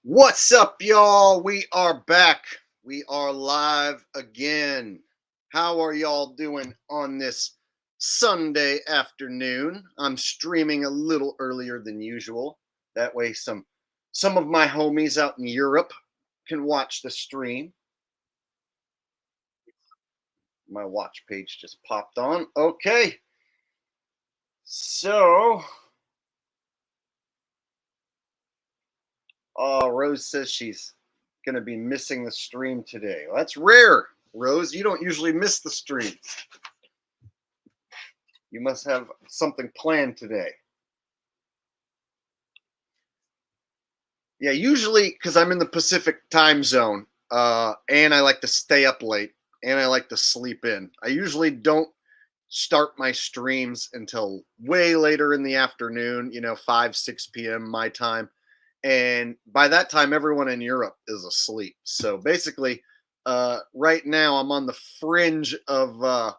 What's up, y'all? We are back. We are live again. How are y'all doing on this Sunday afternoon? I'm streaming a little earlier than usual. That way some of my homies out in Europe can watch the stream. My watch page just popped on. Okay. So, Rose says she's going to be missing the stream today. Well, that's rare, Rose. You don't usually miss the stream. You must have something planned today. Yeah, usually because I'm in the Pacific time zone, and I like to stay up late, and I like to sleep in. I usually don't start my streams until way later in the afternoon, 5, 6 p.m. my time. And by that time, everyone in Europe is asleep. So basically, right now, I'm on the fringe of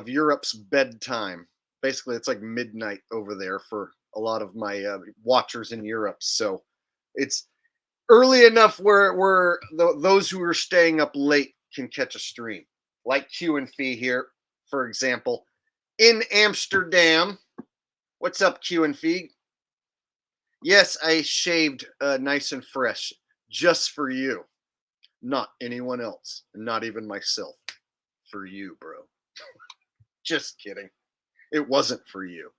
Europe's bedtime. Basically, it's like midnight over there for a lot of my watchers in Europe. So it's early enough where those who are staying up late can catch a stream, like Q and Fee here, for example, in Amsterdam. What's up, Q and Fee? Yes, I shaved nice and fresh just for you, not anyone else, not even myself. For you, bro. Just kidding. It wasn't for you.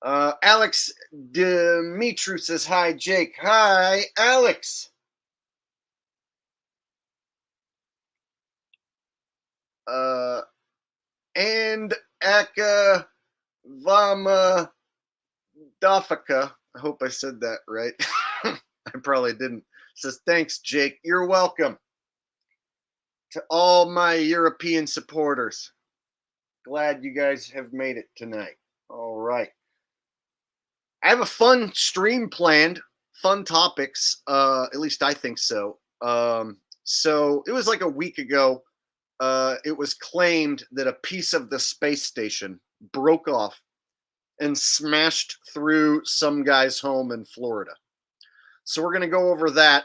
Alex Dimitru says, hi, Jake. Hi, Alex. And Aka Vama Dafaka. I hope I said that right. I probably didn't. Says, thanks, Jake. You're welcome. To all my European supporters. Glad you guys have made it tonight. All right. I have a fun stream planned, fun topics. At least I think so. So it was like a week ago. It was claimed that a piece of the space station broke off and smashed through some guy's home in Florida. So we're going to go over that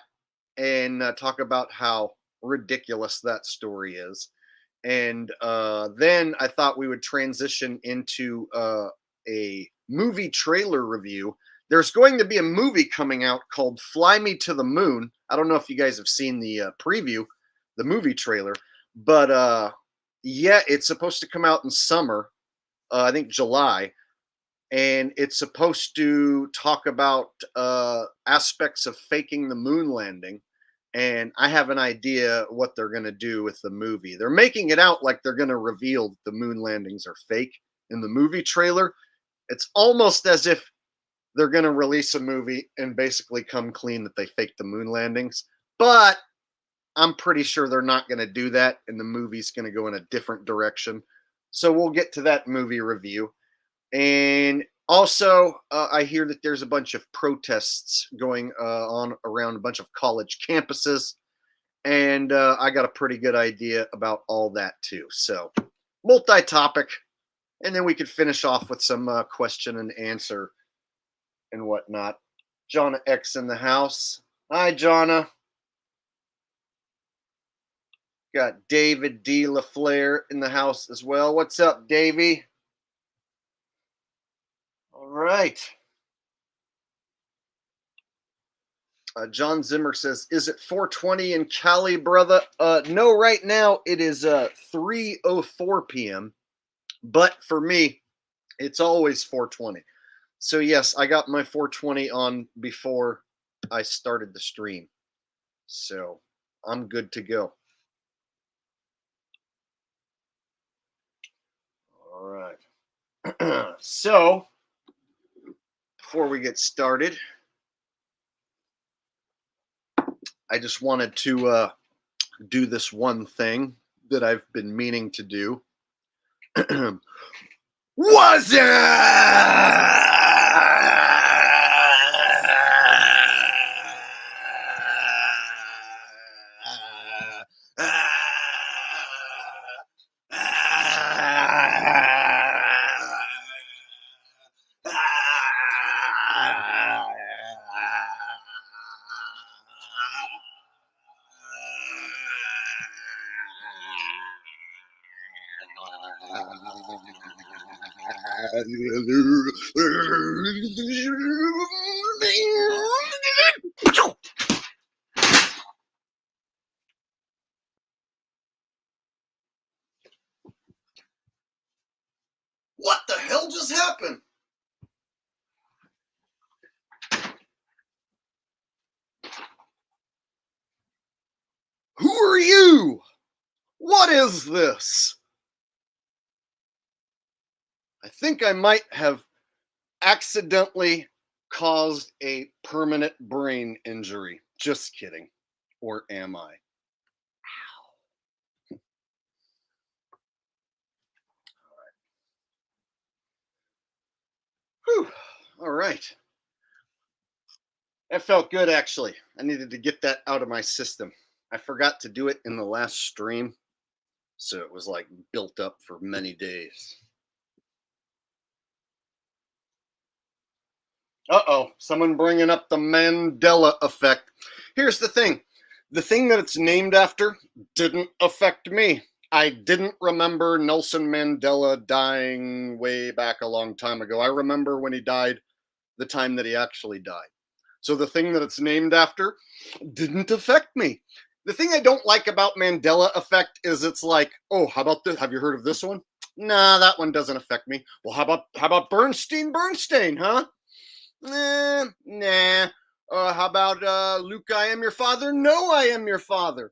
and talk about how ridiculous that story is. And then I thought we would transition into a movie trailer review. There's going to be a movie coming out called Fly Me to the Moon. I don't know if you guys have seen the preview, the movie trailer, but yeah, it's supposed to come out in summer, I think July, and it's supposed to talk about aspects of faking the moon landing. And I have an idea what they're going to do with the movie. They're making it out like they're going to reveal the moon landings are fake in the movie trailer. It's almost as if they're going to release a movie and basically come clean that they faked the moon landings. But I'm pretty sure they're not going to do that, and the movie's going to go in a different direction. So we'll get to that movie review. And also, I hear that there's a bunch of protests going on around a bunch of college campuses. And I got a pretty good idea about all that too. So, multi topic. And then we could finish off with some question and answer and whatnot. Jonna X in the house. Hi, Jonna. Got David D. LaFleur in the house as well. What's up, Davey? All right. John Zimmer says, "Is it 4:20 in Cali, brother?" No, right now it is 3:04 p.m. But for me, it's always 4:20. So yes, I got my 4:20 on before I started the stream. So I'm good to go. All right. So before we get started, I just wanted to do this one thing that I've been meaning to do. Was it? What the hell just happened? Who are you? What is this? I think I might have accidentally caused a permanent brain injury. Just kidding. Or am I? Whew. All right. That felt good, actually. I needed to get that out of my system. I forgot to do it in the last stream, so it was like built up for many days. Uh-oh, someone bringing up the Mandela effect. Here's the thing that it's named after didn't affect me. I didn't remember Nelson Mandela dying way back a long time ago. I remember when he died, the time that he actually died. So the thing that it's named after didn't affect me. The thing I don't like about Mandela effect is it's like, oh, how about this? Have you heard of this one? Nah, that one doesn't affect me. Well, how about Bernstein, huh? Nah. How about Luke, I am your father? No, I am your father.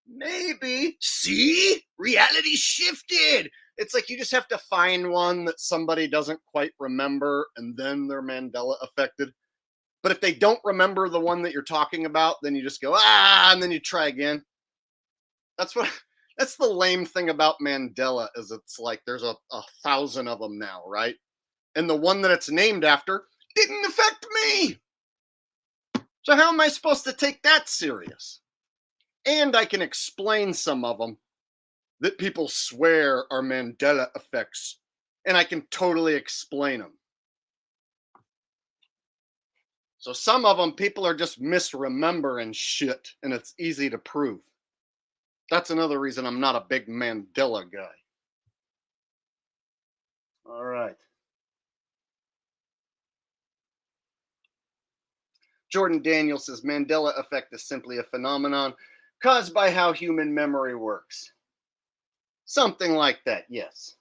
Maybe. See? Reality shifted. It's like you just have to find one that somebody doesn't quite remember and then they're Mandela affected. But if they don't remember the one that you're talking about, then you just go, and then you try again. That's what that's the lame thing about Mandela is it's like there's a 1,000 of them now, right? And the one that it's named after didn't affect me. So how am I supposed to take that serious? And I can explain some of them that people swear are Mandela effects, and I can totally explain them. So some of them people are just misremembering shit, and it's easy to prove. That's another reason I'm not a big Mandela guy. All right. Jordan Daniel says Mandela effect is simply a phenomenon caused by how human memory works. Something like that, yes.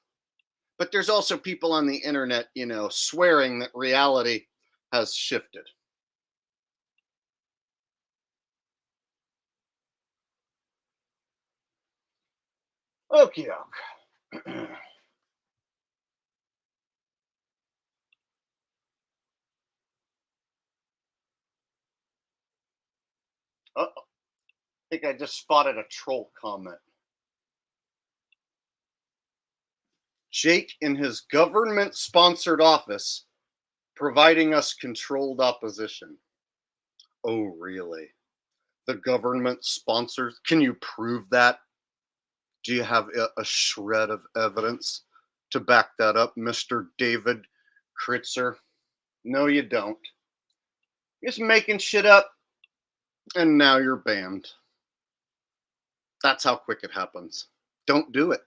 But there's also people on the internet, swearing that reality has shifted. Okay. I think I just spotted a troll comment. Jake in his government sponsored office providing us controlled opposition. Oh, really? The government sponsors? Can you prove that? Do you have a shred of evidence to back that up, Mr. David Kritzer? No, you don't. You're just making shit up, and now you're banned. That's how quick it happens. Don't do it.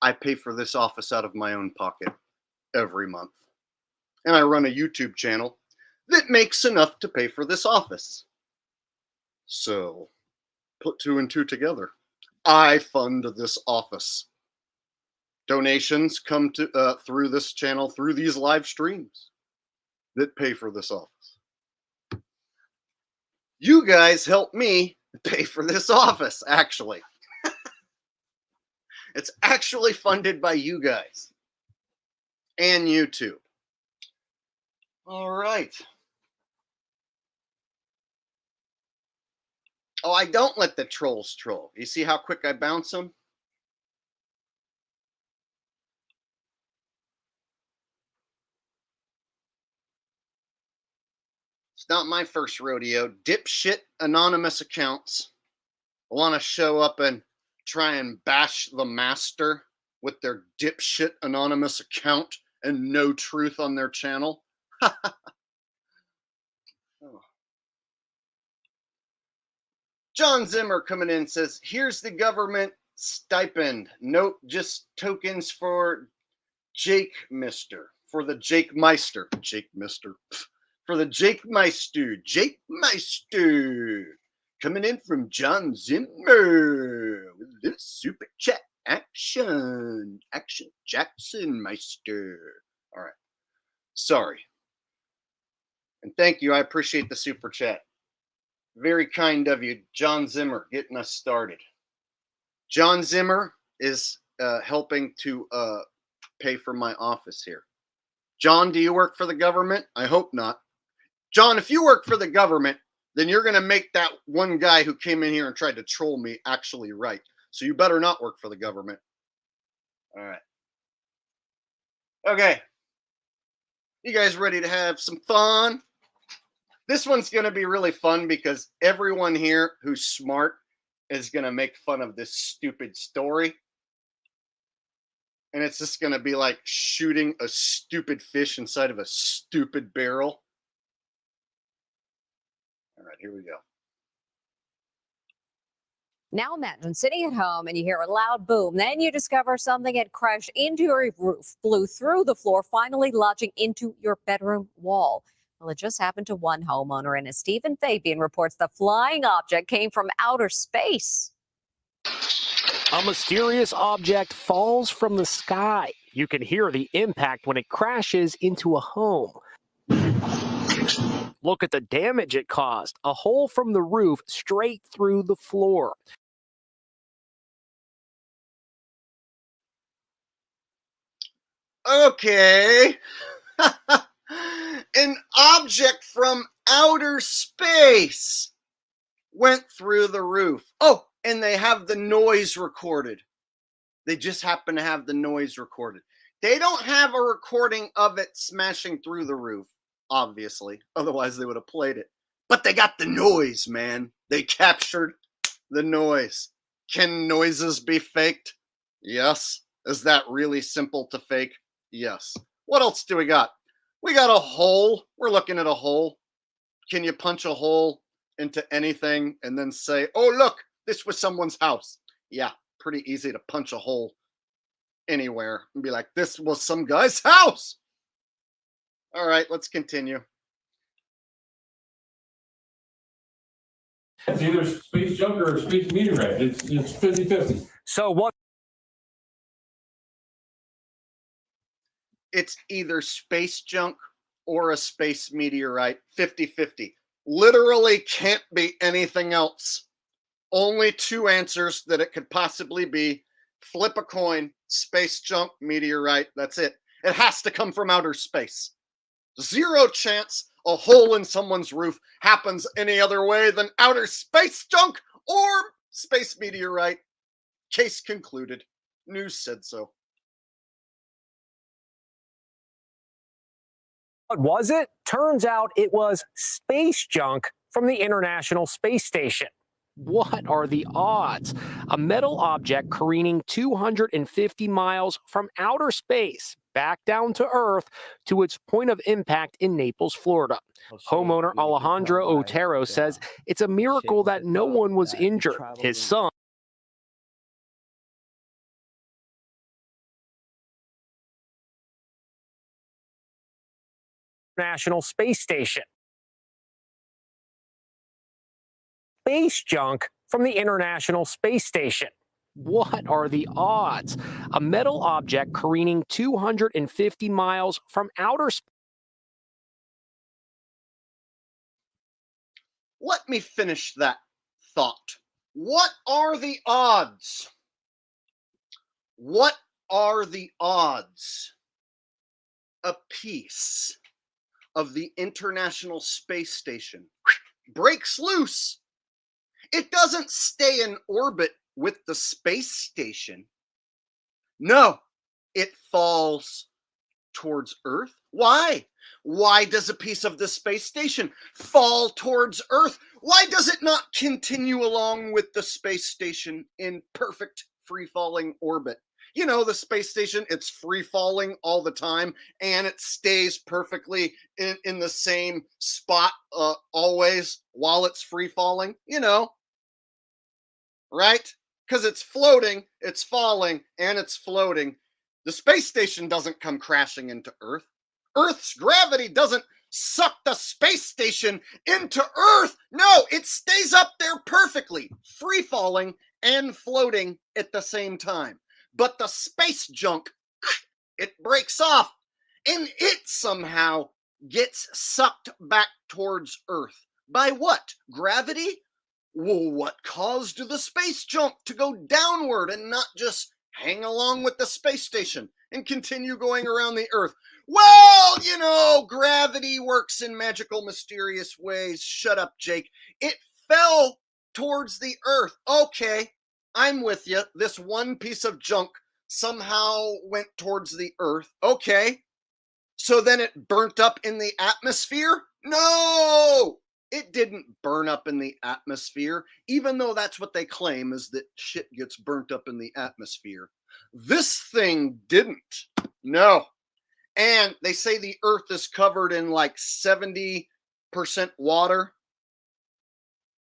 I pay for this office out of my own pocket every month. And I run a YouTube channel that makes enough to pay for this office. So, put two and two together. I fund this office. Donations come to through this channel, through these live streams that pay for this office. You guys help me pay for this office, actually. It's actually funded by you guys and YouTube. All right. Oh, I don't let the trolls troll. You see how quick I bounce them? It's not my first rodeo. Dipshit anonymous accounts want to show up and try and bash the master with their dipshit anonymous account and no truth on their channel. Oh. John Zimmer coming in says, here's the government stipend. Nope, just tokens for Jake Mister, for the Jake Meister, Jake Mister, for the Jake Meister, coming in from John Zimmer with a little super chat action, Jackson Meister. All right, sorry, and thank you. I appreciate the super chat. Very kind of you, John Zimmer, getting us started. John Zimmer is helping to pay for my office here. John, do you work for the government? I hope not. John, if you work for the government, then you're going to make that one guy who came in here and tried to troll me actually right. So you better not work for the government. All right. Okay. You guys ready to have some fun? This one's going to be really fun because everyone here who's smart is going to make fun of this stupid story. And it's just going to be like shooting a stupid fish inside of a stupid barrel. All right, here we go. Now imagine sitting at home and you hear a loud boom. Then you discover something had crashed into your roof, blew through the floor, finally lodging into your bedroom wall. Well, it just happened to one homeowner, and as Stephen Fabian reports, the flying object came from outer space. A mysterious object falls from the sky. You can hear the impact when it crashes into a home. Look at the damage it caused. A hole from the roof straight through the floor. Okay. An object from outer space went through the roof. Oh, and they have the noise recorded. They just happen to have the noise recorded. They don't have a recording of it smashing through the roof, obviously. Otherwise, they would have played it. But they got the noise, man. They captured the noise. Can noises be faked? Yes. Is that really simple to fake? Yes. What else do we got? We got a hole. We're looking at a hole. Can you punch a hole into anything and then say, oh, look, this was someone's house? Yeah, pretty easy to punch a hole anywhere and be like, this was some guy's house. All right, let's continue. It's either space junk or space meteorite. It's 50-50. So what? It's either space junk or a space meteorite. 50-50. Literally can't be anything else. Only two answers that it could possibly be. Flip a coin, space junk, meteorite. That's it. It has to come from outer space. Zero chance a hole in someone's roof happens any other way than outer space junk or space meteorite. Case concluded. News said so. What was it? Turns out it was space junk from the International Space Station. What are the odds? A metal object careening 250 miles from outer space back down to Earth to its point of impact in Naples, Florida. Homeowner Alejandro Otero says it's a miracle that no one was injured. His son National Space Station. Space junk from the International Space Station. What are the odds? A metal object careening 250 miles from outer space. Let me finish that thought. What are the odds? What are the odds a piece of the International Space Station breaks loose? It doesn't stay in orbit with the space station. No, it falls towards Earth. Why? Why does a piece of the space station fall towards Earth? Why does it not continue along with the space station in perfect free-falling orbit? You know, the space station, it's free-falling all the time, and it stays perfectly in the same spot always while it's free-falling, you know, right? Because it's floating, it's falling, and it's floating. The space station doesn't come crashing into Earth. Earth's gravity doesn't suck the space station into Earth. No, it stays up there perfectly, free falling and floating at the same time. But the space junk, it breaks off and it somehow gets sucked back towards Earth. By what? Gravity? Well, what caused the space junk to go downward and not just hang along with the space station and continue going around the Earth? Well, you know, gravity works in magical, mysterious ways. Shut up, Jake. It fell towards the Earth. Okay, I'm with you. This one piece of junk somehow went towards the Earth. Okay, so then it burnt up in the atmosphere? No! It didn't burn up in the atmosphere, even though that's what they claim, is that shit gets burnt up in the atmosphere. This thing didn't. No. And they say the Earth is covered in like 70% water,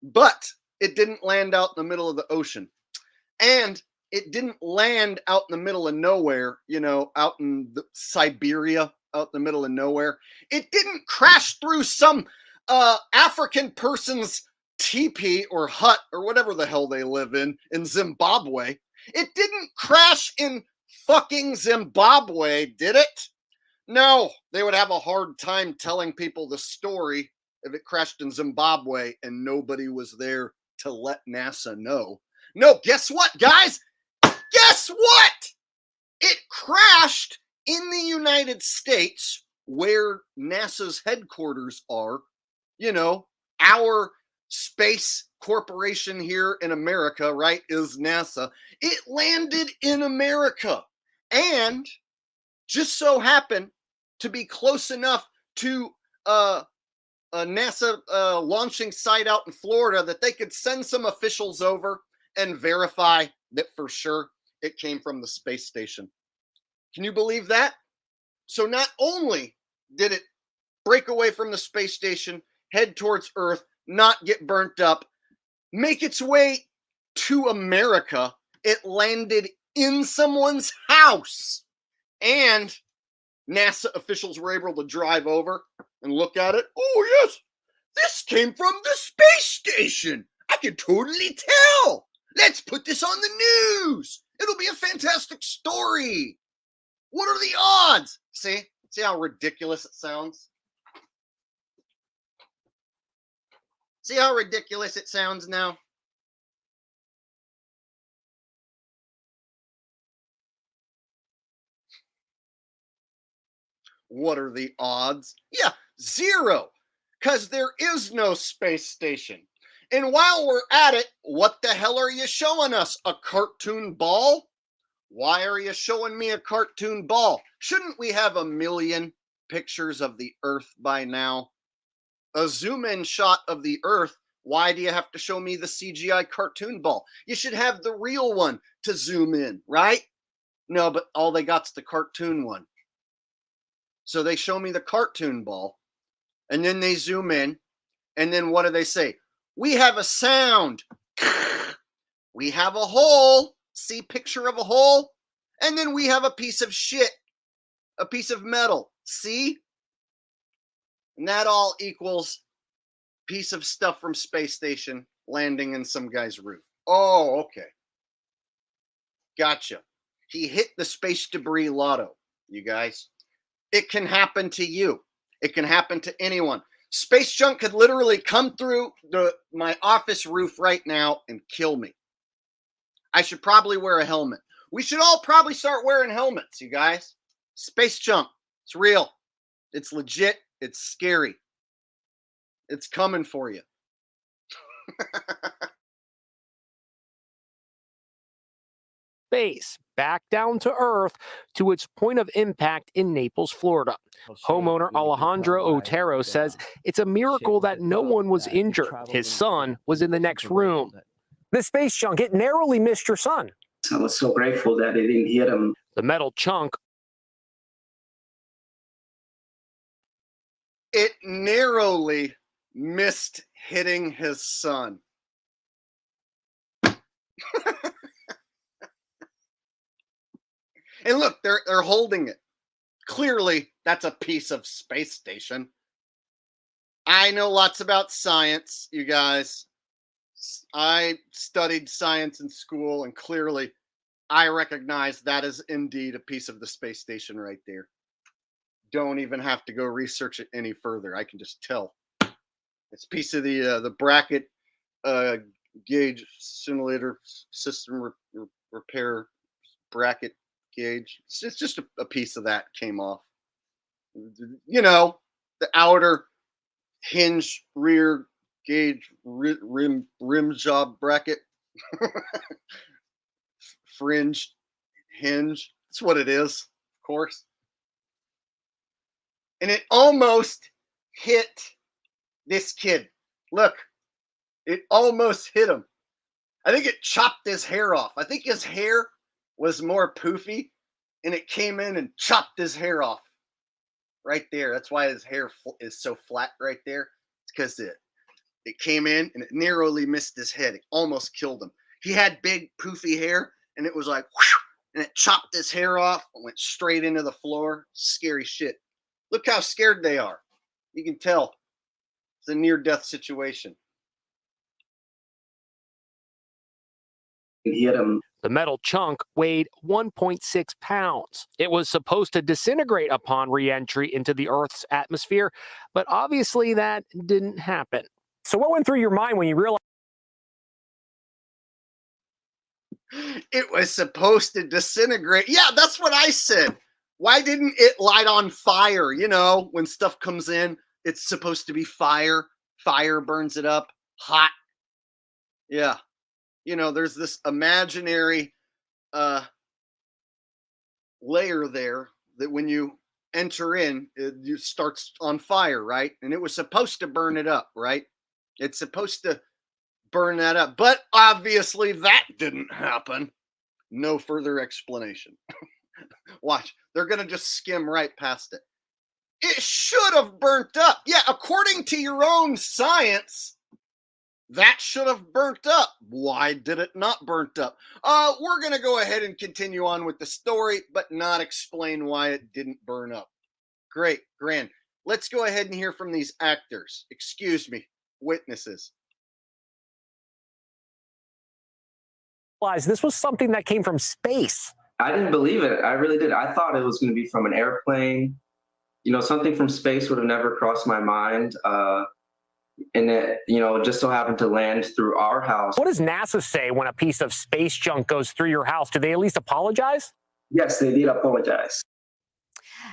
but it didn't land out in the middle of the ocean. And it didn't land out in the middle of nowhere, you know, out in Siberia, out in the middle of nowhere. It didn't crash through some African person's teepee or hut or whatever the hell they live in Zimbabwe. It didn't crash in fucking Zimbabwe, did it? No, they would have a hard time telling people the story if it crashed in Zimbabwe and nobody was there to let NASA know. No, guess what, guys? Guess what? It crashed in the United States, where NASA's headquarters are. You know, our space corporation here in America, right, is NASA. It landed in America and just so happened to be close enough to a NASA launching site out in Florida that they could send some officials over and verify that for sure it came from the space station. Can you believe that? So not only did it break away from the space station, head towards Earth, not get burnt up, make its way to America, it landed in someone's house. And NASA officials were able to drive over and look at it. Oh, yes, this came from the space station. I can totally tell. Let's put this on the news. It'll be a fantastic story. What are the odds? See how ridiculous it sounds? See how ridiculous it sounds now? What are the odds? Yeah, zero, because there is no space station. And while we're at it, what the hell are you showing us? A cartoon ball? Why are you showing me a cartoon ball? Shouldn't we have 1,000,000 pictures of the Earth by now? A zoom-in shot of the Earth. Why do you have to show me the CGI cartoon ball? You should have the real one to zoom in, right? No, but all they got's the cartoon one. So they show me the cartoon ball, and then they zoom in, and then what do they say? We have a sound. We have a hole. See, picture of a hole? And then we have a piece of shit, a piece of metal. See? And that all equals piece of stuff from space station landing in some guy's roof. Oh, okay. Gotcha. He hit the space debris lotto, you guys. It can happen to you. It can happen to anyone. Space junk could literally come through my office roof right now and kill me. I should probably wear a helmet. We should all probably start wearing helmets, you guys. Space junk. It's real. It's legit. It's scary. It's coming for you. Space back down to Earth to its point of impact in Naples, Florida. Homeowner Alejandro Otero says it's a miracle that no one was injured. His son was in the next room. The space junk, it narrowly missed your son. I was so grateful that it didn't hit him. The metal chunk. It narrowly missed hitting his son. And look, they're holding it. Clearly, that's a piece of space station. I know lots about science, you guys. I studied science in school, and clearly I recognize that is indeed a piece of the space station right there. Don't even have to go research it any further. I can just tell. It's a piece of the bracket gauge simulator system repair bracket gauge. It's just a piece of that came off. You know, the outer hinge rear gauge rim job bracket. Fringe hinge. That's what it is, of course. And it almost hit this kid. Look, it almost hit him. I think it chopped his hair off. I think his hair was more poofy, and it came in and chopped his hair off right there. That's why his hair is so flat right there. It's because it came in and it narrowly missed his head. It almost killed him. He had big poofy hair, and it was like, whoosh, and it chopped his hair off and went straight into the floor. Scary shit. Look how scared they are. You can tell it's a near-death situation. He hit him. The metal chunk weighed 1.6 pounds. It was supposed to disintegrate upon re-entry into the Earth's atmosphere, but obviously that didn't happen. So what went through your mind when you realized it was supposed to disintegrate? Yeah, that's what I said. Why didn't it light on fire? You know, when stuff comes in, it's supposed to be fire. Fire burns it up. Hot. Yeah. You know, there's this imaginary layer there that when you enter in, it starts on fire, right? And it was supposed to burn it up, right? It's supposed to burn that up. But obviously that didn't happen. No further explanation. Watch. They're going to just skim right past it. It should have burnt up. Yeah, according to your own science, that should have burnt up. Why did it not burnt up? We're going to go ahead and continue on with the story, but not explain why it didn't burn up. Great, grand. Let's go ahead and hear from these actors. Excuse me, witnesses. this was something that came from space? I didn't believe it. I really did. I thought it was going to be from an airplane. You know, something from space would have never crossed my mind. And it, you know, just so happened to land through our house. What does NASA say when a piece of space junk goes through your house? Do they at least apologize? Yes, they did apologize.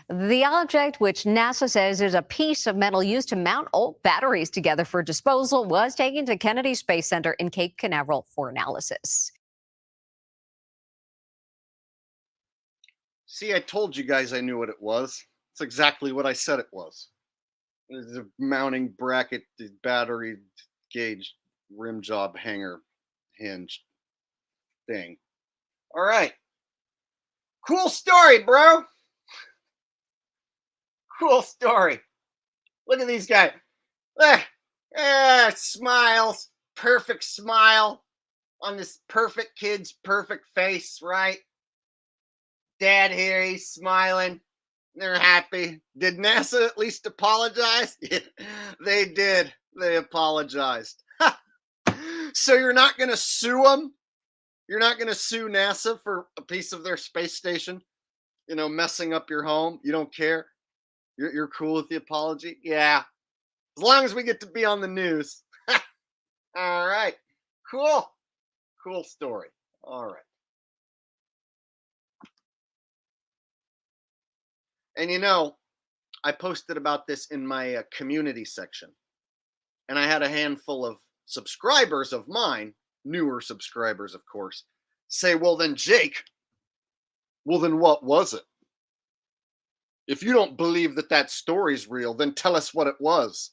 The object, which NASA says is a piece of metal used to mount old batteries together for disposal, was taken to Kennedy Space Center in Cape Canaveral for analysis. See, I told you guys I knew what it was. It's exactly what I said it was. It's a mounting bracket, the battery gauge, rim job hanger hinge thing. All right. Cool story, bro. Cool story. Look at these guys. Smiles. Perfect smile on this perfect kid's perfect face, right? Dad here, he's smiling. They're happy. Did NASA at least apologize? Yeah, they did. They apologized. So you're not going to sue them? You're not going to sue NASA for a piece of their space station? You know, messing up your home? You don't care? You're cool with the apology? Yeah. As long as we get to be on the news. All right. Cool. Cool story. All right. And you know, I posted about this in my community section. And I had a handful of subscribers of mine, newer subscribers, of course, say, well, then, Jake, well, then what was it? If you don't believe that that story's real, then tell us what it was.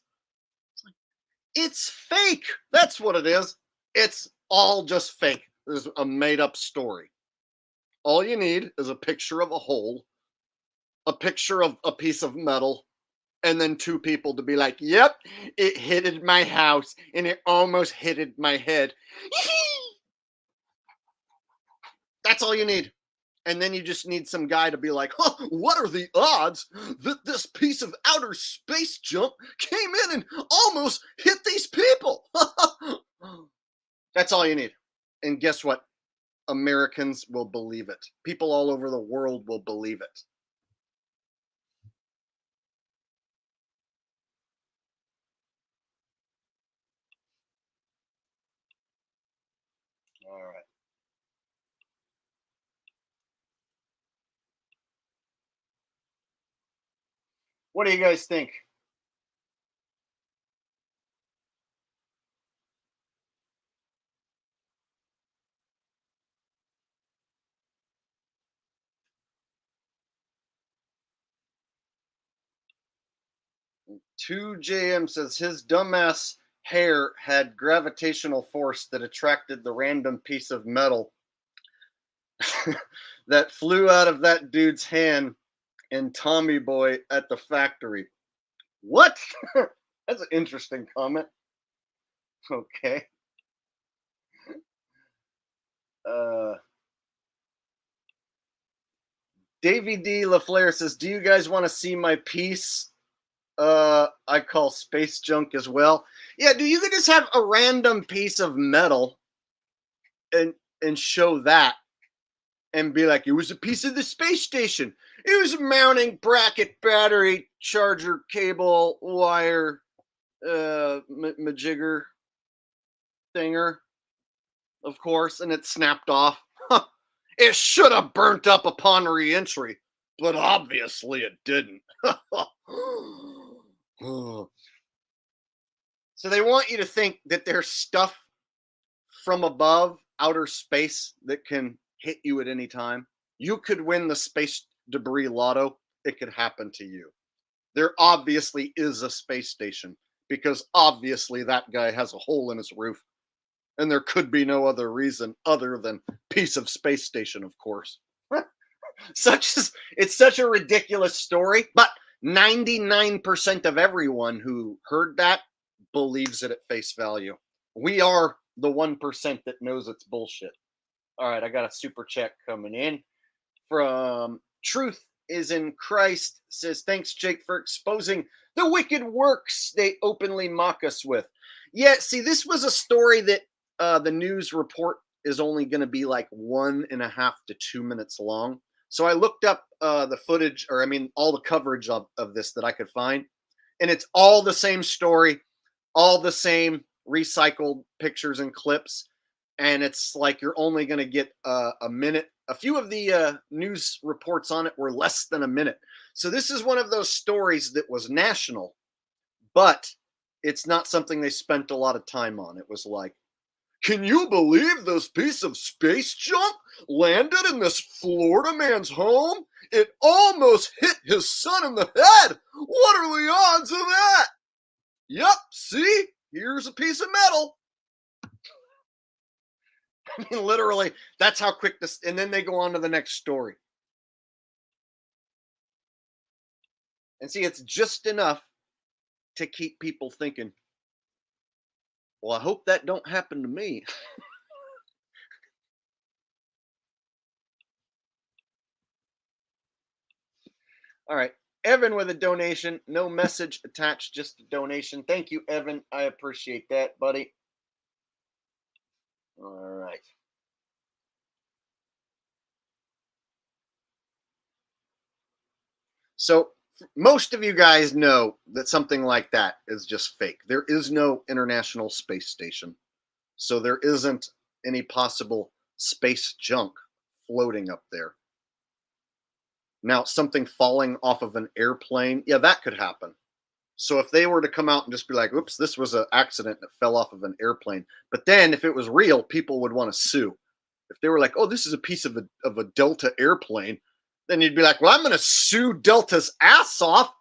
It's fake. That's what it is. It's all just fake. There's a made-up story. All you need is a picture of a hole, a picture of a piece of metal, and then two people to be like, yep, it hit my house, and it almost hit my head. That's all you need. And then you just need some guy to be like, huh, what are the odds that this piece of outer space junk came in and almost hit these people? That's all you need. And guess what? Americans will believe it. People all over the world will believe it. All right. What do you guys think? Two JM says his dumbass hair had gravitational force that attracted the random piece of metal that flew out of that dude's hand and Tommy Boy at the factory. What? That's an interesting comment. Okay. Davy D. LaFleur says, do you guys want to see my piece? I call space junk as well. Yeah, do you could just have a random piece of metal and show that and be like, it was a piece of the space station. It was a mounting bracket, battery, charger, cable, wire, majigger thinger, of course, and it snapped off. It should have burnt up upon re-entry, but obviously it didn't. So they want you to think that there's stuff from above outer space that can hit you at any time. You could win the space debris lotto. It could happen to you. There obviously is a space station because obviously that guy has a hole in his roof. And there could be no other reason other than piece of space station, of course. It's such a ridiculous story, but 99% of everyone who heard that believes it at face value. We are the 1% that knows it's bullshit. All right, I got a super chat coming in from Truth is in Christ. Says, thanks, Jake, for exposing the wicked works they openly mock us with. Yeah, see, this was a story that the news report is only going to be like 1.5 to 2 minutes long. So I looked up the footage, or I mean, all the coverage of this that I could find. And it's all the same story, all the same recycled pictures and clips. And it's like you're only going to get a minute. A few of the news reports on it were less than a minute. So this is one of those stories that was national, but it's not something they spent a lot of time on. It was like, can you believe this piece of space junk landed in this Florida man's home? It almost hit his son in the head. What are the odds of that? Yep, see? Here's a piece of metal. I mean, literally, that's how quick this, and then they go on to the next story. And see, it's just enough to keep people thinking, well, I hope that don't happen to me. All right. Evan with a donation. No message attached, just a donation. Thank you, Evan. I appreciate that, buddy. All right. So most of you guys know that something like that is just fake. There is no International Space Station. So there isn't any possible space junk floating up there. Now, something falling off of an airplane, yeah, that could happen. So if they were to come out and just be like, oops, this was an accident that fell off of an airplane. But then if it was real, people would want to sue. If they were like, oh, this is a piece of a Delta airplane, then you'd be like, well, I'm going to sue Delta's ass off.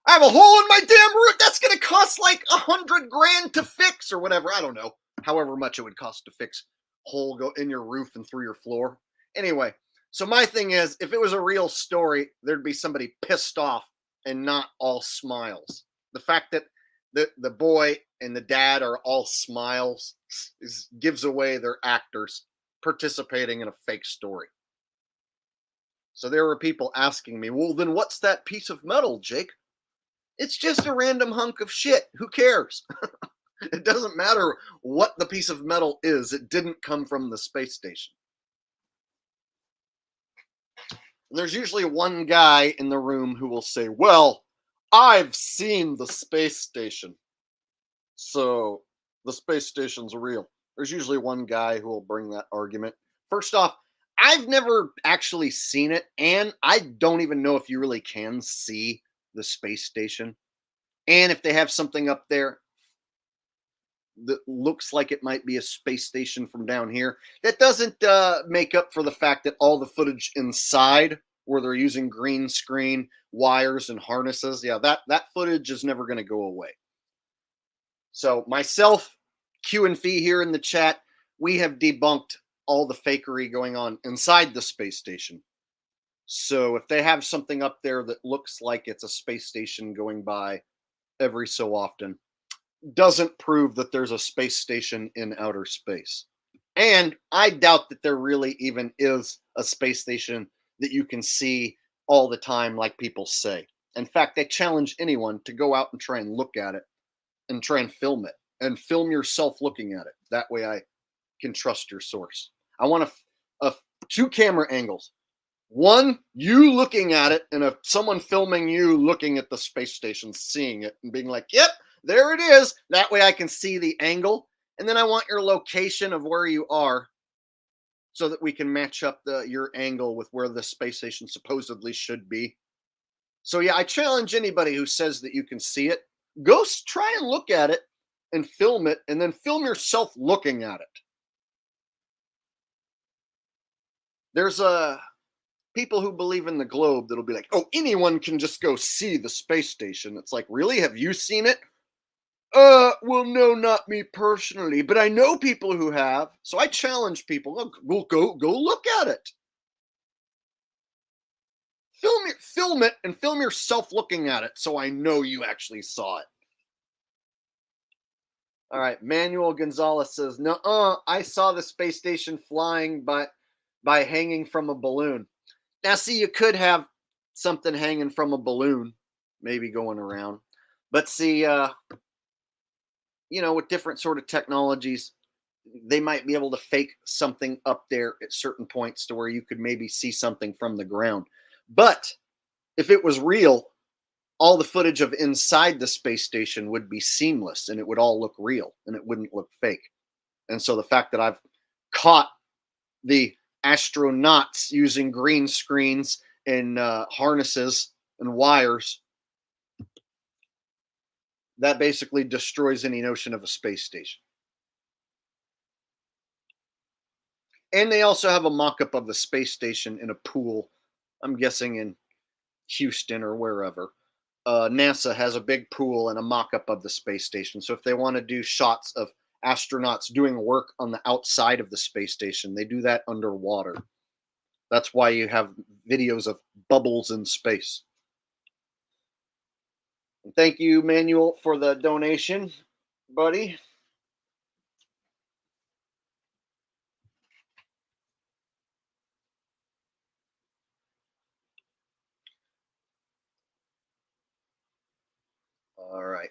I have a hole in my damn roof. That's going to cost like $100,000 to fix or whatever. I don't know. However much it would cost to fix hole go in your roof and through your floor. Anyway, so my thing is, if it was a real story, there'd be somebody pissed off and not all smiles. The fact that the boy and the dad are all smiles gives away their actors participating in a fake story. So there were people asking me, well, then what's that piece of metal, Jake? It's just a random hunk of shit. Who cares? It doesn't matter what the piece of metal is. It didn't come from the space station. And there's usually one guy in the room who will say, well, I've seen the space station, so the space station's real. There's usually one guy who will bring that argument. First off, I've never actually seen it, and I don't even know if you really can see the space station. And if they have something up there that looks like it might be a space station from down here, that doesn't make up for the fact that all the footage inside, where they're using green screen, wires, and harnesses, yeah, that footage is never going to go away. So myself, Q and Fee here in the chat, we have debunked all the fakery going on inside the space station. So if they have something up there that looks like it's a space station going by every so often, doesn't prove that there's a space station in outer space. And I doubt that there really even is a space station that you can see all the time like people say. In fact, I challenge anyone to go out and try and look at it and try and film it and film yourself looking at it. That way I can trust your source. I want two camera angles. One, you looking at it, and someone filming you looking at the space station, seeing it and being like, yep, there it is. That way I can see the angle. And then I want your location of where you are so that we can match up your angle with where the space station supposedly should be. So yeah, I challenge anybody who says that you can see it, go try and look at it and film it, and then film yourself looking at it. There's people who believe in the globe that'll be like, oh, anyone can just go see the space station. It's like, really? Have you seen it? Well, no, not me personally, but I know people who have. So I challenge people, go look at it. Film it, and film yourself looking at it so I know you actually saw it. All right, Manuel Gonzalez says, no, I saw the space station flying by hanging from a balloon. Now, see, you could have something hanging from a balloon, maybe going around. But see, with different sort of technologies, they might be able to fake something up there at certain points to where you could maybe see something from the ground. But if it was real, all the footage of inside the space station would be seamless and it would all look real and it wouldn't look fake. And so the fact that I've caught the astronauts using green screens and harnesses and wires, that basically destroys any notion of a space station. And they also have a mock-up of the space station in a pool, I'm guessing in Houston or wherever. NASA has a big pool and a mock-up of the space station. So if they want to do shots of astronauts doing work on the outside of the space station, they do that underwater. That's why you have videos of bubbles in space. And thank you, Manuel, for the donation, buddy. All right.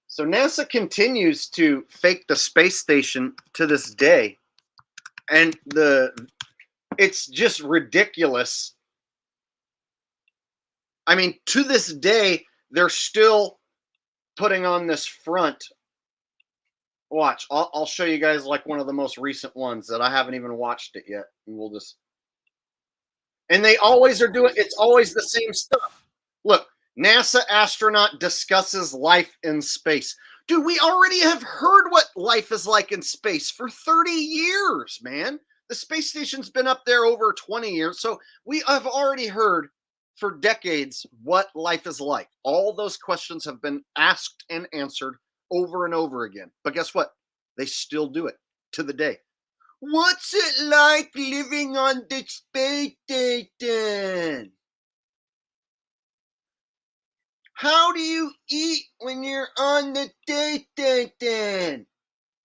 So NASA continues to fake the space station to this day. And it's just ridiculous. I mean, to this day, they're still putting on this front. Watch, I'll show you guys like one of the most recent ones that I haven't even watched it yet. And we'll just, and they always are doing, it's always the same stuff. Look, NASA astronaut discusses life in space. Dude, we already have heard what life is like in space for 30 years, man. The space station's been up there over 20 years. So we have already heard for decades what life is like. All those questions have been asked and answered over and over again. But guess what? They still do it to the day. What's it like living on the space station? How do you eat when you're on the space station?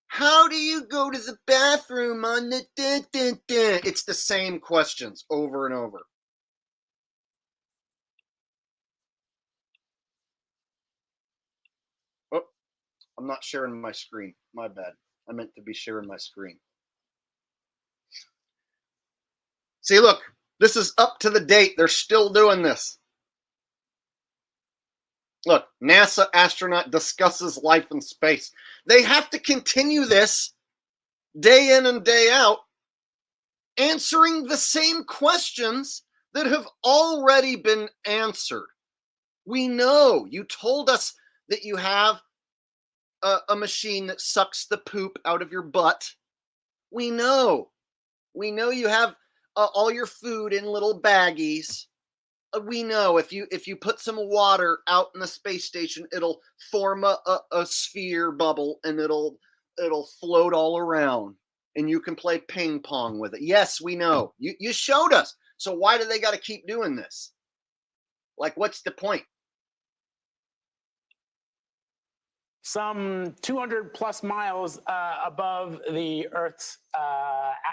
How do you go to the bathroom on the It's the same questions over and over. Oh, I'm not sharing my screen. My bad. I meant to be sharing my screen. See, look, this is up to the date. They're still doing this. Look, NASA astronaut discusses life in space. They have to continue this day in and day out, answering the same questions that have already been answered. We know. You told us that you have a machine that sucks the poop out of your butt. We know. We know you have all your food in little baggies. We know if you put some water out in the space station, it'll form a sphere bubble and it'll float all around and you can play ping pong with it. Yes, we know. You showed us. So why do they got to keep doing this? Like, what's the point? Some 200 plus miles above the Earth's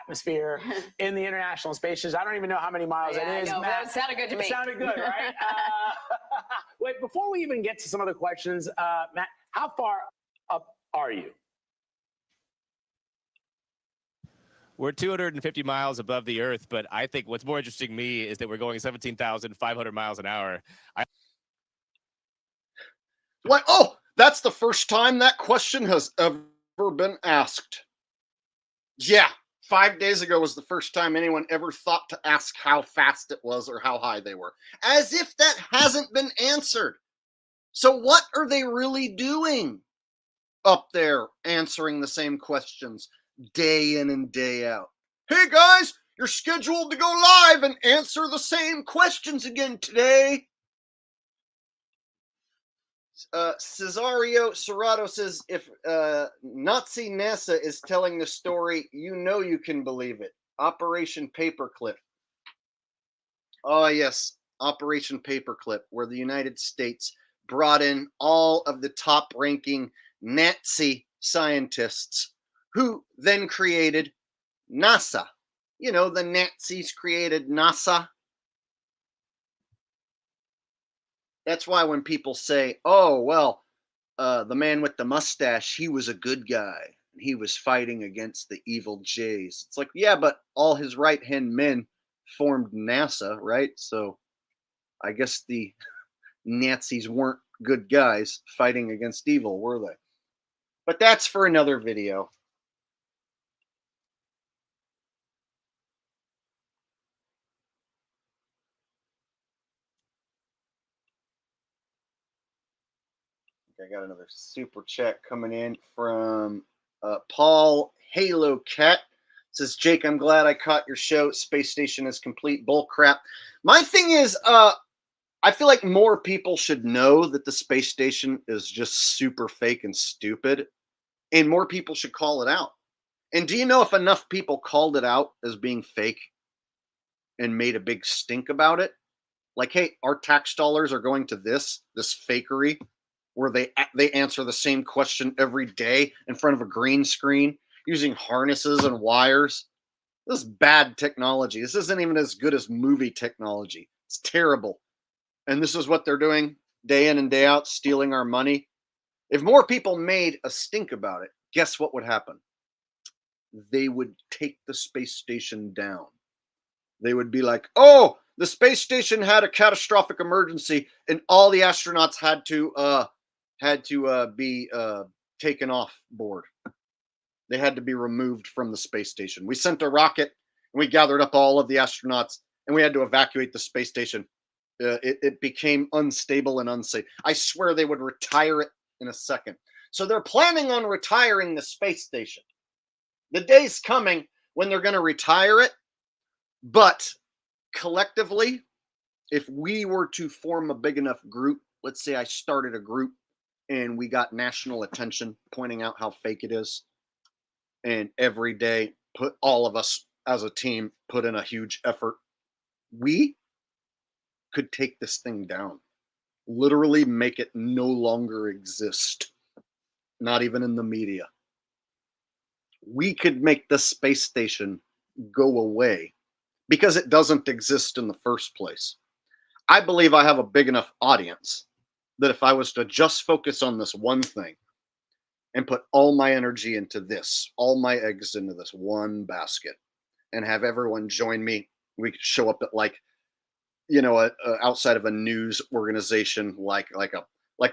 atmosphere in the International Space Station. I don't even know how many miles it is. I know, Matt. but it sounded good to me. It sounded good, right? Wait, before we even get to some other questions, Matt, how far up are you? We're 250 miles above the Earth, but I think what's more interesting to me is that we're going 17,500 miles an hour. What? Oh, that's the first time that question has ever been asked. Yeah, 5 days ago was the first time anyone ever thought to ask how fast it was or how high they were. As if that hasn't been answered. So what are they really doing up there answering the same questions day in and day out? Hey guys, you're scheduled to go live and answer the same questions again today. Cesario Serrato says, if Nazi NASA is telling the story, you know you can believe it. Operation Paperclip. Oh, yes. Operation Paperclip, where the United States brought in all of the top-ranking Nazi scientists who then created NASA. You know, the Nazis created NASA. That's why when people say, oh, well, the man with the mustache, he was a good guy. He was fighting against the evil Jays. It's like, yeah, but all his right-hand men formed NASA, right? So I guess the Nazis weren't good guys fighting against evil, were they? But that's for another video. I got another super chat coming in from Paul Halo Cat. Says, Jake, I'm glad I caught your show. Space station is complete bull crap. My thing is, I feel like more people should know that the space station is just super fake and stupid, and more people should call it out. And do you know if enough people called it out as being fake and made a big stink about it? Like, hey, our tax dollars are going to this fakery where they answer the same question every day in front of a green screen using harnesses and wires. This is bad technology. This isn't even as good as movie technology. It's terrible. And this is what they're doing day in and day out, stealing our money. If more people made a stink about it, guess what would happen? They would take the space station down. They would be like, oh, the space station had a catastrophic emergency and all the astronauts had to be taken off board. They had to be removed from the space station. We sent a rocket and we gathered up all of the astronauts and we had to evacuate the space station. It became unstable and unsafe. I swear they would retire it in a second. So they're planning on retiring the space station. The day's coming when they're going to retire it, but collectively, if we were to form a big enough group, let's say I started a group and we got national attention pointing out how fake it is, and every day put all of us as a team put in a huge effort, we could take this thing down, literally make it no longer exist, not even in the media. we could make the space station go away because it doesn't exist in the first place. I believe I have a big enough audience that if I was to just focus on this one thing and put all my energy into this, all my eggs into this one basket, and have everyone join me, we could show up at like, outside of a news organization, like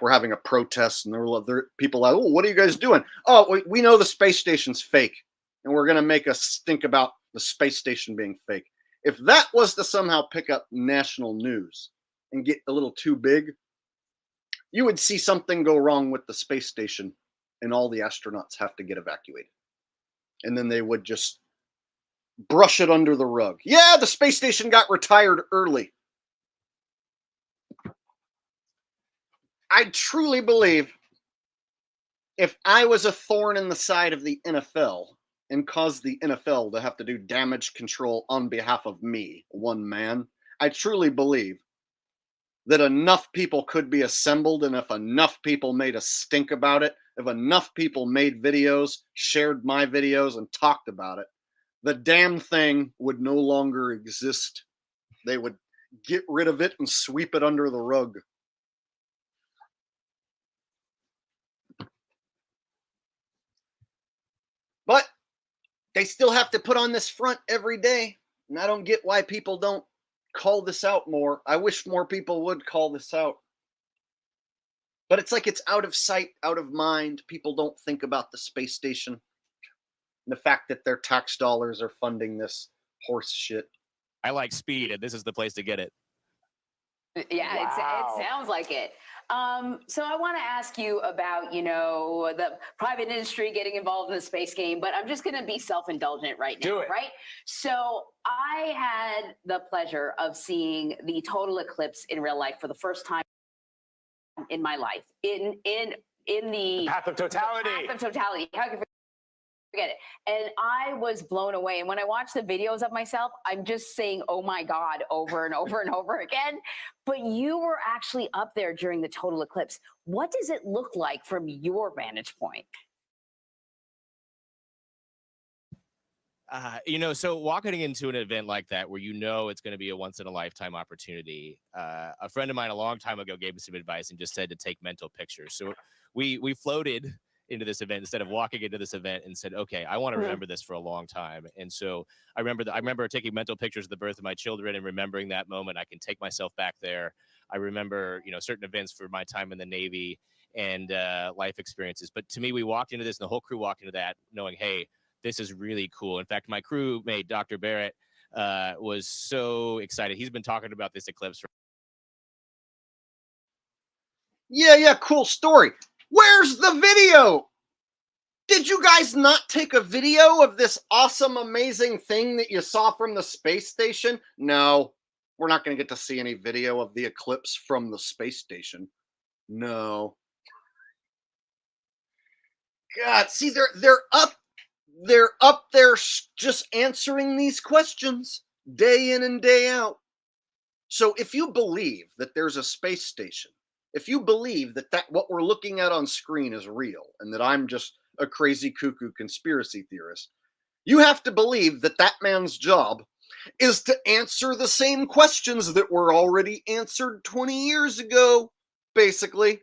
we're having a protest, and there people like, oh, what are you guys doing? Oh, we know the space station's fake, and we're gonna make a stink about the space station being fake. If that was to somehow pick up national news and get a little too big, you would see something go wrong with the space station, and all the astronauts have to get evacuated, and then they would just brush it under the rug. Yeah, the space station got retired early. I truly believe if I was a thorn in the side of the NFL and caused the NFL to have to do damage control on behalf of me, one man, I truly believe that enough people could be assembled, and if enough people made a stink about it, if enough people made videos, shared my videos, and talked about it, the damn thing would no longer exist. They would get rid of it and sweep it under the rug. But they still have to put on this front every day. And I don't get why people don't call this out more. I wish more people would call this out. But it's like it's out of sight, out of mind. People don't think about the space station and the fact that their tax dollars are funding this horse shit. I like speed, and this is the place to get it. Yeah, Wow. it sounds like it. So I want to ask you about, the private industry getting involved in the space game, but I'm just going to be self-indulgent right now, Do it. right? So I had the pleasure of seeing the total eclipse in real life for the first time in my life. In the Path of totality. Path of totality. How can you forget it? And I was blown away. And when I watch the videos of myself, I'm just saying, oh my God, over and over and over again. But you were actually up there during the total eclipse. What does it look like from your vantage point? So walking into an event like that where it's going to be a once in a lifetime opportunity, a friend of mine a long time ago gave me some advice and just said to take mental pictures. So we floated into this event instead of walking into this event and said, okay, I want to remember this for a long time. And so I remember taking mental pictures of the birth of my children and remembering that moment. I can take myself back there. I remember, certain events for my time in the Navy and life experiences. But to me, we walked into this and the whole crew walked into that knowing, hey, this is really cool. In fact, my crewmate, Dr. Barrett, was so excited. He's been talking about this eclipse. Yeah, cool story. Where's the video? Did you guys not take a video of this awesome, amazing thing that you saw from the space station? No, we're not going to get to see any video of the eclipse from the space station. No. God, see, they're up there just answering these questions day in and day out. So if you believe that there's a space station, if you believe that what we're looking at on screen is real and that I'm just a crazy cuckoo conspiracy theorist, you have to believe that that man's job is to answer the same questions that were already answered 20 years ago, basically.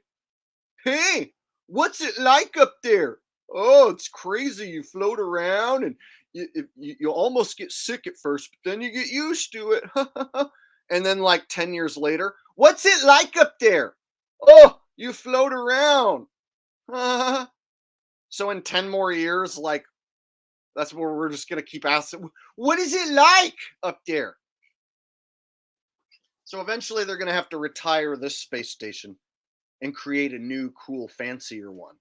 Hey, what's it like up there? Oh, it's crazy. You float around and you almost get sick at first, but then you get used to it. And then like 10 years later, what's it like up there? Oh, you float around. So in 10 more years, like, that's where we're just going to keep asking, what is it like up there? So eventually they're going to have to retire this space station and create a new, cool, fancier one.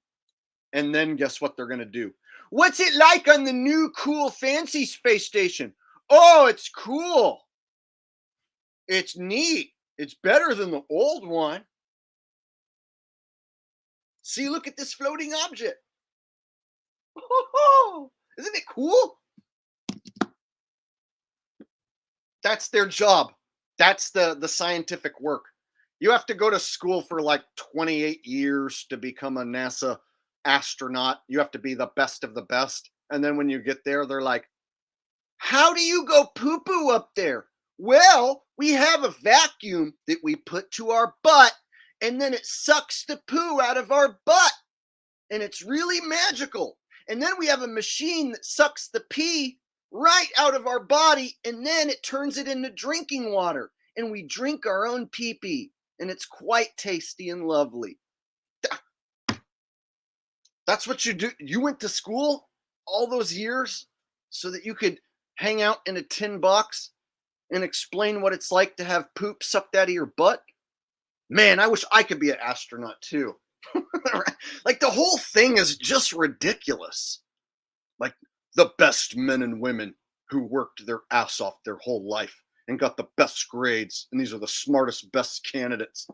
And then guess what they're going to do? What's it like on the new, cool, fancy space station? Oh, it's cool. It's neat. It's better than the old one. See, look at this floating object. Oh, isn't it cool? That's their job. That's the scientific work. You have to go to school for like 28 years to become a NASA astronaut. You have to be the best of the best. And then when you get there, they're like, how do you go poo-poo up there? Well, we have a vacuum that we put to our butt, and then it sucks the poo out of our butt. And it's really magical. And then we have a machine that sucks the pee right out of our body, and then it turns it into drinking water. And we drink our own pee-pee. And it's quite tasty and lovely. That's what you do. You went to school all those years so that you could hang out in a tin box and explain what it's like to have poop sucked out of your butt? Man, I wish I could be an astronaut too. Like the whole thing is just ridiculous. Like the best men and women who worked their ass off their whole life and got the best grades, and these are the smartest, best candidates.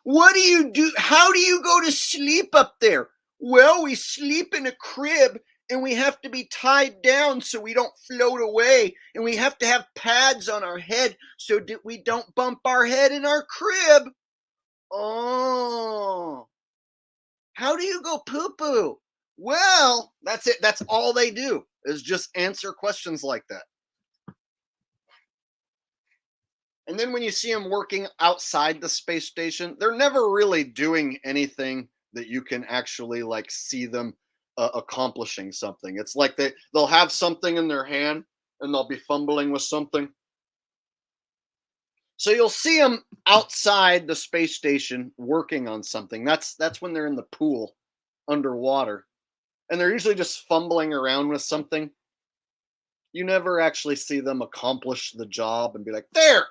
What do you do? How do you go to sleep up there? Well, we sleep in a crib, and we have to be tied down so we don't float away, and we have to have pads on our head so that we don't bump our head in our crib. Oh, how do you go poo-poo? Well, that's it. That's all they do is just answer questions like that. And then when you see them working outside the space station, they're never really doing anything that you can actually like see them accomplishing something. It's like they'll have something in their hand and they'll be fumbling with something. So you'll see them outside the space station working on something. That's when they're in the pool underwater. And they're usually just fumbling around with something. You never actually see them accomplish the job and be like, there,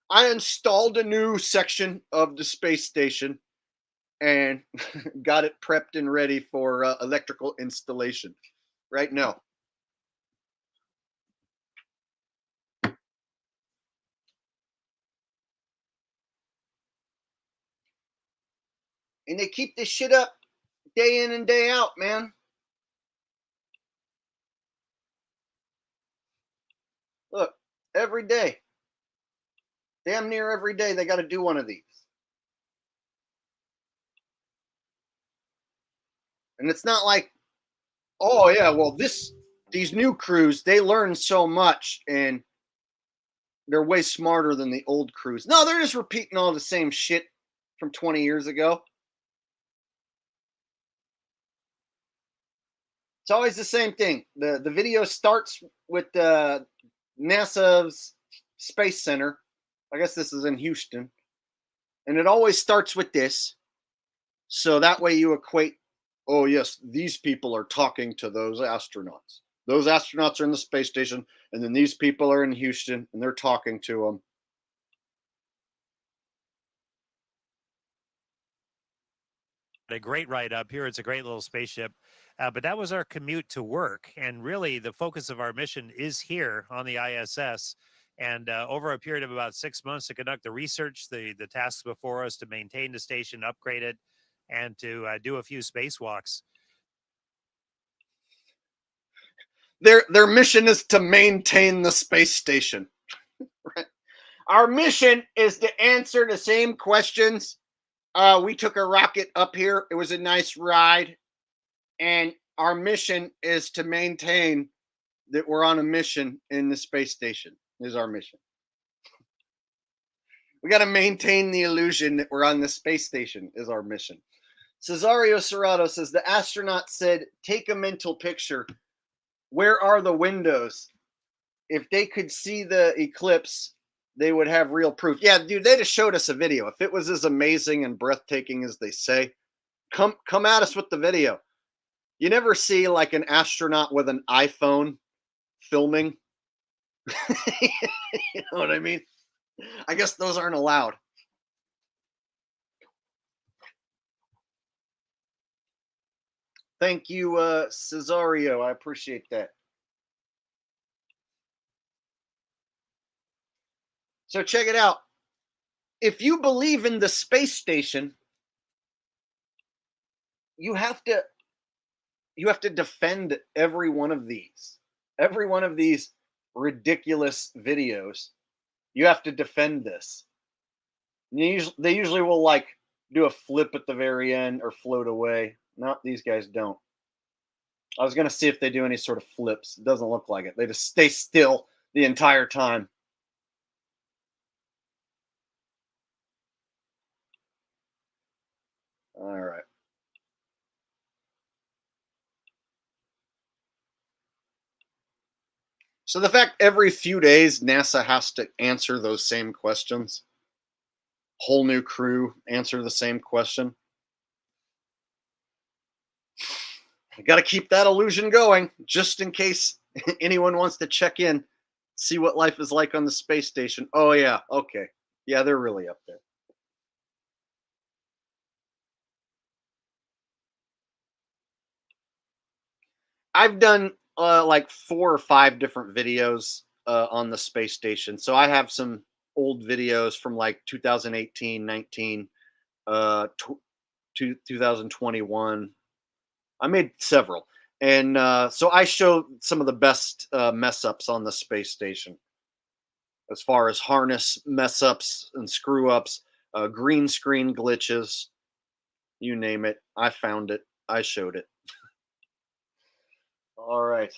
I installed a new section of the space station and got it prepped and ready for electrical installation. Right? No. And they keep this shit up day in and day out, man. Look, every day. Damn near every day they got to do one of these. And it's not like, oh yeah, well these new crews, they learn so much and they're way smarter than the old crews. No, they're just repeating all the same shit from 20 years ago. It's always the same thing. The video starts with NASA's Space Center. I guess this is in Houston. And it always starts with this. So that way you equate, oh yes, these people are talking to those astronauts. Those astronauts are in the space station, and then these people are in Houston, and they're talking to them. A great ride up here. It's a great little spaceship. But that was our commute to work. And really, the focus of our mission is here on the ISS. And over a period of about 6 months to conduct the research, the tasks before us to maintain the station, upgrade it, and to do a few spacewalks. Their mission is to maintain the space station. Right? Our mission is to answer the same questions. We took a rocket up here. It was a nice ride. And our mission is to maintain that we're on a mission in the space station, is our mission. We got to maintain the illusion that we're on the space station, is our mission. Cesario Serrato says, the astronaut said, take a mental picture. Where are the windows? If they could see the eclipse, they would have real proof. Yeah, dude, they just showed us a video. If it was as amazing and breathtaking as they say, come at us with the video. You never see like an astronaut with an iPhone filming. You know what I mean? I guess those aren't allowed. Thank you, Cesario. I appreciate that. So check it out. If you believe in the space station, you have to defend every one of these. Every one of these ridiculous videos. You have to defend this. They usually will like do a flip at the very end or float away. No, these guys don't. I was going to see if they do any sort of flips. It doesn't look like it. They just stay still the entire time. All right. So the fact every few days NASA has to answer those same questions, whole new crew answer the same question. I got to keep that illusion going just in case anyone wants to check in, see what life is like on the space station. Oh, yeah. Okay. Yeah, they're really up there. I've done like 4 or 5 different videos on the space station. So I have some old videos from like 2018, 19, 2021. I made several. And so I show some of the best mess ups on the space station as far as harness mess ups and screw ups, green screen glitches, you name it. I found it. I showed it. All right.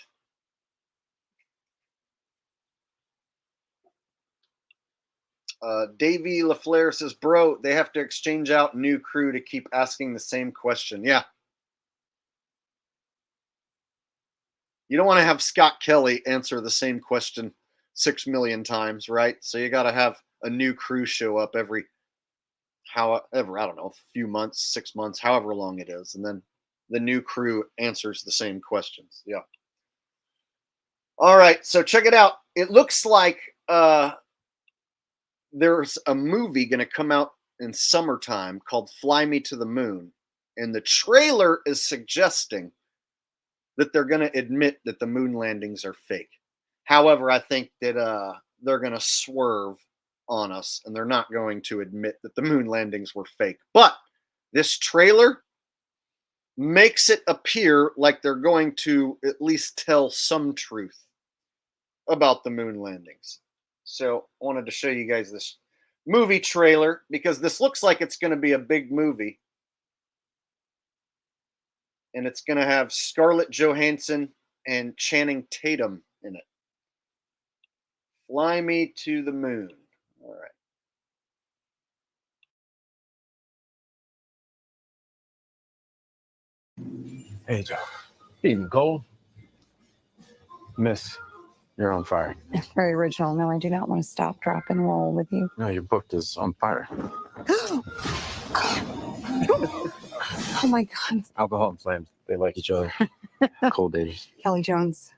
Davey LaFleur says, bro, they have to exchange out new crew to keep asking the same question. Yeah. You don't want to have Scott Kelly answer the same question 6 million times, right? So you got to have a new crew show up every, however, I don't know, a few months, 6 months, however long it is. And then the new crew answers the same questions. Yeah. All right. So check it out. It looks like there's a movie going to come out in summertime called Fly Me to the Moon. And the trailer is suggesting that they're going to admit that the moon landings are fake. However, I think that they're going to swerve on us and they're not going to admit that the moon landings were fake. But this trailer makes it appear like they're going to at least tell some truth about the moon landings. So I wanted to show you guys this movie trailer because this looks like it's going to be a big movie. And it's going to have Scarlett Johansson and Channing Tatum in it. Fly Me to the Moon. All right. Hey, Joe. Evening, Cole. Miss, you're on fire. Very original. No, I do not want to stop, drop, and roll with you. No, your book is on fire. Oh my God. Alcohol and flames. They like each other. Cold days. Kelly Jones.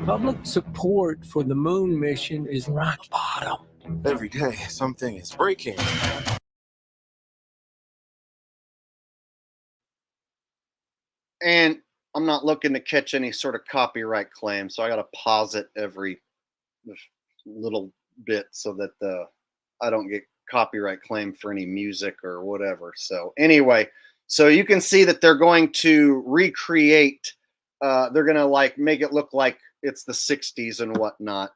Public support for the moon mission is rock bottom. Every day, something is breaking. And I'm not looking to catch any sort of copyright claim, so I got to pause it every little bit so that I don't get copyright claim for any music or whatever. So anyway, so you can see that they're going to recreate, they're going to like make it look like it's the 60s and whatnot.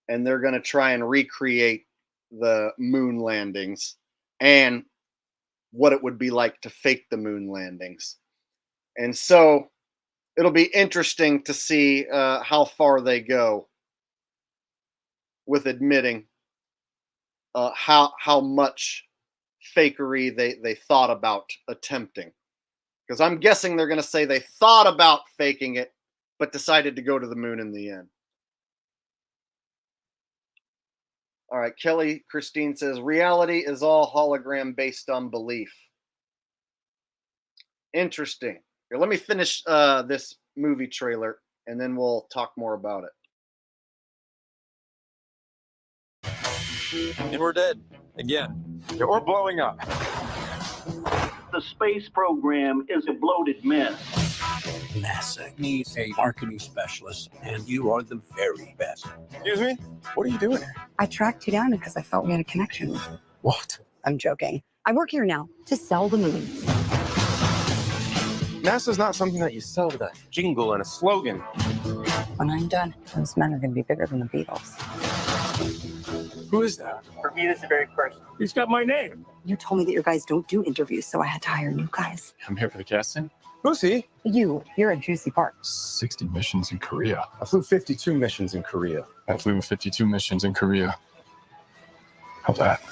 And they're going to try and recreate the moon landings and what it would be like to fake the moon landings. And so it'll be interesting to see how far they go with admitting how much fakery they thought about attempting. Because I'm guessing they're going to say they thought about faking it, but decided to go to the moon in the end. All right, Kelly Christine says, reality is all hologram based on belief. Interesting. Here, let me finish this movie trailer, and then we'll talk more about And we're dead. Again. Or blowing up. The space program is a bloated mess. NASA needs a marketing specialist, and you are the very best. Excuse me? What are you doing here? I tracked you down because I felt we had a connection. What? I'm joking. I work here now to sell the moon. NASA's not something that you sell with a jingle and a slogan. When I'm done, those men are going to be bigger than the Beatles. Who is that? For me, this is very personal. He's got my name. You told me that your guys don't do interviews, so I had to hire new guys. I'm here for the casting. Who's he? You're a juicy part. 60 missions in Korea. I flew 52 missions in Korea. I flew 52 missions in Korea. How's that?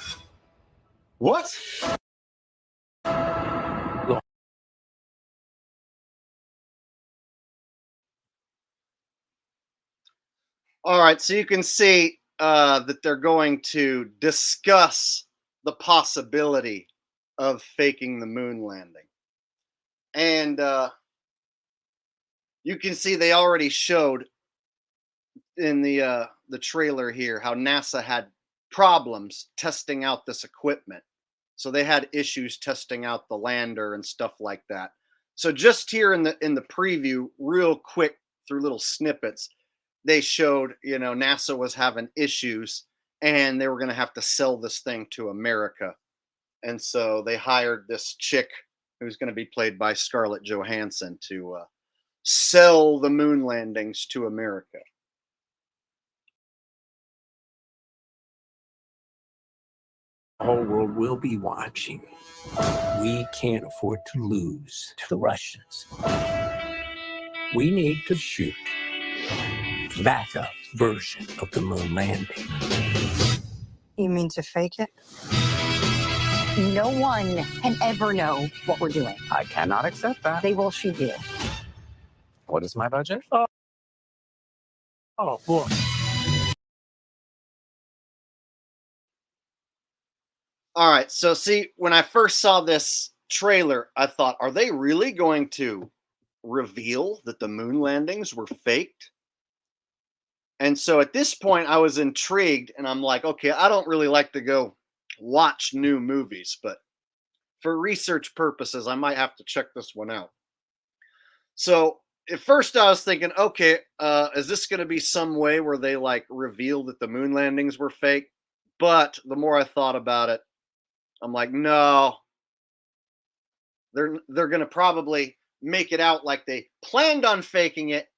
What? All right, so you can see that they're going to discuss the possibility of faking the moon landing. And you can see they already showed in the trailer here how NASA had problems testing out this equipment. So they had issues testing out the lander and stuff like that. So just here in the preview, real quick through little snippets, they showed, NASA was having issues and they were going to have to sell this thing to America. And so they hired this chick who's going to be played by Scarlett Johansson to sell the moon landings to America. The whole world will be watching. We can't afford to lose to the Russians. We need to shoot the backup version of the moon landing. You mean to fake it? No one can ever know what we're doing. I cannot accept that. They will shoot you. What is my budget? Oh, boy. All right, so see, when I first saw this trailer, I thought, are they really going to reveal that the moon landings were faked? And so at this point, I was intrigued, and I'm like, okay, I don't really like to go watch new movies, but for research purposes, I might have to check this one out. So at first I was thinking, okay, is this going to be some way where they like reveal that the moon landings were fake? But the more I thought about it, I'm like, no, they're going to probably make it out like they planned on faking it,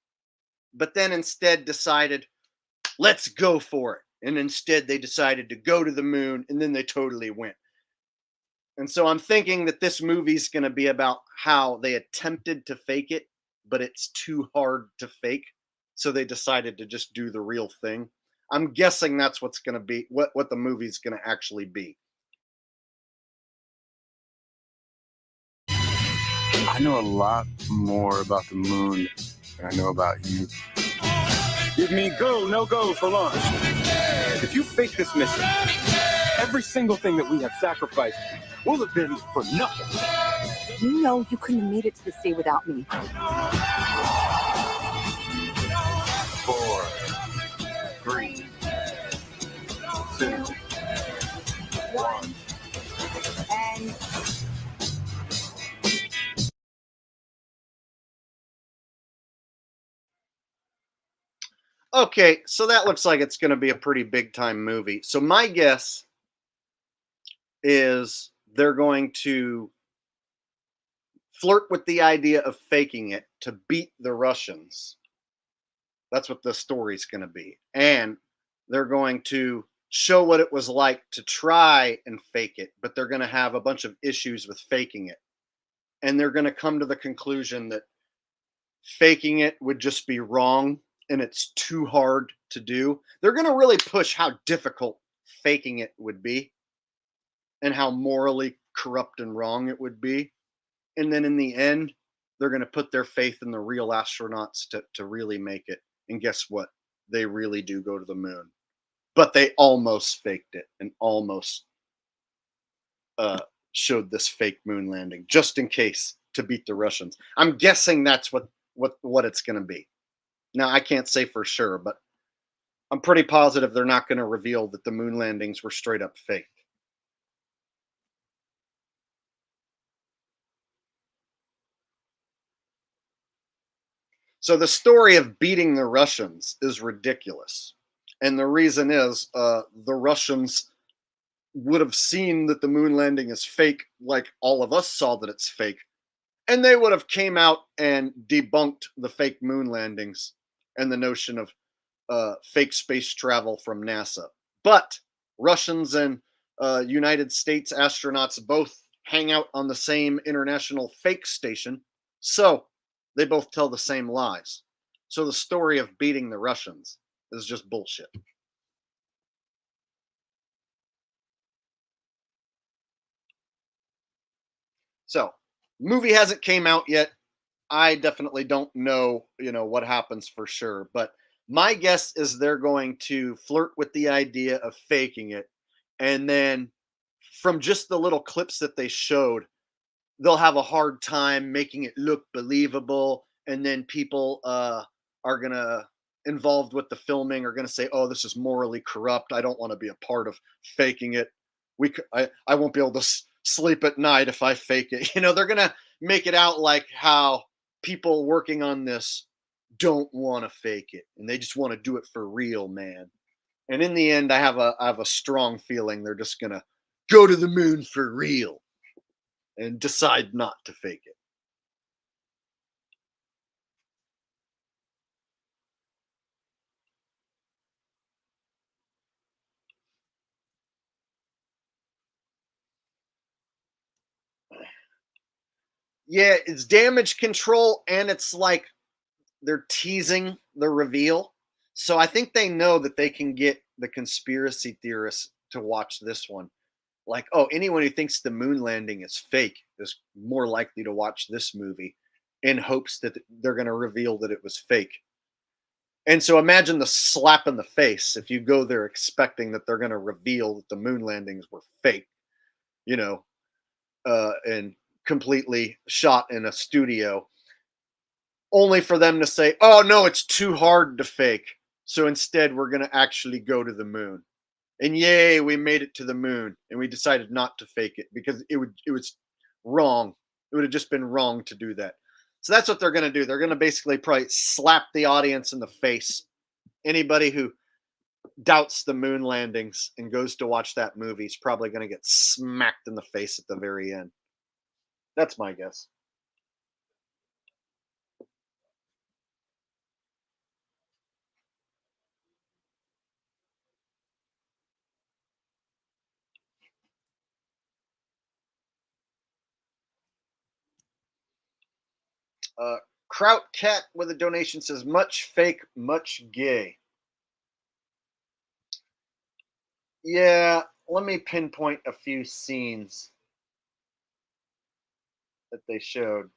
but then instead decided, let's go for it. And instead they decided to go to the moon, and then they totally went. And so I'm thinking that this movie's going to be about how they attempted to fake it, but it's too hard to fake. So they decided to just do the real thing. I'm guessing that's what's going to be, what the movie's going to actually be. I know a lot more about the moon than I know about you. Give me go, no go for launch. If you fake this mission, every single thing that we have sacrificed will have been for nothing. You know you couldn't have made it to this day without me. 4, 3, 2, 1. And Okay, so that looks like it's going to be a pretty big time movie. So my guess is they're going to flirt with the idea of faking it to beat the Russians. That's what the story's going to be. And they're going to show what it was like to try and fake it, but they're going to have a bunch of issues with faking it. And they're going to come to the conclusion that faking it would just be wrong and it's too hard to do. They're going to really push how difficult faking it would be and how morally corrupt and wrong it would be. And then in the end, they're going to put their faith in the real astronauts to really make it. And guess what? They really do go to the moon. But they almost faked it and almost showed this fake moon landing just in case to beat the Russians. I'm guessing that's what it's going to be. Now, I can't say for sure, but I'm pretty positive they're not going to reveal that the moon landings were straight up faked. So the story of beating the Russians is ridiculous. And the reason is the Russians would have seen that the moon landing is fake like all of us saw that it's fake. And they would have came out and debunked the fake moon landings and the notion of fake space travel from NASA. But Russians and United States astronauts both hang out on the same international fake station, so they both tell the same lies. So the story of beating the Russians is just bullshit. So, movie hasn't came out yet. I definitely don't know, what happens for sure, but my guess is they're going to flirt with the idea of faking it, and then from just the little clips that they showed, they'll have a hard time making it look believable, and then people are gonna involved with the filming are gonna say, "Oh, this is morally corrupt. I don't want to be a part of faking it. I won't be able to sleep at night if I fake it." They're gonna make it out like how people working on this don't want to fake it, and they just want to do it for real, man. And in the end, I have a strong feeling they're just gonna go to the moon for real and decide not to fake it. Yeah, it's damage control, and it's like they're teasing the reveal. So I think they know that they can get the conspiracy theorists to watch this one. Like, oh, anyone who thinks the moon landing is fake is more likely to watch this movie in hopes that they're going to reveal that it was fake. And so imagine the slap in the face if you go there expecting that they're going to reveal that the moon landings were fake, you know, and completely shot in a studio, only for them to say, "Oh no, it's too hard to fake. So instead, we're going to actually go to the moon." And yay, we made it to the moon, and we decided not to fake it because it was wrong. It would have just been wrong to do that. So that's what they're going to do. They're going to basically probably slap the audience in the face. Anybody who doubts the moon landings and goes to watch that movie is probably going to get smacked in the face at the very end. That's my guess. Uh, Kraut Cat with a donation says, "Much fake, much gay." Yeah, let me pinpoint a few scenes that they showed.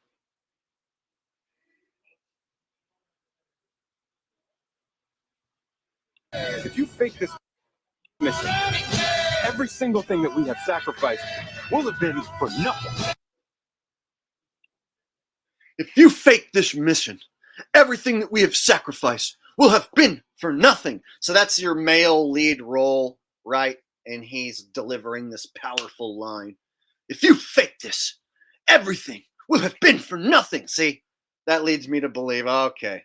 If you fake this mission, every single thing that we have sacrificed will have been for nothing. If you fake this mission, everything that we have sacrificed will have been for nothing. So that's your male lead role, right? And he's delivering this powerful line. If you fake this, everything will have been for nothing. See, that leads me to believe, okay,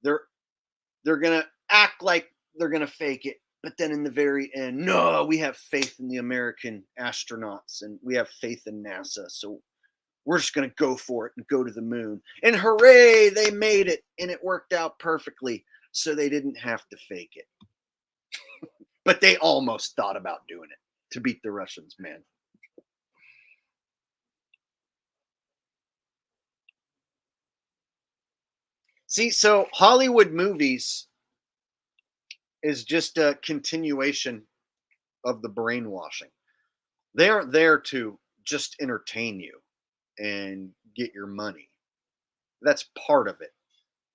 they're gonna act like they're gonna fake it, but then in the very end, no, we have faith in the American astronauts and we have faith in NASA, so we're just gonna go for it and go to the moon. And hooray, they made it, and it worked out perfectly, so they didn't have to fake it. But they almost thought about doing it to beat the Russians, man. See, so Hollywood movies is just a continuation of the brainwashing. They aren't there to just entertain you and get your money. That's part of it.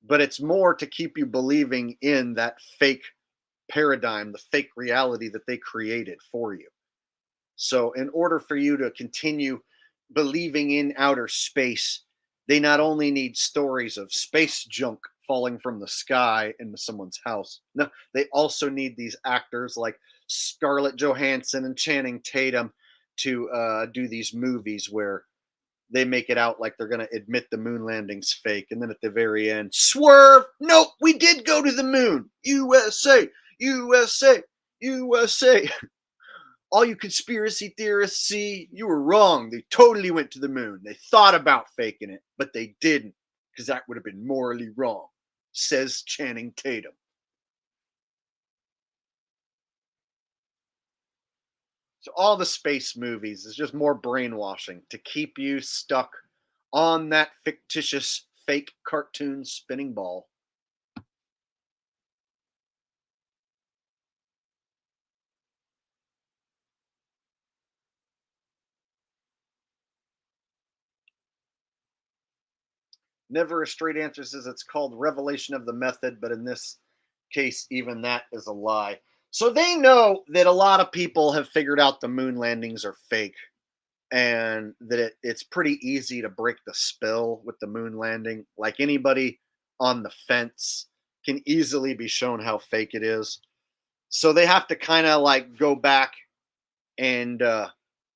But it's more to keep you believing in that fake paradigm, the fake reality that they created for you. So, in order for you to continue believing in outer space, they not only need stories of space junk falling from the sky into someone's house, no, they also need these actors like Scarlett Johansson and Channing Tatum to do these movies where they make it out like they're going to admit the moon landing's fake. And then at the very end, swerve, nope, we did go to the moon. USA, USA, USA. All you conspiracy theorists, see, you were wrong. They totally went to the moon. They thought about faking it, but they didn't because that would have been morally wrong, says Channing Tatum. So all the space movies is just more brainwashing to keep you stuck on that fictitious fake cartoon spinning ball. Never a straight answer says it's called revelation of the method, but in this case, even that is a lie. So they know that a lot of people have figured out the moon landings are fake and that it's pretty easy to break the spill with the moon landing. Like anybody on the fence can easily be shown how fake it is. So they have to kind of like go back and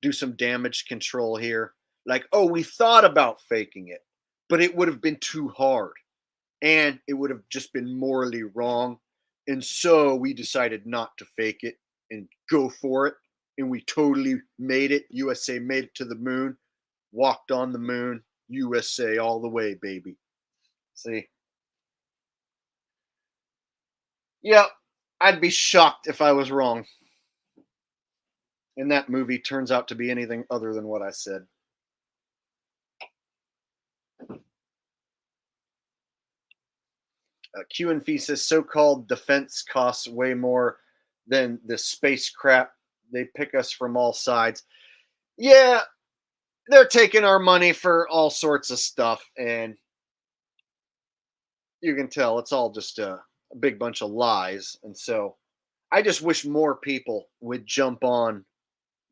do some damage control here. Like, oh, we thought about faking it, but it would have been too hard and it would have just been morally wrong. And so we decided not to fake it and go for it. And we totally made it. USA made it to the moon, walked on the moon, USA all the way, baby. See? Yeah, I'd be shocked if I was wrong. And that movie turns out to be anything other than what I said. Q and Fee says so-called defense costs way more than the space crap. They pick us from all sides. Yeah, they're taking our money for all sorts of stuff, and you can tell it's all just a big bunch of lies. And so I just wish more people would jump on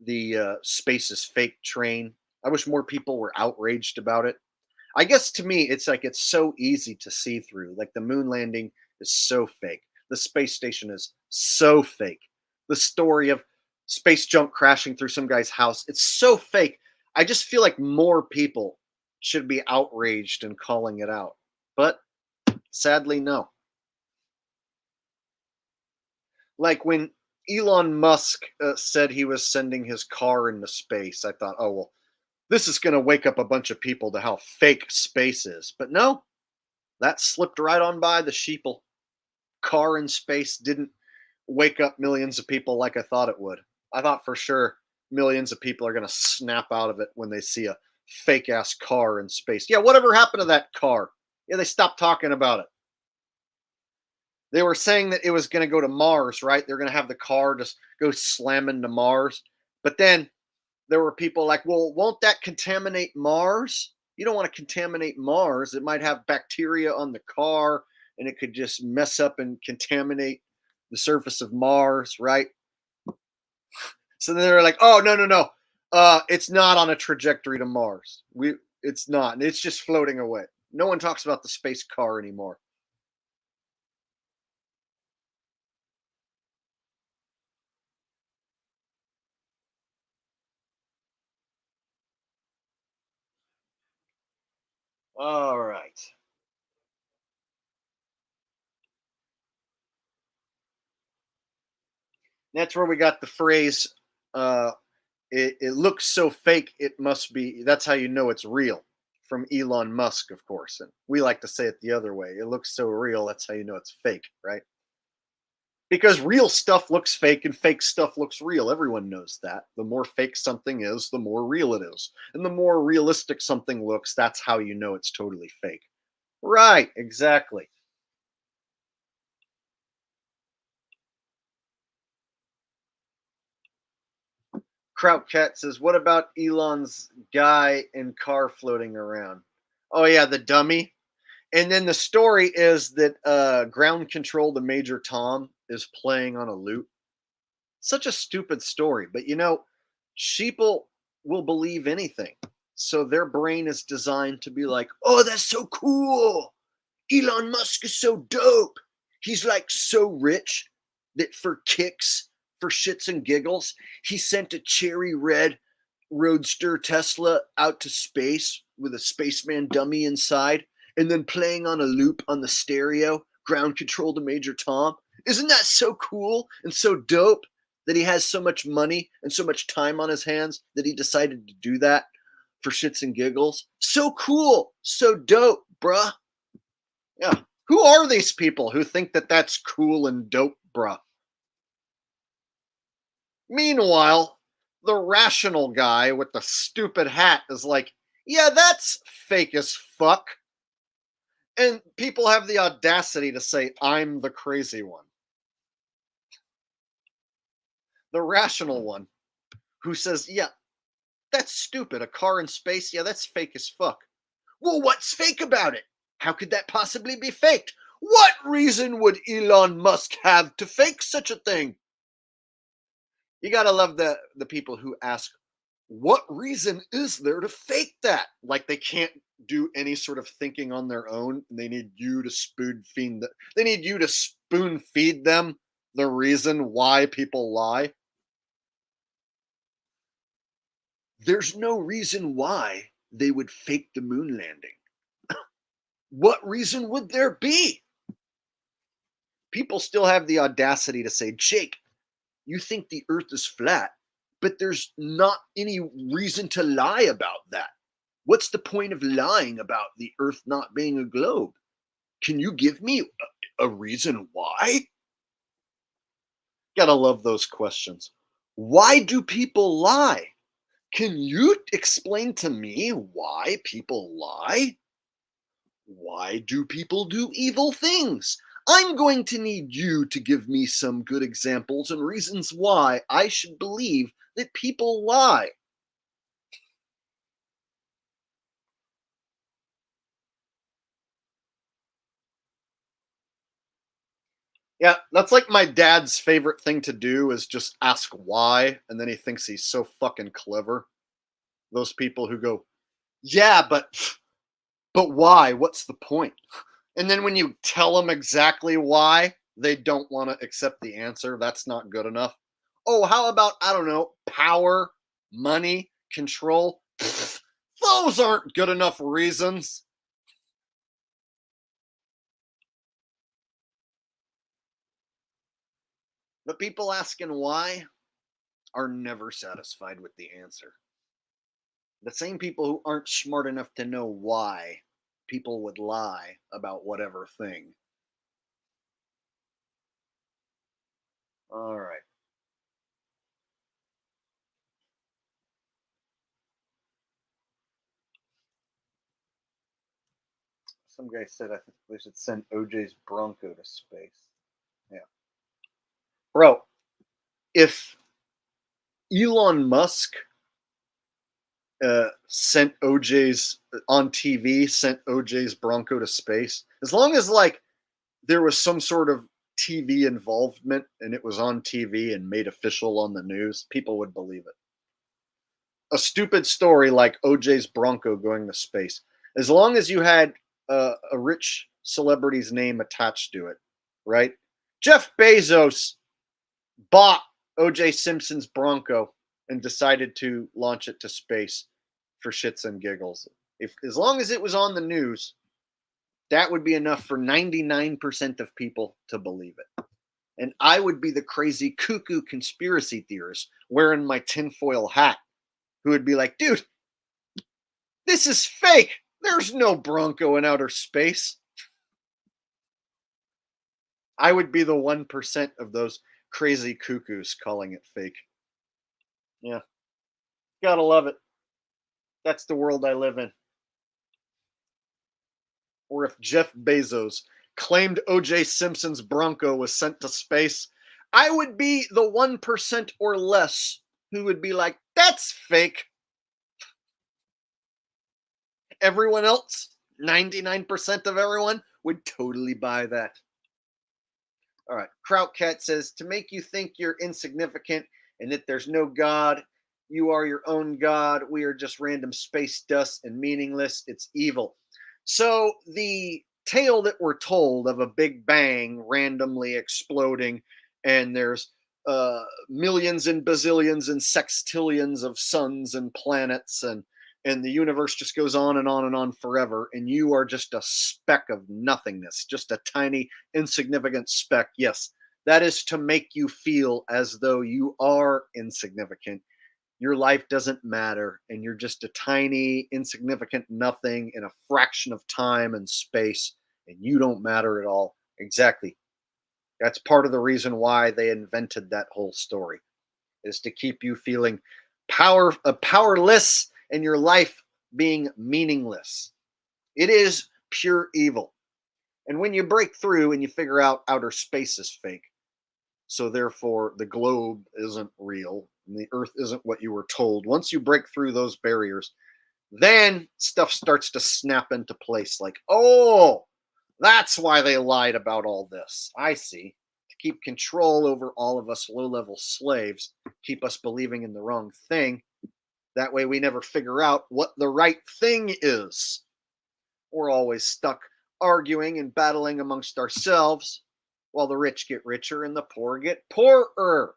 the space is fake train. I wish more people were outraged about it. I guess to me, it's like it's so easy to see through. Like the moon landing is so fake. The space station is so fake. The story of space junk crashing through some guy's house, it's so fake. I just feel like more people should be outraged and calling it out. But sadly, no. Like when Elon Musk said he was sending his car into space, I thought, oh, well, this is going to wake up a bunch of people to how fake space is. But no, that slipped right on by the sheeple. Car in space didn't wake up millions of people like I thought it would. I thought for sure millions of people are going to snap out of it when they see a fake ass car in space. Yeah, whatever happened to that car? Yeah, they stopped talking about it. They were saying that it was going to go to Mars, right? They're going to have the car just go slamming to Mars. But then there were people like, well, won't that contaminate Mars? You don't want to contaminate Mars. It might have bacteria on the car and it could just mess up and contaminate the surface of Mars, right? So then they're like, oh, no, no, no. It's not on a trajectory to Mars. It's not. It's just floating away. No one talks about the space car anymore. All right. That's where we got the phrase, it looks so fake, it must be, that's how you know it's real, from Elon Musk, of course. And we like to say it the other way. It looks so real, that's how you know it's fake, right? Because real stuff looks fake and fake stuff looks real. Everyone knows that. The more fake something is, the more real it is. And the more realistic something looks, that's how you know it's totally fake. Right, exactly. Krautcat says, what about Elon's guy and car floating around? Oh, yeah, the dummy. And then the story is that ground control to Major Tom is playing on a loop. Such a stupid story. But you know, sheeple will believe anything. So their brain is designed to be like, oh, that's so cool. Elon Musk is so dope. He's like so rich that for kicks, for shits and giggles, he sent a cherry red roadster Tesla out to space with a spaceman dummy inside and then playing on a loop on the stereo, ground control to Major Tom. Isn't that so cool and so dope that he has so much money and so much time on his hands that he decided to do that for shits and giggles? So cool, so dope, bruh. Yeah. Who are these people who think that that's cool and dope, bruh? Meanwhile, The rational guy with the stupid hat is like, yeah, that's fake as fuck. And people have the audacity to say, I'm the crazy one. The rational one who says, yeah, that's stupid. A car in space, yeah, that's fake as fuck. Well, what's fake about it? How could that possibly be faked? What reason would Elon Musk have to fake such a thing? You gotta love the people who ask, what reason is there to fake that? Like they can't do any sort of thinking on their own. And they need you to spoon feed them the reason why people lie. There's no reason why they would fake the moon landing. What reason would there be? People still have the audacity to say, Jake, you think the earth is flat, but there's not any reason to lie about that. What's the point of lying about the earth not being a globe? Can you give me a reason why? Gotta love those questions. Why do people lie? Can you explain to me why people lie? Why do people do evil things? I'm going to need you to give me some good examples and reasons why I should believe that people lie. Yeah, that's like my dad's favorite thing to do is just ask why, and then he thinks he's so fucking clever. Those people who go, yeah, but why? What's the point? And then when you tell them exactly why, they don't want to accept the answer. That's not good enough. Oh, how about, I don't know, power, money, control? Those aren't good enough reasons. The people asking why are never satisfied with the answer. The same people who aren't smart enough to know why people would lie about whatever thing. All right. Some guy said I think they should send OJ's Bronco to space. Yeah. Bro, if Elon Musk sent OJ's on TV, sent OJ's Bronco to space, as long as like there was some sort of TV involvement and it was on TV and made official on the news, people would believe it. A stupid story like OJ's Bronco going to space, as long as you had a rich celebrity's name attached to it, right? Jeff Bezos bought OJ Simpson's Bronco and decided to launch it to space for shits and giggles. If as long as it was on the news, that would be enough for 99% of people to believe it. And I would be the crazy cuckoo conspiracy theorist wearing my tinfoil hat who would be like, dude, this is fake. There's no Bronco in outer space. I would be the 1% of those crazy cuckoos calling it fake. Yeah. Gotta love it. That's the world I live in. Or if Jeff Bezos claimed OJ Simpson's Bronco was sent to space, I would be the 1% or less who would be like, that's fake. Everyone else, 99% of everyone, would totally buy that. All right. Krautcat says, to make you think you're insignificant and that there's no God, you are your own God. We are just random space dust and meaningless. It's evil. So the tale that we're told of a big bang randomly exploding, and there's millions and bazillions and sextillions of suns and planets, and the universe just goes on and on and on forever, and you are just a speck of nothingness, just a tiny insignificant speck. Yes, that is to make you feel as though you are insignificant. Your life doesn't matter, and you're just a tiny insignificant nothing in a fraction of time and space, and you don't matter at all. Exactly. That's part of the reason why they invented that whole story, is to keep you feeling powerless and your life being meaningless. It is pure evil. And when you break through and you figure out outer space is fake, so therefore the globe isn't real and the earth isn't what you were told, once you break through those barriers, then stuff starts to snap into place like, oh, that's why they lied about all this. I see. To keep control over all of us low-level slaves, keep us believing in the wrong thing. That way we never figure out what the right thing is. We're always stuck arguing and battling amongst ourselves while the rich get richer and the poor get poorer.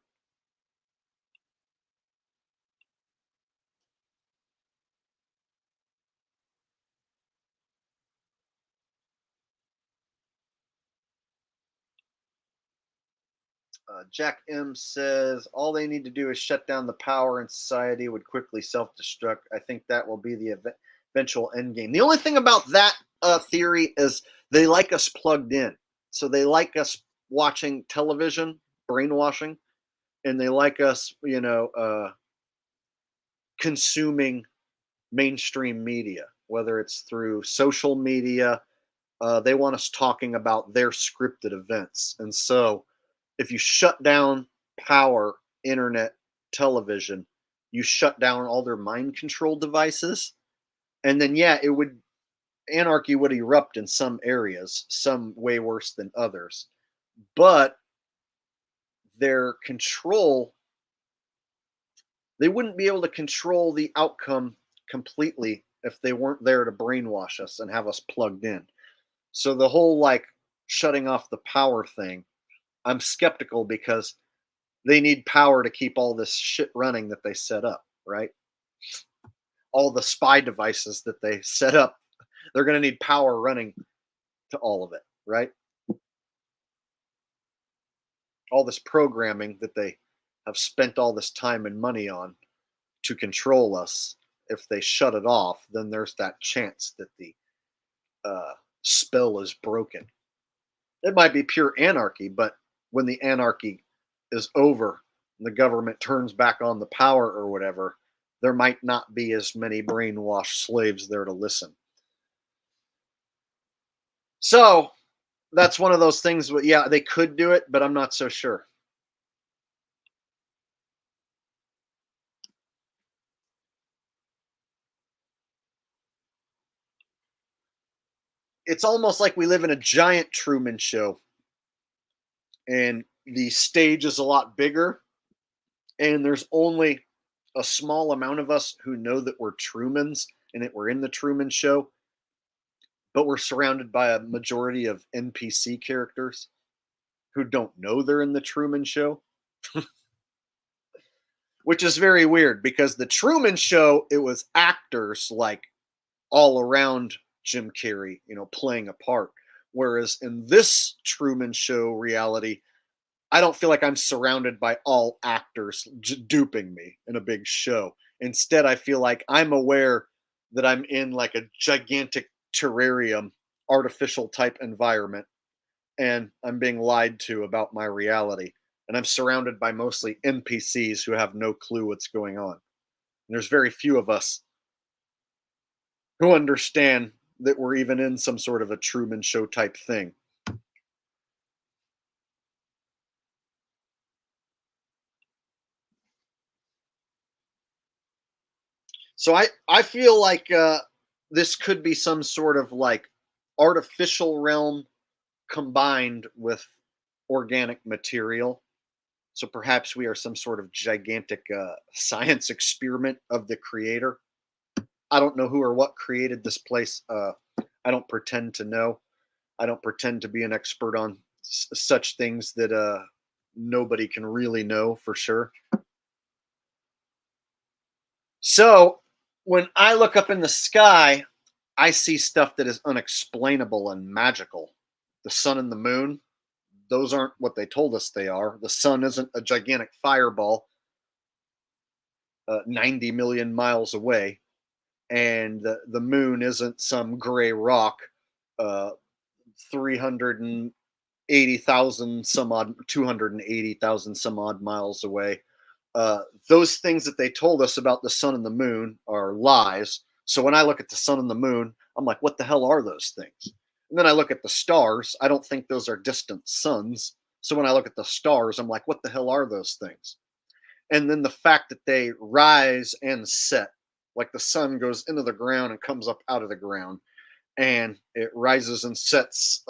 Jack M says, all they need to do is shut down the power and society would quickly self-destruct. I think that will be the eventual end game. The only thing about that theory is they like us plugged in. So they like us watching television, brainwashing, and they like us, consuming mainstream media, whether it's through social media. They want us talking about their scripted events. And so if you shut down power, internet, television, you shut down all their mind control devices. And then, yeah, anarchy would erupt in some areas, some way worse than others. But their control, they wouldn't be able to control the outcome completely if they weren't there to brainwash us and have us plugged in. So the whole like shutting off the power thing, I'm skeptical because they need power to keep all this shit running that they set up, right? All the spy devices that they set up, they're going to need power running to all of it, right? All this programming that they have spent all this time and money on to control us, if they shut it off, then there's that chance that the spell is broken. It might be pure anarchy, but when the anarchy is over and the government turns back on the power or whatever, there might not be as many brainwashed slaves there to listen. So that's one of those things. Yeah, they could do it, but I'm not so sure. It's almost like we live in a giant Truman Show, and the stage is a lot bigger, and there's only a small amount of us who know that we're Trumans and that we're in the Truman Show, but we're surrounded by a majority of NPC characters who don't know they're in the Truman Show. Which is very weird because the Truman Show, it was actors like all around Jim Carrey, playing a part. Whereas in this Truman Show reality, I don't feel like I'm surrounded by all actors duping me in a big show. Instead, I feel like I'm aware that I'm in like a gigantic terrarium, artificial type environment, and I'm being lied to about my reality. And I'm surrounded by mostly NPCs who have no clue what's going on. And there's very few of us who understand that we're even in some sort of a Truman Show type thing. So I feel like this could be some sort of like artificial realm combined with organic material. So perhaps we are some sort of gigantic science experiment of the creator. I don't know who or what created this place. I don't pretend to know. I don't pretend to be an expert on such things that nobody can really know for sure. So when I look up in the sky, I see stuff that is unexplainable and magical. The sun and the moon, those aren't what they told us they are. The sun isn't a gigantic fireball 90 million miles away. And the moon isn't some gray rock 380,000 some odd, 280,000 some odd miles away. those things that they told us about the sun and the moon are lies. So when I look at the sun and the moon, I'm like, what the hell are those things? And then I look at the stars. I don't think those are distant suns. So when I look at the stars, I'm like, what the hell are those things? And then the fact that they rise and set, like the sun goes into the ground and comes up out of the ground, and it rises and sets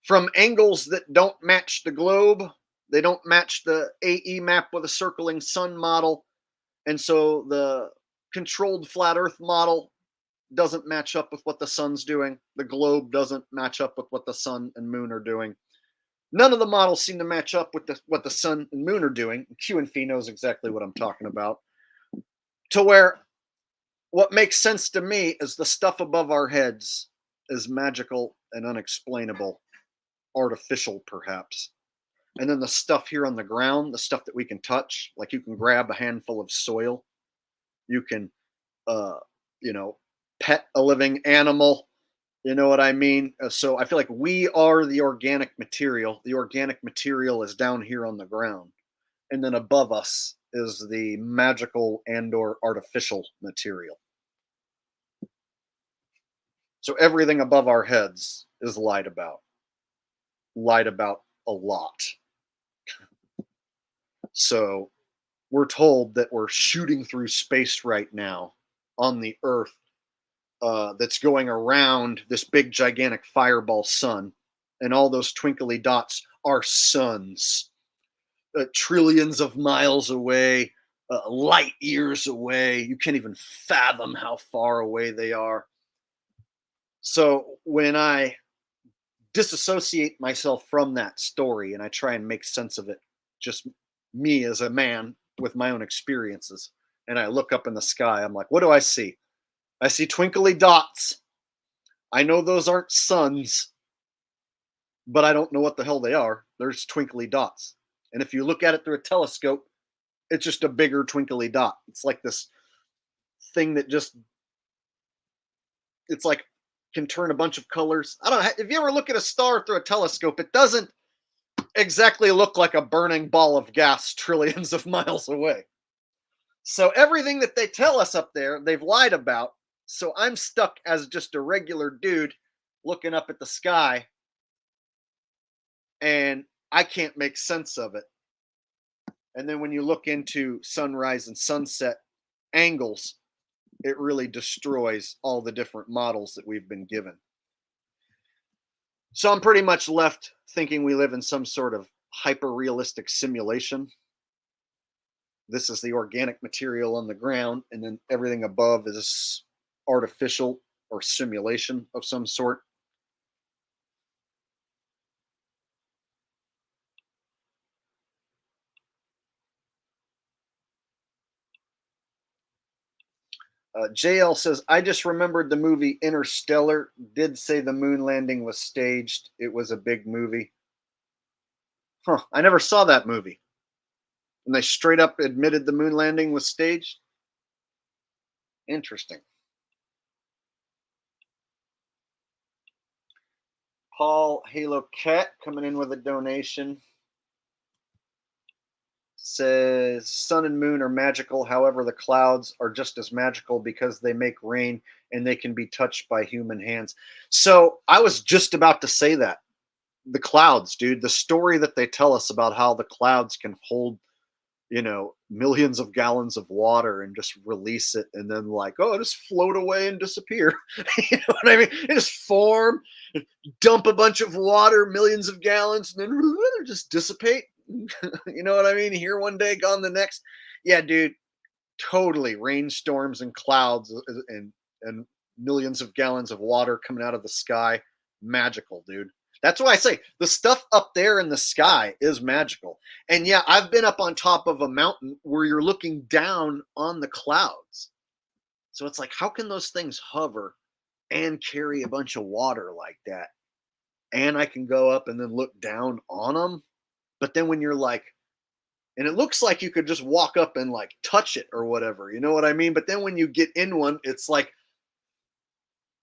from angles that don't match the globe. They don't match the AE map with a circling sun model. And so the controlled flat earth model doesn't match up with what the sun's doing. The globe doesn't match up with what the sun and moon are doing. None of the models seem to match up with what the sun and moon are doing. Q and Phi knows exactly what I'm talking about. To where what makes sense to me is the stuff above our heads is magical and unexplainable, artificial perhaps. And then the stuff here on the ground, the stuff that we can touch, like you can grab a handful of soil, you can, you know, pet a living animal. You know what I mean? So I feel like we are the organic material. The organic material is down here on the ground, and then above us is the magical and/or artificial material. So everything above our heads is lied about a lot. So we're told that we're shooting through space right now on the Earth that's going around this big gigantic fireball sun, and all those twinkly dots are suns, trillions of miles away, light years away. You can't even fathom how far away they are. So when I disassociate myself from that story and I try and make sense of it, just me as a man with my own experiences, and I look up in the sky, I'm like, what do I see? I see twinkly dots. I know those aren't suns, but I don't know what the hell they are. There's twinkly dots. And if you look at it through a telescope, it's just a bigger twinkly dot. It's like this thing that just, it's like can turn a bunch of colors. I don't know. If you ever look at a star through a telescope, it doesn't exactly look like a burning ball of gas trillions of miles away. So everything that they tell us up there, they've lied about. So I'm stuck as just a regular dude looking up at the sky, and I can't make sense of it. And then when you look into sunrise and sunset angles, it really destroys all the different models that we've been given. So I'm pretty much left thinking we live in some sort of hyper-realistic simulation. This is the organic material on the ground, and then everything above is artificial or simulation of some sort. JL says, I just remembered the movie Interstellar did say the moon landing was staged. It was a big movie. Huh, I never saw that movie. And they straight up admitted the moon landing was staged? Interesting. Paul Halo Cat coming in with a donation. Says sun and moon are magical, however the clouds are just as magical because they make rain and they can be touched by human hands. So I was just about to say that. The clouds, dude, the story that they tell us about how the clouds can hold, you know, millions of gallons of water and just release it, and then like, oh, just float away and disappear. You know what I mean? It just form, dump a bunch of water, millions of gallons, and then just dissipate. You know what I mean? Here one day, gone the next. Yeah, dude, totally. Rainstorms and clouds and millions of gallons of water coming out of the sky. Magical, dude. That's why I say the stuff up there in the sky is magical. And yeah, I've been up on top of a mountain where you're looking down on the clouds. So it's like, how can those things hover and carry a bunch of water like that? And I can go up and then look down on them. But then when you're like, and it looks like you could just walk up and like touch it or whatever, you know what I mean? But then when you get in one, it's like,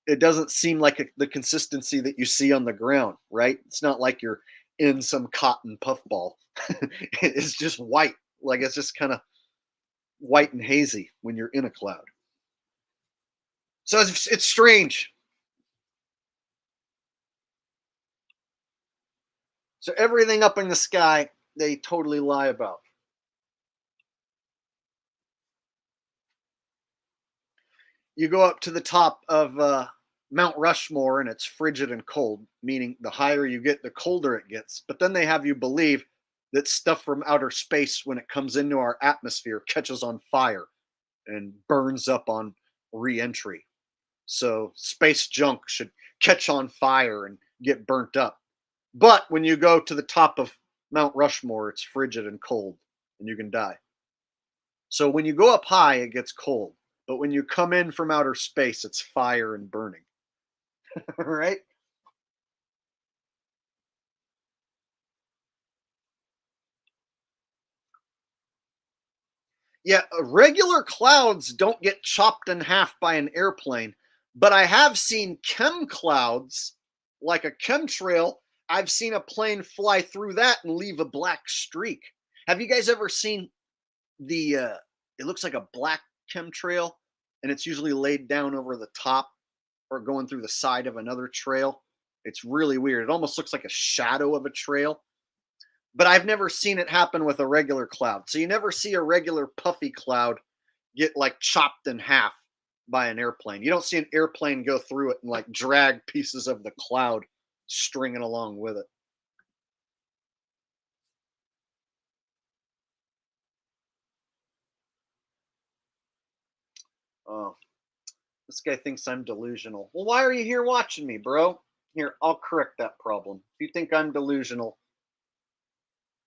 it doesn't seem like the consistency that you see on the ground, right? It's not like you're in some cotton puffball. It's just white, Like it's just kind of white and hazy when you're in a cloud. So it's strange. So everything up in the sky, they totally lie about. You go up to the top of Mount Rushmore and it's frigid and cold, meaning the higher you get, the colder it gets. But then they have you believe that stuff from outer space, when it comes into our atmosphere, catches on fire and burns up on re-entry. So space junk should catch on fire and get burnt up. But when you go to the top of Mount Rushmore, it's frigid and cold and you can die. So when you go up high, it gets cold. But when you come in from outer space, it's fire and burning. Right? Yeah, regular clouds don't get chopped in half by an airplane, but I have seen chem clouds, like a chemtrail. I've seen a plane fly through that and leave a black streak. Have you guys ever seen the it looks like a black chemtrail and it's usually laid down over the top or going through the side of another trail? It's really weird. It almost looks like a shadow of a trail. But I've never seen it happen with a regular cloud. So you never see a regular puffy cloud get like chopped in half by an airplane. You don't see an airplane go through it and like drag pieces of the cloud stringing along with it. Oh, this guy thinks I'm delusional. Well, why are you here watching me, bro? Here, I'll correct that problem. If you think I'm delusional,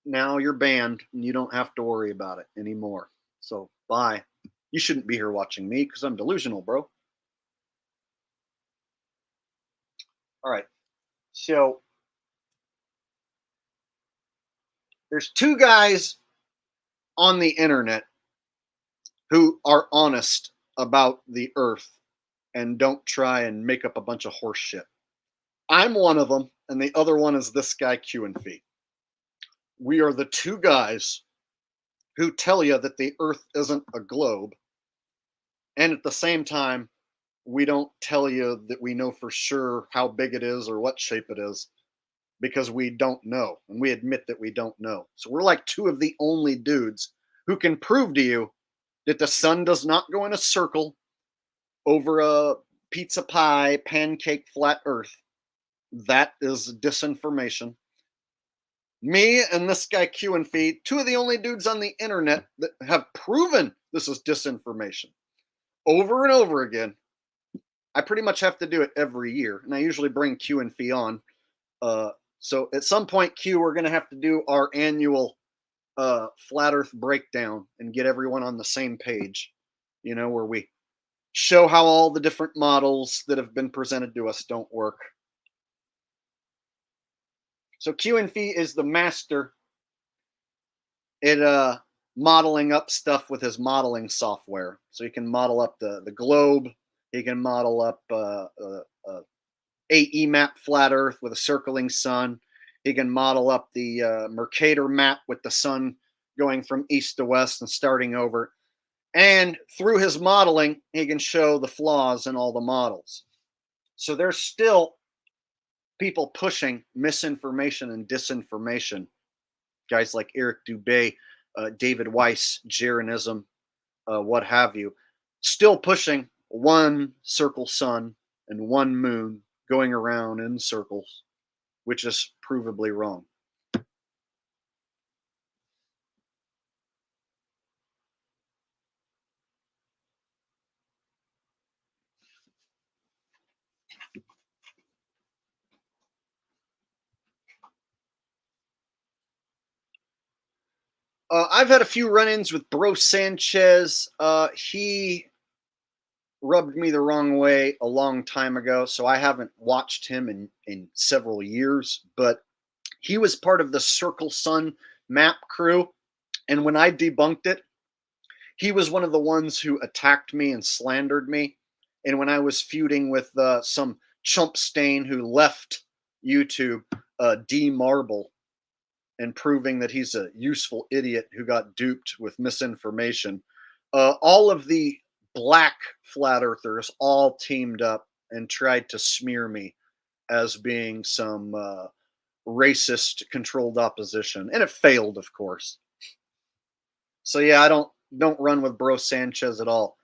now you're banned and you don't have to worry about it anymore. So, bye. You shouldn't be here watching me because I'm delusional, bro. All right. So, there's two guys on the internet who are honest about the earth and don't try and make up a bunch of horse shit. I'm one of them, and the other one is this guy, Q and Fee. We are the two guys who tell you that the earth isn't a globe, and at the same time, we don't tell you that we know for sure how big it is or what shape it is because we don't know, and we admit that we don't know. So we're like two of the only dudes who can prove to you that the sun does not go in a circle over a pizza pie, pancake, flat earth. That is disinformation. Me and this guy Q and Fee, two of the only dudes on the internet that have proven this is disinformation over and over again. I pretty much have to do it every year, and I usually bring Q and Fee on. So at some point, Q, we're going to have to do our annual flat Earth breakdown and get everyone on the same page. You know, where we show how all the different models that have been presented to us don't work. So Q and Fee is the master at modeling up stuff with his modeling software. So he can model up the globe. He can model up AE map flat Earth with a circling sun. He can model up the Mercator map with the sun going from east to west and starting over. And through his modeling, he can show the flaws in all the models. So there's still people pushing misinformation and disinformation. Guys like Eric Dubay, David Weiss, Jeranism, what have you, still pushing one circle sun and one moon going around in circles, which is provably wrong. I've had a few run-ins with Bro Sanchez. He rubbed me the wrong way a long time ago, so I haven't watched him in several years, but he was part of the Circle Sun map crew, and when I debunked it, he was one of the ones who attacked me and slandered me. And when I was feuding with some chump stain who left YouTube, D Marble, and proving that he's a useful idiot who got duped with misinformation. All of the black flat earthers all teamed up and tried to smear me as being some racist controlled opposition, and it failed, of course. So yeah, I don't run with Bro Sanchez at all.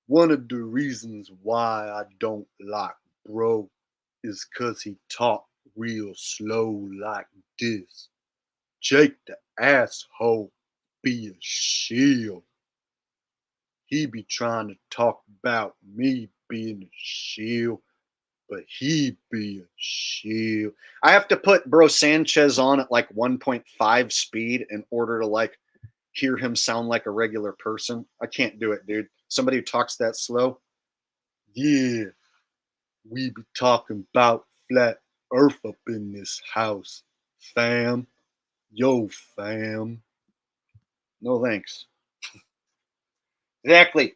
One of the reasons why I don't like Bro is because he talk real slow like this. Jake the asshole be a shield. He be trying to talk about me being a shield, but he be a shield. I have to put Bro Sanchez on at like 1.5 speed in order to like hear him sound like a regular person. I can't do it, dude. Somebody who talks that slow. Yeah, we be talking about flat earth up in this house, fam. Yo, fam. No thanks. Exactly.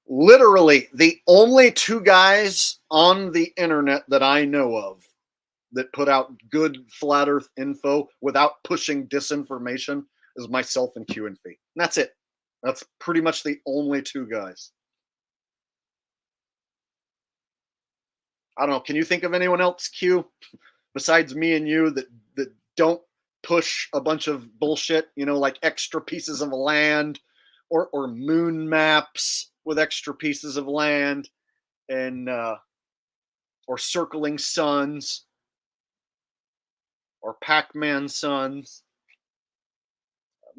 Literally, the only two guys on the internet that I know of that put out good flat earth info without pushing disinformation is myself and Q and Fee. And that's it. That's pretty much the only two guys. I don't know. Can you think of anyone else, Q, besides me and you that don't push a bunch of bullshit, you know, like extra pieces of land or moon maps with extra pieces of land and or circling suns or Pac-Man suns?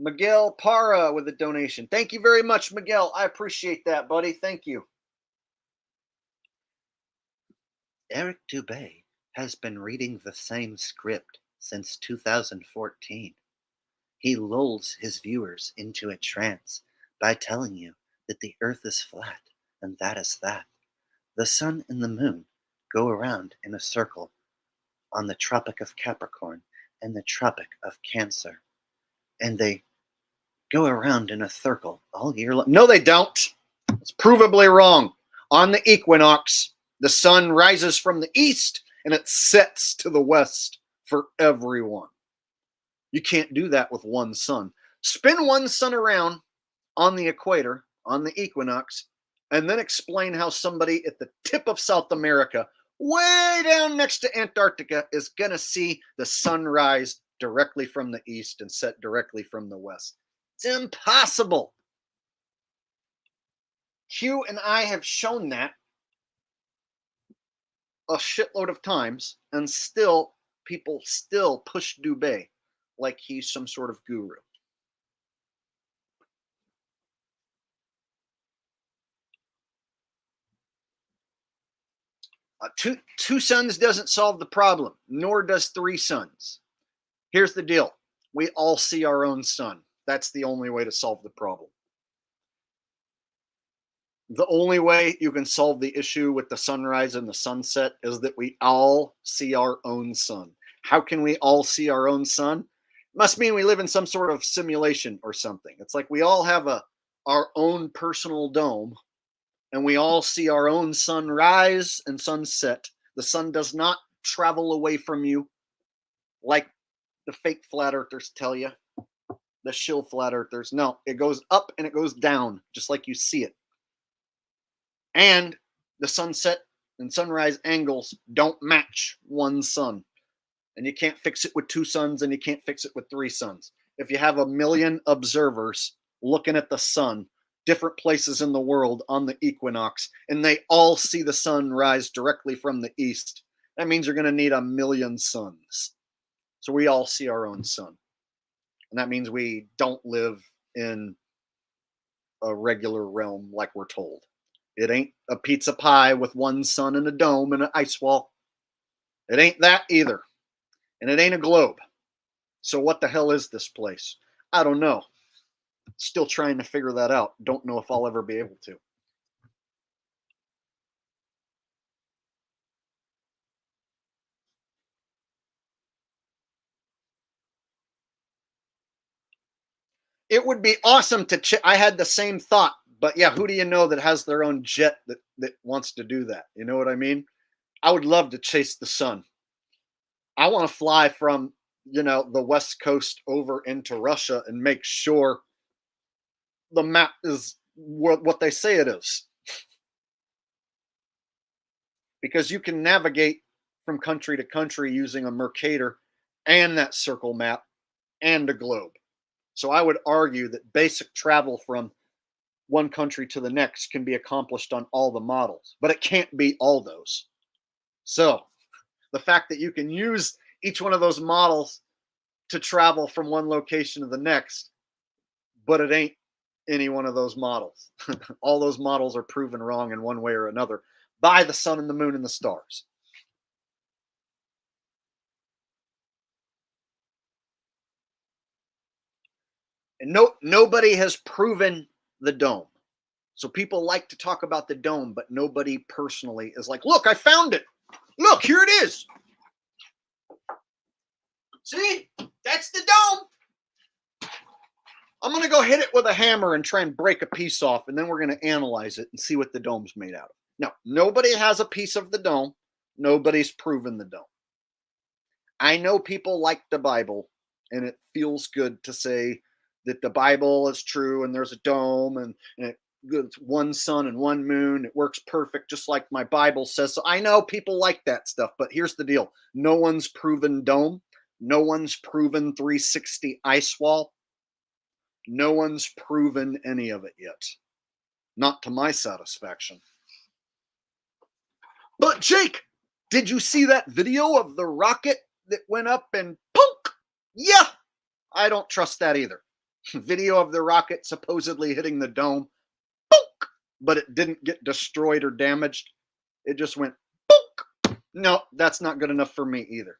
Miguel Parra with a donation. Thank you very much, Miguel. I appreciate that, buddy. Thank you. Eric Dubé has been reading the same script since 2014. He lulls his viewers into a trance by telling you that the earth is flat, and that is that. The sun and the moon go around in a circle on the Tropic of Capricorn and the Tropic of Cancer. And they go around in a circle all year long. No, they don't. It's provably wrong. On the equinox, the sun rises from the east and it sets to the west for everyone. You can't do that with one sun. Spin one sun around on the equator, on the equinox, and then explain how somebody at the tip of South America, way down next to Antarctica, is going to see the sun rise directly from the east and set directly from the west. It's impossible. Q and I have shown that a shitload of times, and still people still push Dubé like he's some sort of guru. Two suns doesn't solve the problem, nor does three suns. Here's the deal. We all see our own sun. That's the only way to solve the problem. The only way you can solve the issue with the sunrise and the sunset is that we all see our own sun. How can we all see our own sun? It must mean we live in some sort of simulation or something. It's like we all have our own personal dome, and we all see our own sunrise and sunset. The sun does not travel away from you like the fake flat earthers tell you, the shill flat earthers. No, it goes up and it goes down, just like you see it. And the sunset and sunrise angles don't match one sun. And you can't fix it with two suns, and you can't fix it with three suns. If you have a million observers looking at the sun, different places in the world on the equinox, and they all see the sun rise directly from the east, that means you're going to need a million suns. So we all see our own sun. And that means we don't live in a regular realm like we're told. It ain't a pizza pie with one sun and a dome and an ice wall. It ain't that either. And it ain't a globe. So what the hell is this place? I don't know. Still trying to figure that out. Don't know if I'll ever be able to. It would be awesome to I had the same thought, but yeah, who do you know that has their own jet that wants to do that? You know what I mean? I would love to chase the sun. I want to fly from the West Coast over into Russia and make sure the map is what they say it is. Because you can navigate from country to country using a Mercator and that circle map and a globe. So I would argue that basic travel from one country to the next can be accomplished on all the models, but it can't be all those. So the fact that you can use each one of those models to travel from one location to the next, but it ain't any one of those models. All those models are proven wrong in one way or another by the sun and the moon and the stars. And nobody has proven the dome. So people like to talk about the dome, but nobody personally is like, look, I found it. Look, here it is. See, that's the dome. I'm going to go hit it with a hammer and try and break a piece off, and then we're going to analyze it and see what the dome's made out of. Now, nobody has a piece of the dome. Nobody's proven the dome. I know people like the Bible, and it feels good to say that the Bible is true and there's a dome and it's one sun and one moon. It works perfect, just like my Bible says. So I know people like that stuff, but here's the deal. No one's proven dome. No one's proven 360 ice wall. No one's proven any of it yet. Not to my satisfaction. But Jake, did you see that video of the rocket that went up and punk? Yeah, I don't trust that either. Video of the rocket supposedly hitting the dome, punk, but it didn't get destroyed or damaged. It just went punk. No, that's not good enough for me either.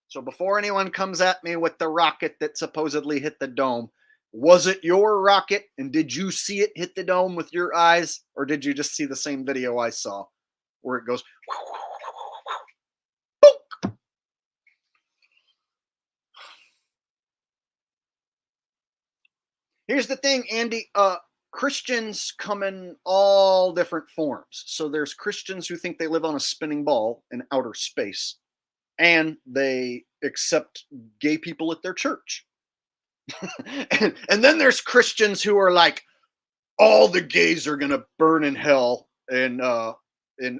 So before anyone comes at me with the rocket that supposedly hit the dome, was it your rocket and did you see it hit the dome with your eyes, or did you just see the same video I saw where it goes punk? Here's the thing, Andy. Christians come in all different forms. So there's Christians who think they live on a spinning ball in outer space, and they accept gay people at their church. and then there's Christians who are like, all the gays are going to burn in hell, and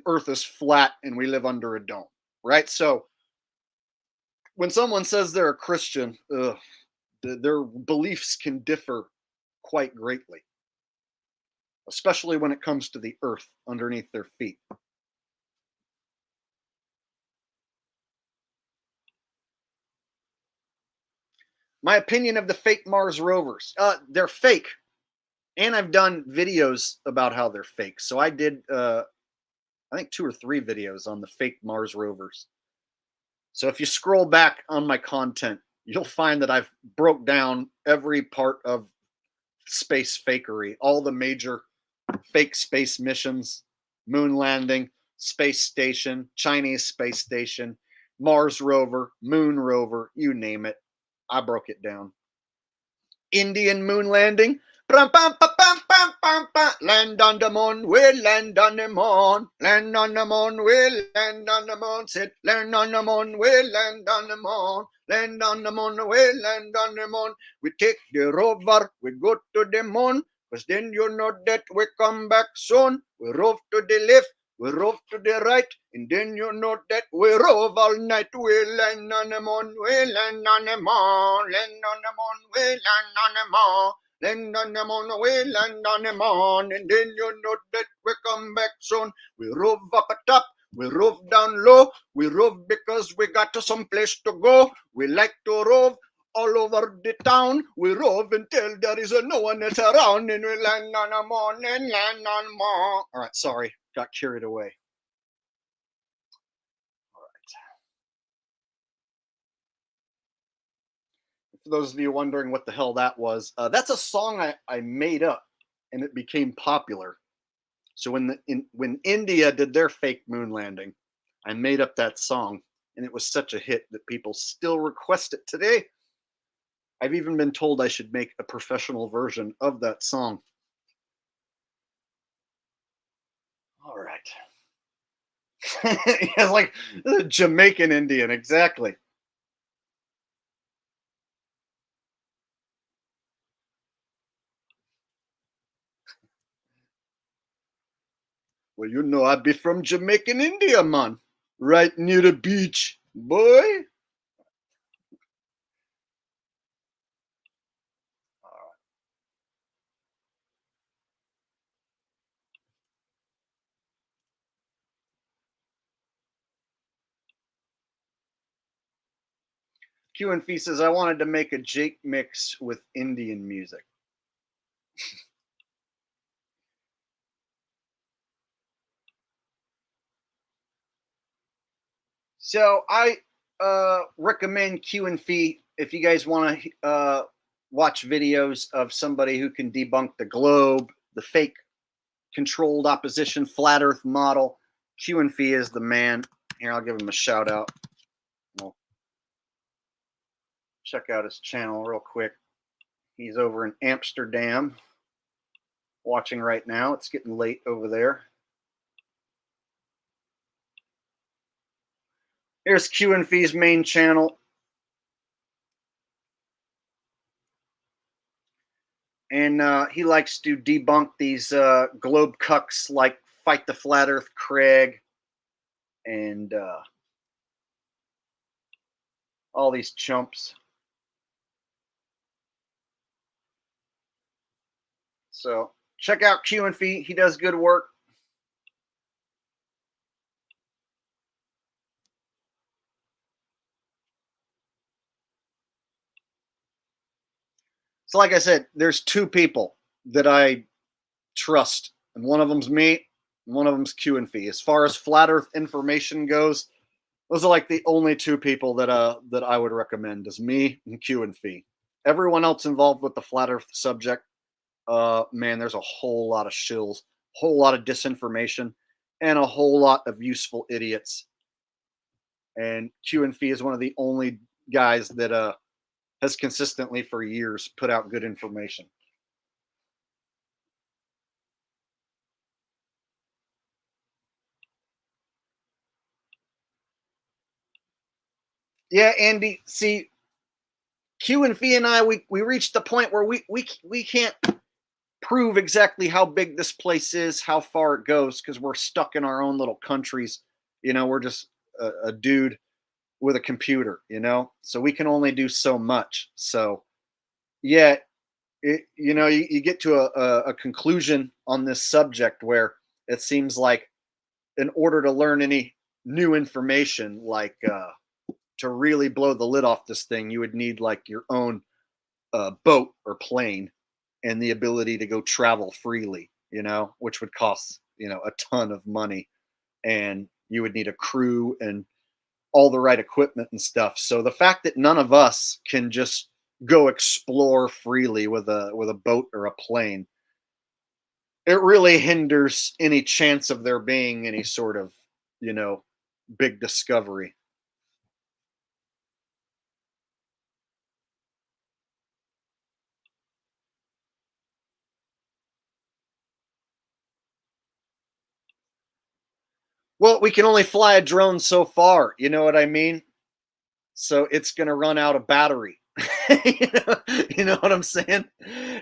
Earth is flat, and we live under a dome, right? So when someone says they're a Christian, their beliefs can differ quite greatly, especially when it comes to the earth underneath their feet. My opinion of the fake Mars rovers. They're fake. And I've done videos about how they're fake. So I did, I think 2 or 3 videos on the fake Mars rovers. So if you scroll back on my content, you'll find that I've broke down every part of space fakery, all the major fake space missions, moon landing, space station, Chinese space station, Mars rover, moon rover, you name it. I broke it down. Indian moon landing. Land on the moon, we'll land on the moon. Land on the moon, we'll land on the moon. Said, land on the moon, we'll land on the moon. Land on the moon, we'll land on the moon. We take the rover, we go to the moon. Because then you know that we come back soon. We rove to the left, we rove to the right. And then you know that we rove all night. We land on the moon, we land on the moon. Land on the moon, we land on the moon. Land on the moon, we land on the moon. And then you know that we come back soon. We rove up at top, we rove down low. We rove because we got to some place to go. We like to rove all over the town. We rove until there is no one else around. And we land on the moon and land on the moon. All right, sorry, got carried away. All right. For those of you wondering what the hell that was, that's a song I made up, and it became popular. So when India did their fake moon landing, I made up that song, and it was such a hit that people still request it today. I've even been told I should make a professional version of that song. All right. It's like Jamaican Indian, exactly. Well, you know, I be from Jamaican India, man. Right near the beach, boy. Q and Fee says, I wanted to make a Jake mix with Indian music. So I recommend Q and Fee if you guys want to watch videos of somebody who can debunk the globe, the fake controlled opposition flat earth model. Q and Fee is the man. Here, I'll give him a shout out. We'll check out his channel real quick. He's over in Amsterdam watching right now. It's getting late over there. Here's Q and Fee's main channel. And he likes to debunk these globe cucks like Fight the Flat Earth Craig and all these chumps. So check out Q and Fee. He does good work. So like I said, there's two people that I trust, and one of them's me, and one of them's Q and Fee. As far as flat Earth information goes, those are like the only two people that I would recommend is me and Q and Fee. Everyone else involved with the flat Earth subject, man, there's a whole lot of shills, a whole lot of disinformation, and a whole lot of useful idiots. And Q and Fee is one of the only guys that has consistently for years put out good information. Yeah, Andy, see, Q and Fee and I, we reached the point where we can't prove exactly how big this place is, how far it goes, because we're stuck in our own little countries. You know, we're just a dude with a computer, you know, so we can only do so much. So yeah, you know, you get to a conclusion on this subject where it seems like in order to learn any new information, like to really blow the lid off this thing, you would need like your own boat or plane and the ability to go travel freely, you know, which would cost, you know, a ton of money. And you would need a crew and all the right equipment and stuff. So the fact that none of us can just go explore freely with a boat or a plane, it really hinders any chance of there being any sort of, you know, big discovery. Well, we can only fly a drone so far, you know what I mean? So it's going to run out of battery. You know what I'm saying?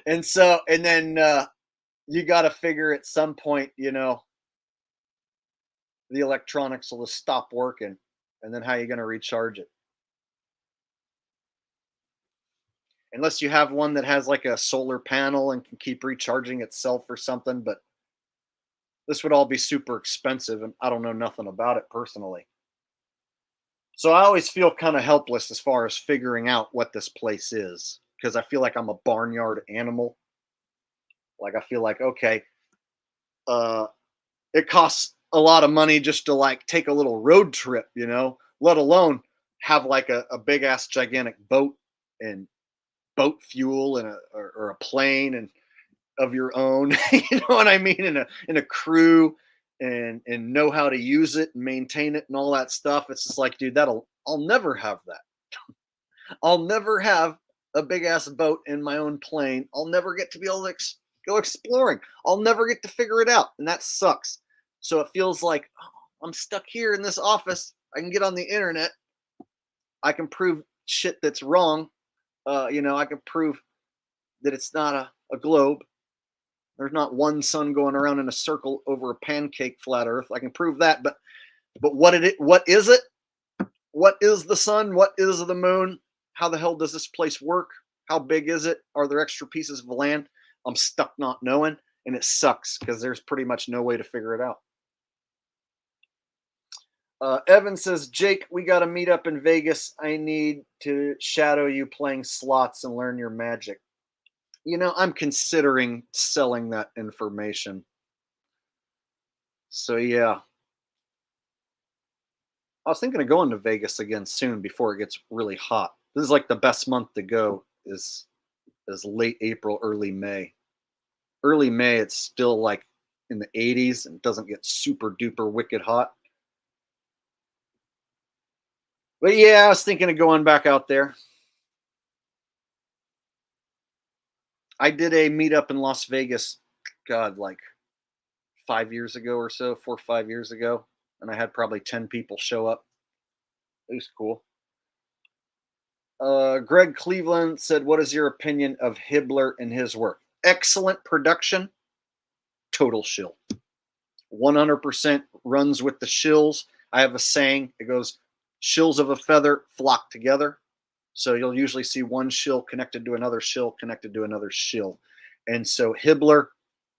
And so, and then you got to figure at some point, you know, the electronics will just stop working. And then how are you going to recharge it? Unless you have one that has like a solar panel and can keep recharging itself or something. But this would all be super expensive. And I don't know nothing about it personally. So I always feel kind of helpless as far as figuring out what this place is because I feel like I'm a barnyard animal. Like I feel like, okay, uh, it costs a lot of money just to like take a little road trip, you know, let alone have like a big ass gigantic boat and boat fuel and or a plane and of your own, you know what I mean, and a crew and know how to use it and maintain it and all that stuff. It's just like, dude, I'll never have that. I'll never have a big ass boat in my own plane. I'll never get to be able to go exploring. I'll never get to figure it out, and that sucks. So it feels like I'm stuck here in this office. I can get on the internet. I can prove shit that's wrong. You know, I can prove that it's not a globe. There's not one sun going around in a circle over a pancake flat Earth. I can prove that, but what is it? What is the sun? What is the moon? How the hell does this place work? How big is it? Are there extra pieces of land? I'm stuck not knowing, and it sucks because there's pretty much no way to figure it out. Evan says, Jake, we got to meet up in Vegas. I need to shadow you playing slots and learn your magic. You know, I'm considering selling that information. So, yeah. I was thinking of going to Vegas again soon before it gets really hot. This is like the best month to go is late April, early May. Early May, it's still like in the 80s and doesn't get super duper wicked hot. But yeah, I was thinking of going back out there. I did a meetup in Las Vegas, God, like 5 years ago or so, 4 or 5 years ago. And I had probably 10 people show up. It was cool. Greg Cleveland said, what is your opinion of Hibbler and his work? Excellent production, total shill. 100% runs with the shills. I have a saying, it goes, shills of a feather flock together. So you'll usually see one shill connected to another shill, connected to another shill. And so Hibbler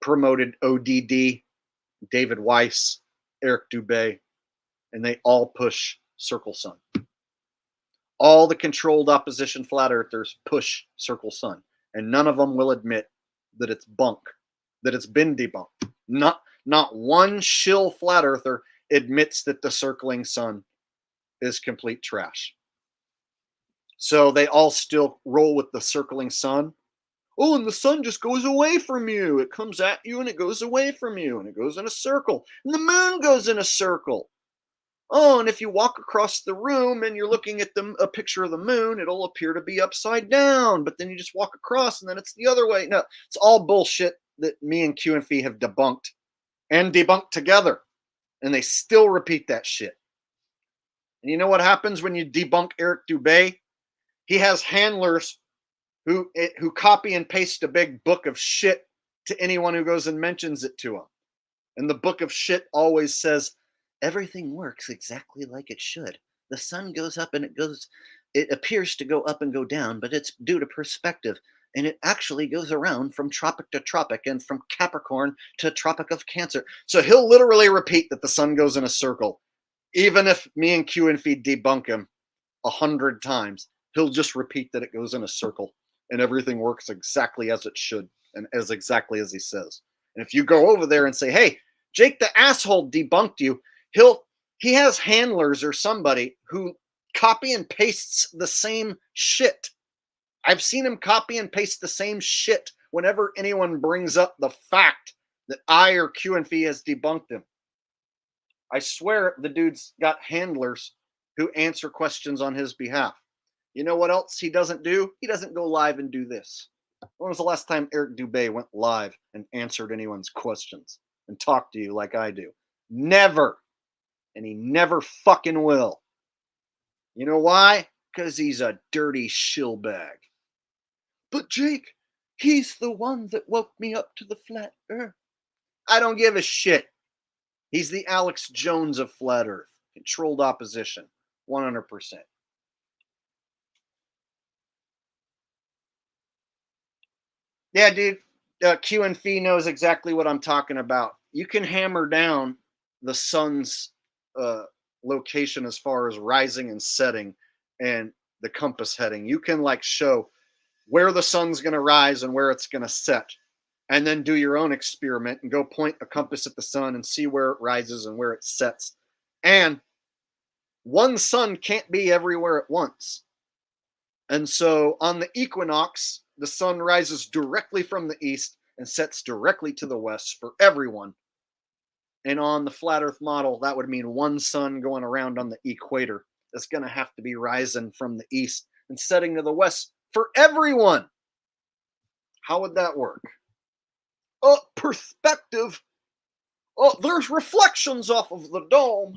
promoted ODD, David Weiss, Eric Dubé, and they all push Circle Sun. All the controlled opposition flat earthers push Circle Sun, and none of them will admit that it's bunk, that it's been debunked. Not one shill flat earther admits that the circling sun is complete trash. So they all still roll with the circling sun. Oh, and the sun just goes away from you. It comes at you and it goes away from you, and it goes in a circle. And the moon goes in a circle. Oh, and if you walk across the room and you're looking at a picture of the moon, it'll appear to be upside down. But then you just walk across and then it's the other way. No, it's all bullshit that me and QNF have debunked and debunked together. And they still repeat that shit. And you know what happens when you debunk Eric Dubé? He has handlers who copy and paste a big book of shit to anyone who goes and mentions it to him. And the book of shit always says, everything works exactly like it should. The sun goes up and it appears to go up and go down, but it's due to perspective. And it actually goes around from tropic to tropic and from Capricorn to Tropic of Cancer. So he'll literally repeat that the sun goes in a circle. Even if me and Q and Feed debunk him 100 times, he'll just repeat that it goes in a circle and everything works exactly as it should and as exactly as he says. And if you go over there and say, hey, Jake the asshole debunked you, he has handlers or somebody who copy and pastes the same shit. I've seen him copy and paste the same shit whenever anyone brings up the fact that I or QNF has debunked him. I swear the dude's got handlers who answer questions on his behalf. You know what else he doesn't do? He doesn't go live and do this. When was the last time Eric Dubé went live and answered anyone's questions and talked to you like I do? Never. And he never fucking will. You know why? Because he's a dirty shillbag. But Jake, he's the one that woke me up to the flat earth. I don't give a shit. He's the Alex Jones of flat earth. Controlled opposition. 100%. Yeah, dude. QNF knows exactly what I'm talking about. You can hammer down the sun's location as far as rising and setting and the compass heading. You can like show where the sun's going to rise and where it's going to set, and then do your own experiment and go point a compass at the sun and see where it rises and where it sets. And one sun can't be everywhere at once. And so on the equinox, the sun rises directly from the east and sets directly to the west for everyone. And on the flat earth model, that would mean one sun going around on the equator that's going to have to be rising from the east and setting to the west for everyone. How would that work? Perspective. Oh, there's reflections off of the dome.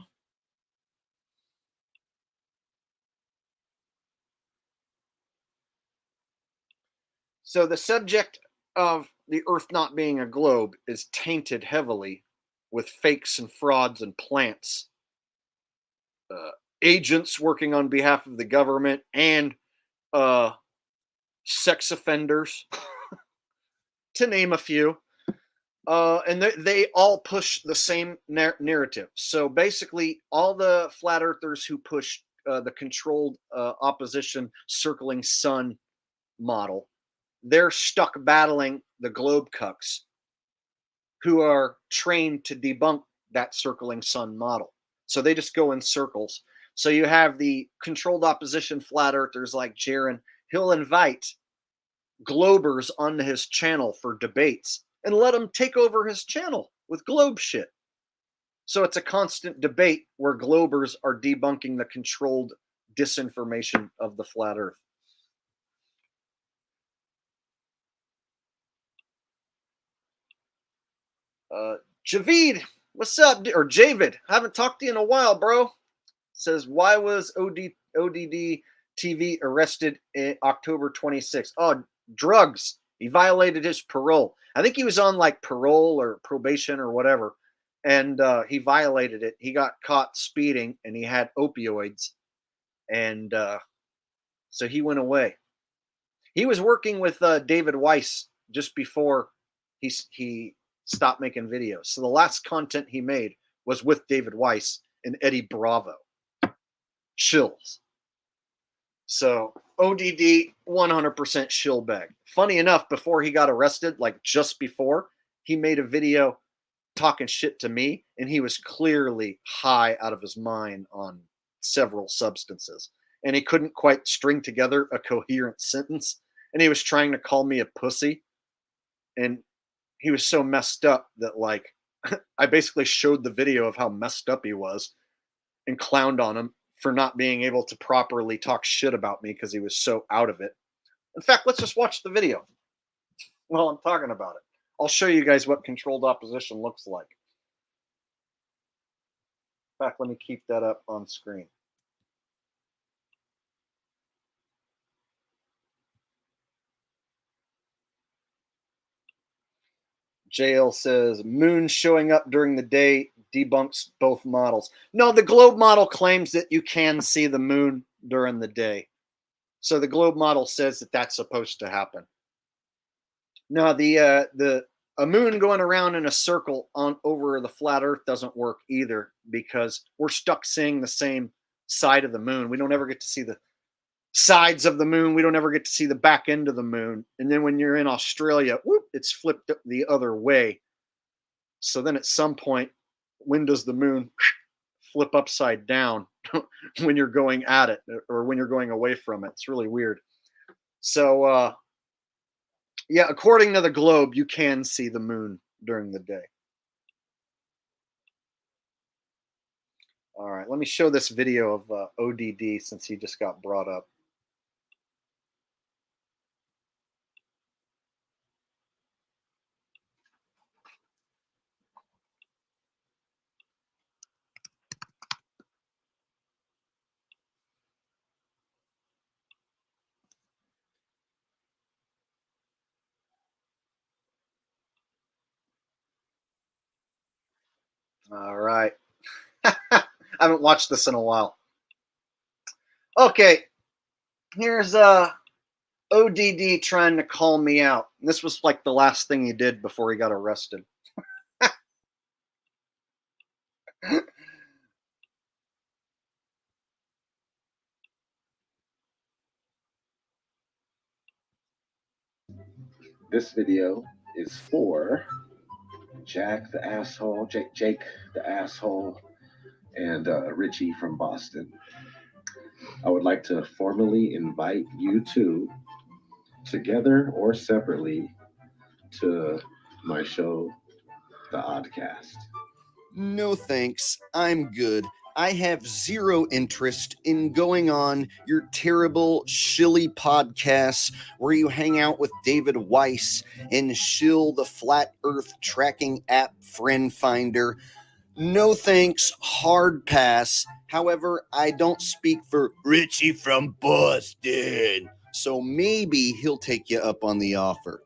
So the subject of the Earth not being a globe is tainted heavily with fakes and frauds and plants. Agents working on behalf of the government and sex offenders, to name a few. And they all push the same narrative. So basically, all the flat earthers who push the controlled opposition circling sun model, they're stuck battling the globe cucks who are trained to debunk that circling sun model. So they just go in circles. So you have the controlled opposition flat earthers like Jaron. He'll invite globers onto his channel for debates and let them take over his channel with globe shit. So it's a constant debate where globers are debunking the controlled disinformation of the flat earth. Javid, what's up? Or Javid, haven't talked to you in a while, bro. Says, why was ODD TV arrested in October 26th? Oh, drugs. He violated his parole. I think he was on like parole or probation or whatever. And he violated it. He got caught speeding and he had opioids. And so he went away. He was working with David Weiss just before he stopped making videos. So the last content he made was with David Weiss and Eddie Bravo. Shills. So ODD 100% shill bag. Funny enough, before he got arrested, like just before, he made a video talking shit to me, and he was clearly high out of his mind on several substances. And he couldn't quite string together a coherent sentence. And he was trying to call me a pussy. And he was so messed up that, like, I basically showed the video of how messed up he was and clowned on him for not being able to properly talk shit about me because he was so out of it. In fact, let's just watch the video while I'm talking about it. I'll show you guys what controlled opposition looks like. In fact, let me keep that up on screen. JL says, moon showing up during the day debunks both models. No, the globe model claims that you can see the moon during the day. So the globe model says that that's supposed to happen. No, a moon going around in a circle on over the flat earth doesn't work either, because we're stuck seeing the same side of the moon. We don't ever get to see the sides of the moon. We don't ever get to see the back end of the moon. And then when you're in Australia, whoop, it's flipped the other way. So then at some point, when does the moon flip upside down when you're going at it or when you're going away from it? It's really weird. So yeah, according to the globe, you can see the moon during the day. All right, let me show this video of ODD since he just got brought up. All right. I haven't watched this in a while. Okay, here's ODD trying to call me out. This was like the last thing he did before he got arrested. This video is for Jack the asshole, Jake the asshole, and Richie from Boston. I would like to formally invite you two, together or separately, to my show, The Oddcast. No thanks, I'm good. I have zero interest in going on your terrible, shilly podcasts where you hang out with David Weiss and shill the flat earth tracking app Friend Finder. No thanks, hard pass. However, I don't speak for Richie from Boston, so maybe he'll take you up on the offer.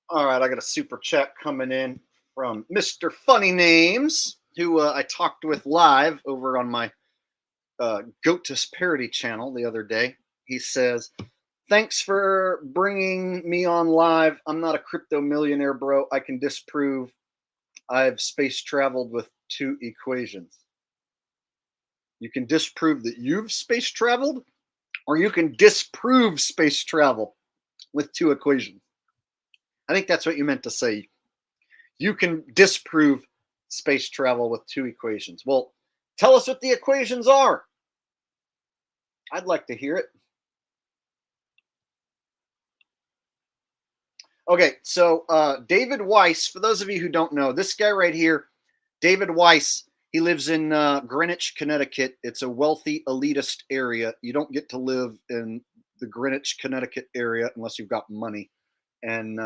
All right, I got a super chat coming in from Mr. Funny Names, who I talked with live over on my Goatus parody channel the other day. He says, "Thanks for bringing me on live. I'm not a crypto millionaire, bro. I can disprove I've space traveled with 2 equations." You can disprove that you've space traveled, or you can disprove space travel with 2 equations. I think that's what you meant to say. You can disprove space travel with 2 equations. Well, tell us what the equations are. I'd like to hear it. Okay, so David Weiss, for those of you who don't know, this guy right here, David Weiss, he lives in Greenwich, Connecticut. It's a wealthy, elitist area. You don't get to live in the Greenwich, Connecticut area unless you've got money. And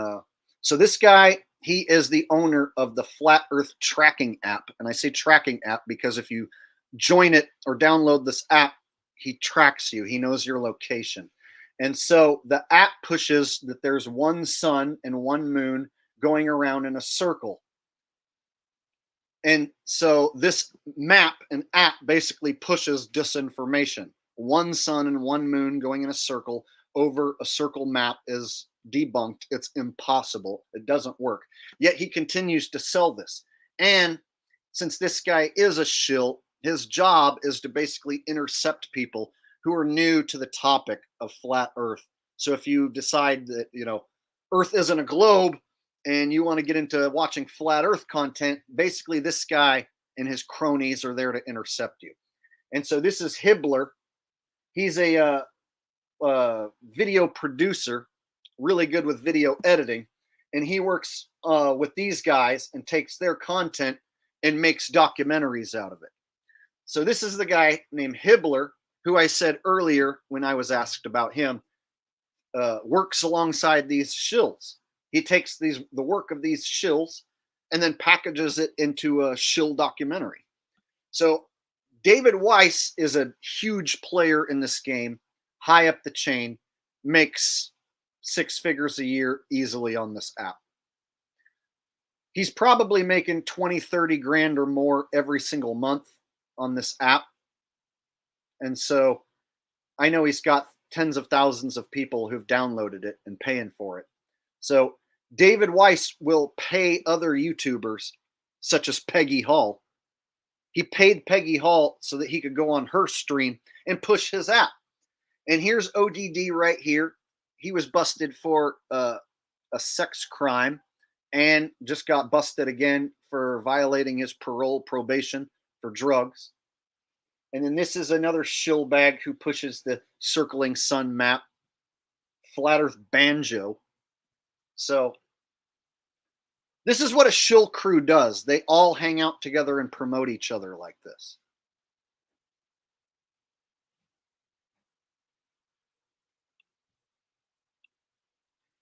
so this guy, he is the owner of the Flat Earth Tracking app. And I say tracking app because if you join it or download this app, he tracks you. He knows your location. And so the app pushes that there's one sun and one moon going around in a circle. And so this map and app basically pushes disinformation. One sun and one moon going in a circle over a circle map is debunked. It's impossible. It doesn't work. Yet he continues to sell this. And since this guy is a shill, his job is to basically intercept people who are new to the topic of flat Earth. So if you decide that, Earth isn't a globe and you want to get into watching flat Earth content, basically this guy and his cronies are there to intercept you. And so this is Hibbler. He's a video producer, really good with video editing, and he works with these guys and takes their content and makes documentaries out of it. So this is the guy named Hibbler, who I said earlier when I was asked about him, works alongside these shills. He takes the work of these shills and then packages it into a shill documentary. So David Weiss is a huge player in this game, high up the chain, makes 6 figures a year easily on this app. He's probably making 20, 30 grand or more every single month on this app. And so I know he's got tens of thousands of people who've downloaded it and paying for it. So David Weiss will pay other YouTubers, such as Peggy Hall. He paid Peggy Hall so that he could go on her stream and push his app. And here's ODD right here. He was busted for a sex crime and just got busted again for violating his parole probation for drugs. And then this is another shillbag who pushes the circling sun map, Flat Earth Banjo. So this is what a shill crew does. They all hang out together and promote each other like this.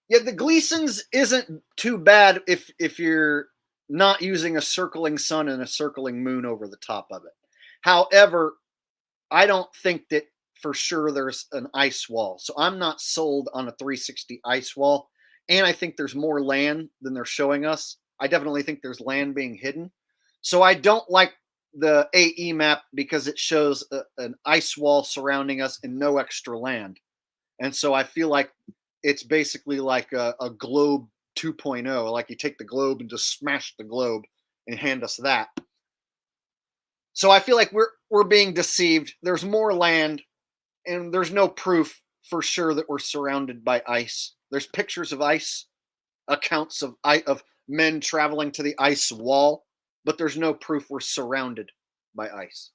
Yeah, the Gleasons isn't too bad if you're not using a circling sun and a circling moon over the top of it. However, I don't think that for sure there's an ice wall. So I'm not sold on a 360 ice wall. And I think there's more land than they're showing us. I definitely think there's land being hidden. So I don't like the AE map because it shows an ice wall surrounding us and no extra land. And so I feel like it's basically like a globe 2.0. Like you take the globe and just smash the globe and hand us that. So I feel like we're being deceived. There's more land, and there's no proof for sure that we're surrounded by ice. There's pictures of ice, accounts of men traveling to the ice wall, but there's no proof we're surrounded by ice.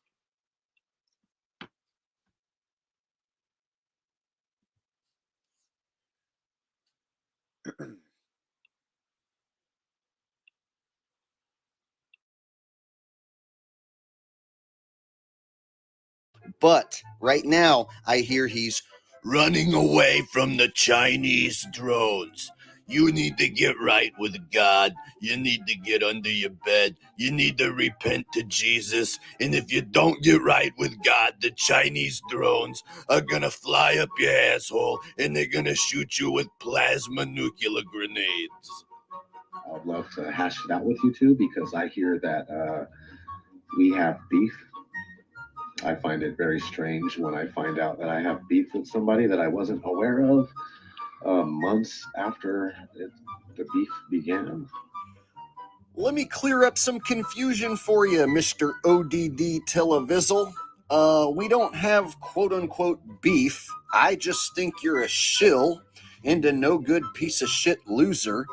But right now, I hear he's running away from the Chinese drones. You need to get right with God. You need to get under your bed. You need to repent to Jesus. And if you don't get right with God, the Chinese drones are going to fly up your asshole and they're going to shoot you with plasma nuclear grenades. I'd love to hash it out with you two because I hear that we have beef. I find it very strange when I find out that I have beef with somebody that I wasn't aware of months after the beef began. Let me clear up some confusion for you, Mr. ODD Televizzle. We don't have quote-unquote beef. I just think you're a shill and a no-good piece of shit loser.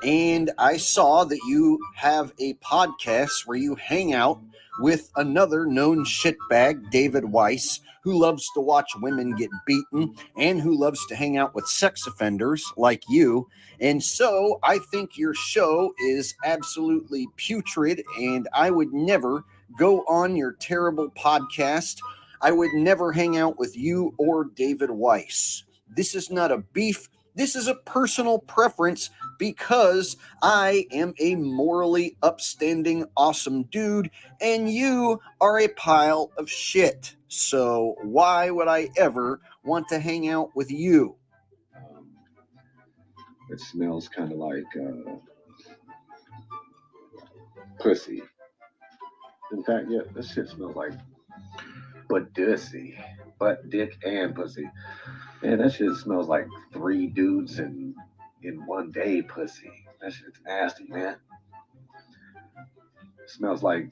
And I saw that you have a podcast where you hang out with another known shitbag, David Weiss, who loves to watch women get beaten and who loves to hang out with sex offenders like you. And so I think your show is absolutely putrid, and I would never go on your terrible podcast. I would never hang out with you or David Weiss. This is not a beef. This is a personal preference because I am a morally upstanding, awesome dude, and you are a pile of shit. So why would I ever want to hang out with you? It smells kind of like pussy. In fact, yeah, this shit smells like butt pussy, butt dick and pussy. Man, that shit smells like 3 dudes in one day pussy. That shit's nasty, man. It smells like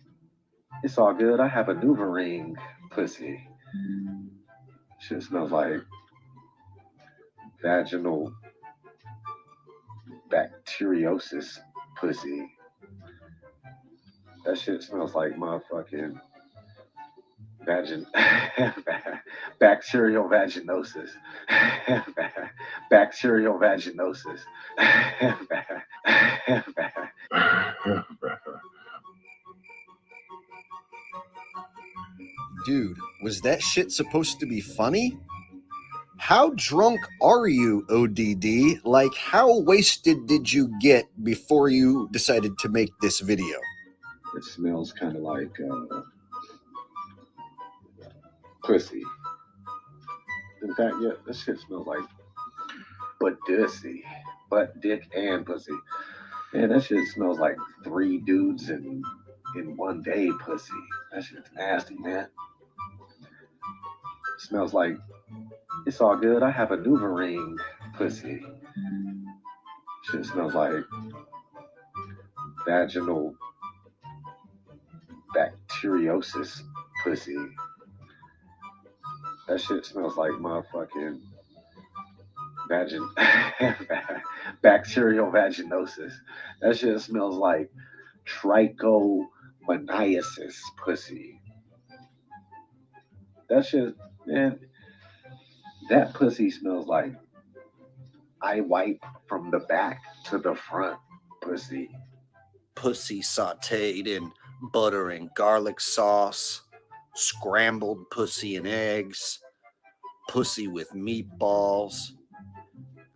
it's all good. I have a NuvaRing pussy. Shit smells like vaginal bacteriosis pussy. That shit smells like motherfucking bacterial vaginosis. Bacterial vaginosis. Dude, was that shit supposed to be funny? How drunk are you, ODD? Like, how wasted did you get before you decided to make this video? It smells kind of like pussy. In fact, yeah, this shit smells like butt pussy, butt dick and pussy. Man, that shit smells like 3 dudes in one day pussy. That shit's nasty, man. It smells like it's all good. I have a NuvaRing pussy. Shit smells like vaginal bacteriosis pussy. That shit smells like motherfucking bacterial vaginosis. That shit smells like trichomoniasis pussy. That shit, man, that pussy smells like I wipe from the back to the front pussy. Pussy sauteed in butter and garlic sauce, scrambled pussy and eggs, pussy with meatballs,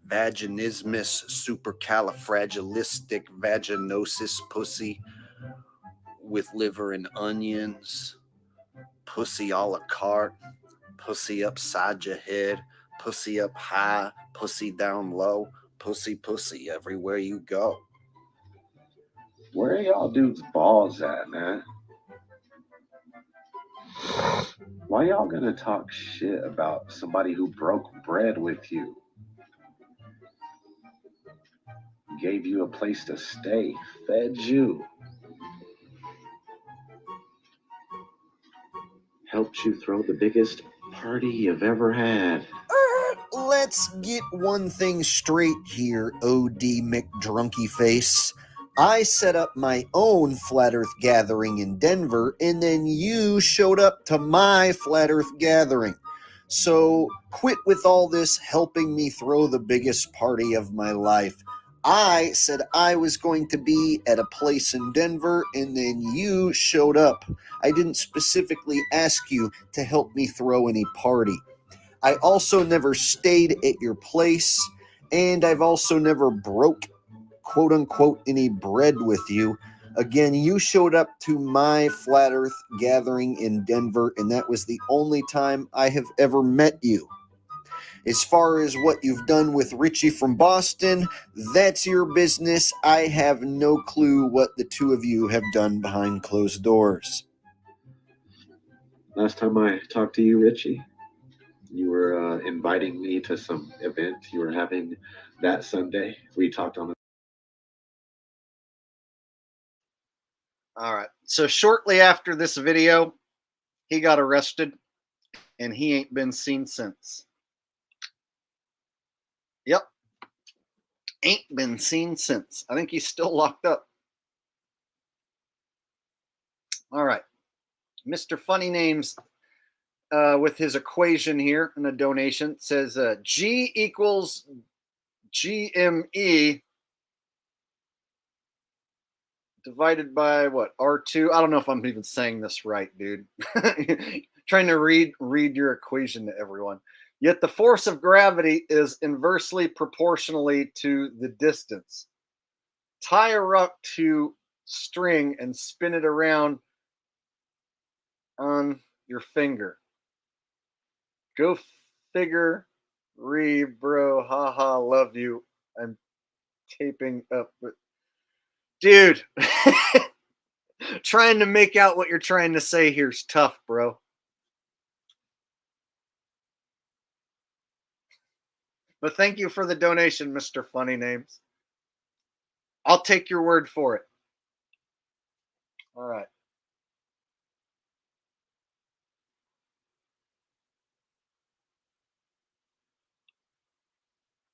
vaginismus supercalifragilisticvaginosis pussy with liver and onions, pussy a la carte, pussy upside your head, pussy up high, pussy down low, pussy everywhere you go. Where are y'all dudes' balls at, man? Why y'all gonna talk shit about somebody who broke bread with you? Gave you a place to stay, fed you, helped you throw the biggest party you've ever had. Let's get one thing straight here, OD McDrunkyface. I set up my own Flat Earth gathering in Denver, and then you showed up to my Flat Earth gathering. So quit with all this helping me throw the biggest party of my life. I said I was going to be at a place in Denver, and then you showed up. I didn't specifically ask you to help me throw any party. I also never stayed at your place, and I've also never broke, quote unquote, any bread with you. Again, you showed up to my Flat Earth gathering in Denver, and that was the only time I have ever met you. As far as what you've done with Richie from Boston, that's your business. I have no clue what the two of you have done behind closed doors. Last time I talked to you, Richie, you were inviting me to some event you were having that Sunday. We talked on the. All right. So shortly after this video, he got arrested and he ain't been seen since. Yep. Ain't been seen since. I think he's still locked up. All right. Mr. Funny Names with his equation here and a donation says G equals GME divided by what? R2. I don't know if I'm even saying this right, dude. Trying to read your equation to everyone. Yet the force of gravity is inversely proportionally to the distance. Tie a rock to string and spin it around on your finger. Go figure, bro. Haha, love you. I'm taping up with. Dude, trying to make out what you're trying to say here is tough, bro. But thank you for the donation, Mr. Funny Names. I'll take your word for it. All right.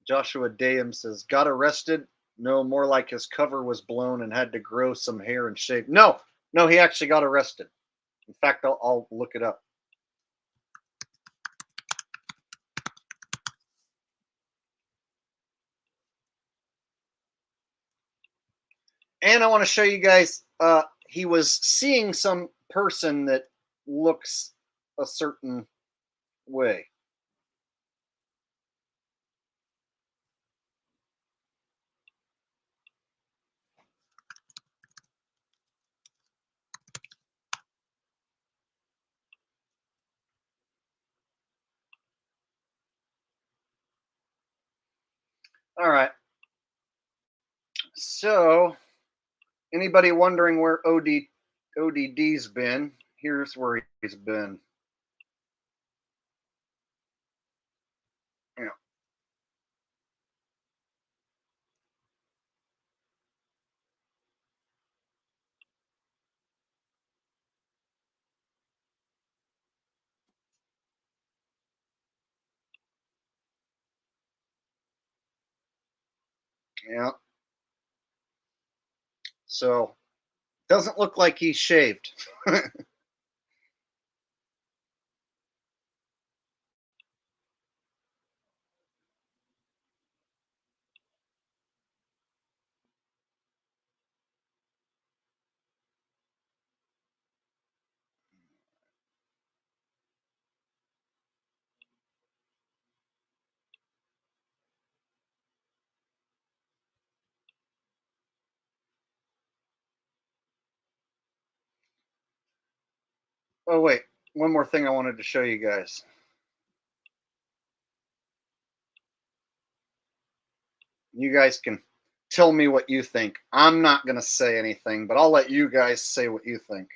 Joshua Dayam says, got arrested? No, more like his cover was blown and had to grow some hair and shave. No, he actually got arrested. In fact, I'll look it up. And I want to show you guys, he was seeing some person that looks a certain way. All right. So, anybody wondering where ODD's been? Here's where he's been. Yeah. Yeah. So, doesn't look like he's shaved. Oh, wait. One more thing I wanted to show you guys. You guys can tell me what you think. I'm not going to say anything, but I'll let you guys say what you think.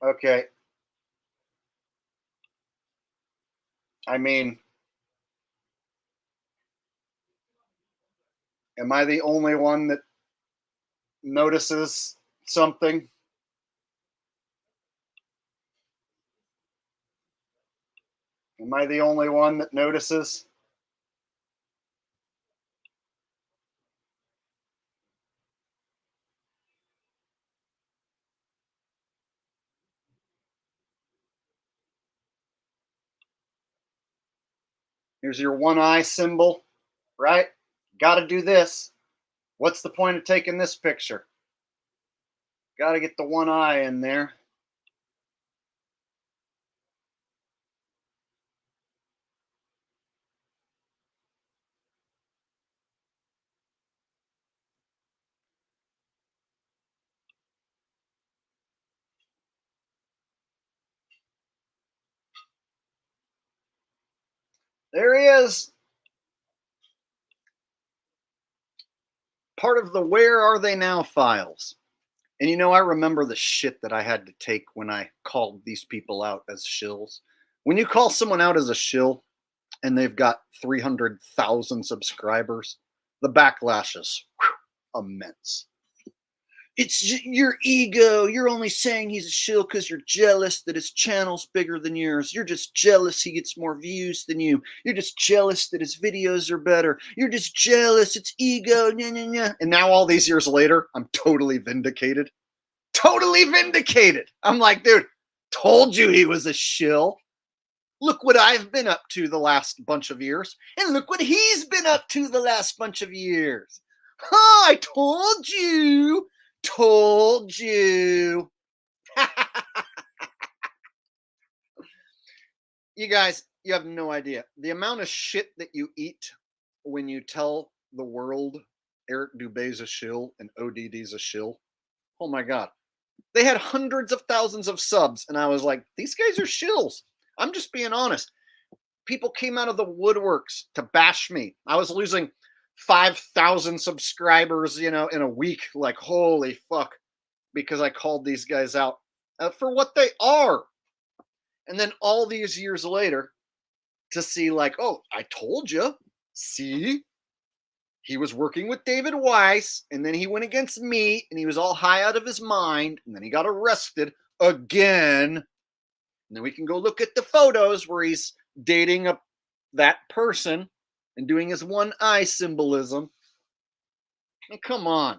Okay. I mean, am I the only one that notices something? Am I the only one that notices? Here's your one eye symbol, right? Got to do this. What's the point of taking this picture? Got to get the one eye in there. There he is. Part of the Where Are They Now files. And you know, I remember the shit that I had to take when I called these people out as shills. When you call someone out as a shill and they've got 300,000 subscribers, the backlash is immense. It's your ego. You're only saying he's a shill because you're jealous that his channel's bigger than yours. You're just jealous he gets more views than you. You're just jealous that his videos are better. You're just jealous. It's ego. Nah, nah, nah. And now all these years later, I'm totally vindicated. Totally vindicated. I'm like, dude, told you he was a shill. Look what I've been up to the last bunch of years. And look what he's been up to the last bunch of years. Huh, I told you. Told you. You guys, you have no idea. The amount of shit that you eat when you tell the world Eric Dubé's a shill and ODD's a shill. Oh my God. They had hundreds of thousands of subs, and I was like, these guys are shills. I'm just being honest. People came out of the woodworks to bash me. I was losing 5,000 subscribers, in a week. Like, holy fuck. Because I called these guys out for what they are. And then all these years later, to see like, oh, I told you. See? He was working with David Weiss, and then he went against me, and he was all high out of his mind, and then he got arrested again. And then we can go look at the photos where he's dating that person and doing his one eye symbolism. And come on.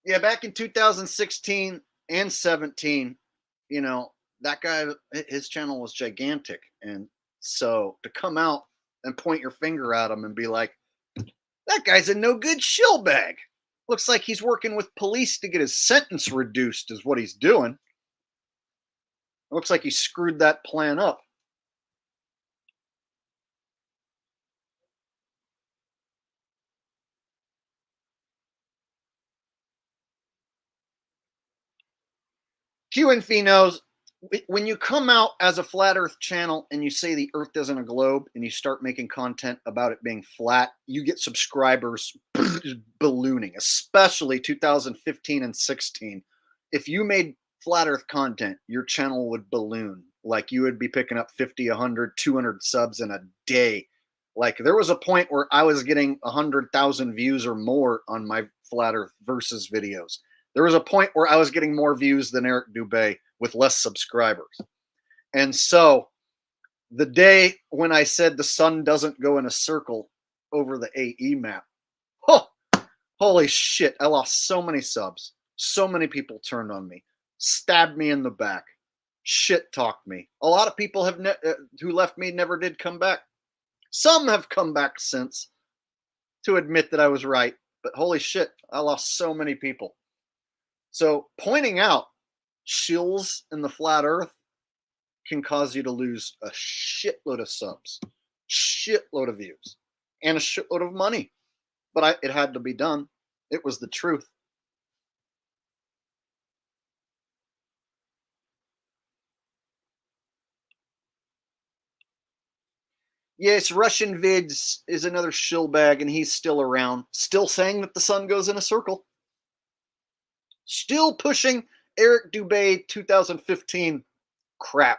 Yeah, back in 2016 and 17, that guy, his channel was gigantic. And so to come out and point your finger at him and be like, that guy's a no good shill bag. Looks like he's working with police to get his sentence reduced is what he's doing. Looks like he screwed that plan up. Q and Fee knows when you come out as a flat earth channel and you say the earth isn't a globe and you start making content about it being flat, you get subscribers ballooning, especially 2015 and 16. If you made flat earth content, your channel would balloon. Like you would be picking up 50, 100, 200 subs in a day. Like there was a point where I was getting 100,000 views or more on my flat earth versus videos. There was a point where I was getting more views than Eric Dubé with less subscribers. And so the day when I said the sun doesn't go in a circle over the AE map, holy shit, I lost so many subs. So many people turned on me, stabbed me in the back, shit talked me. A lot of people have who left me never did come back. Some have come back since to admit that I was right. But holy shit, I lost so many people. So pointing out shills in the flat earth can cause you to lose a shitload of subs, shitload of views, and a shitload of money. But it had to be done. It was the truth. Yes, Russian Vids is another shill bag, and he's still around, still saying that the sun goes in a circle. Still pushing Eric Dubé 2015 crap.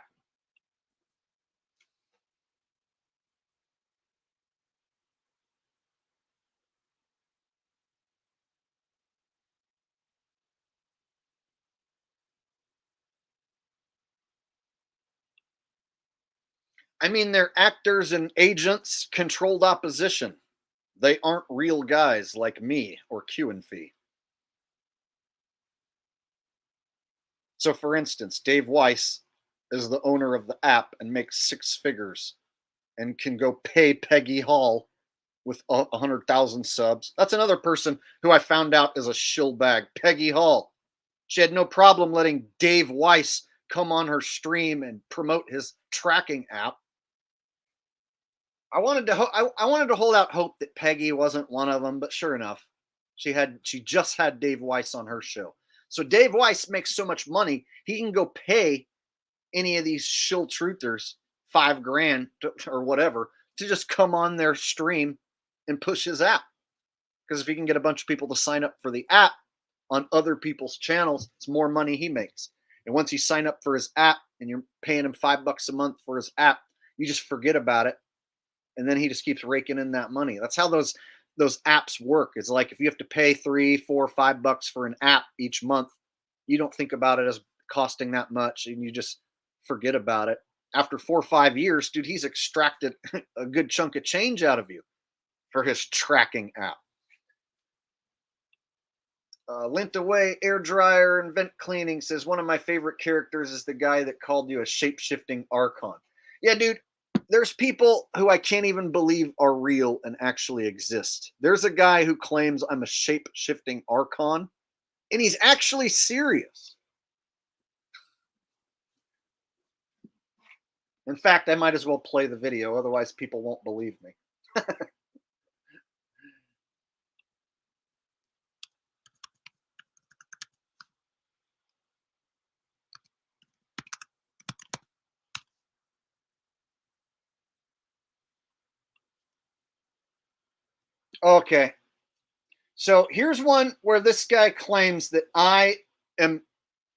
I mean, they're actors and agents, controlled opposition. They aren't real guys like me or Q and Fee. So, for instance, Dave Weiss is the owner of the app and makes 6 figures and can go pay Peggy Hall with 100,000 subs. That's another person who I found out is a shill bag, Peggy Hall. She had no problem letting Dave Weiss come on her stream and promote his tracking app. I wanted to hold out hope that Peggy wasn't one of them, but sure enough, she just had Dave Weiss on her show. So Dave Weiss makes so much money, he can go pay any of these shill truthers $5,000 or whatever to just come on their stream and push his app. Because if he can get a bunch of people to sign up for the app on other people's channels, it's more money he makes. And once you sign up for his app and you're paying him $5 a month for his app, you just forget about it. And then he just keeps raking in that money. That's how those apps work. It's like if you have to pay $3, $4, $5 for an app each month, you don't think about it as costing that much and you just forget about it. After 4 or 5 years, dude, he's extracted a good chunk of change out of you for his tracking app. Lint Away, Air Dryer, and Vent Cleaning says, one of my favorite characters is the guy that called you a shape-shifting Archon. Yeah, dude, there's people who I can't even believe are real and actually exist. There's a guy who claims I'm a shape-shifting Archon, and he's actually serious. In fact, I might as well play the video, otherwise people won't believe me. Okay. So here's one where this guy claims that I am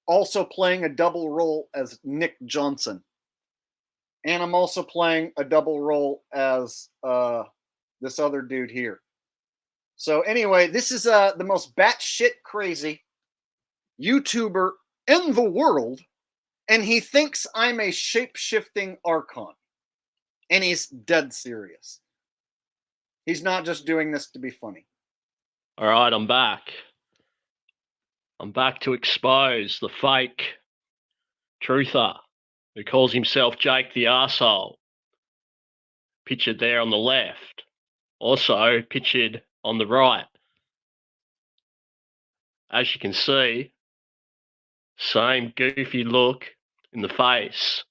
also playing a double role as Nick Johnson. And I'm also playing a double role as this other dude here. So anyway, this is the most batshit crazy YouTuber in the world, and he thinks I'm a shape-shifting Archon. And he's dead serious. He's not just doing this to be funny. All right, I'm back. I'm back to expose the fake truther who calls himself Jake the Arsehole. Pictured there on the left. Also pictured on the right. As you can see, same goofy look in the face.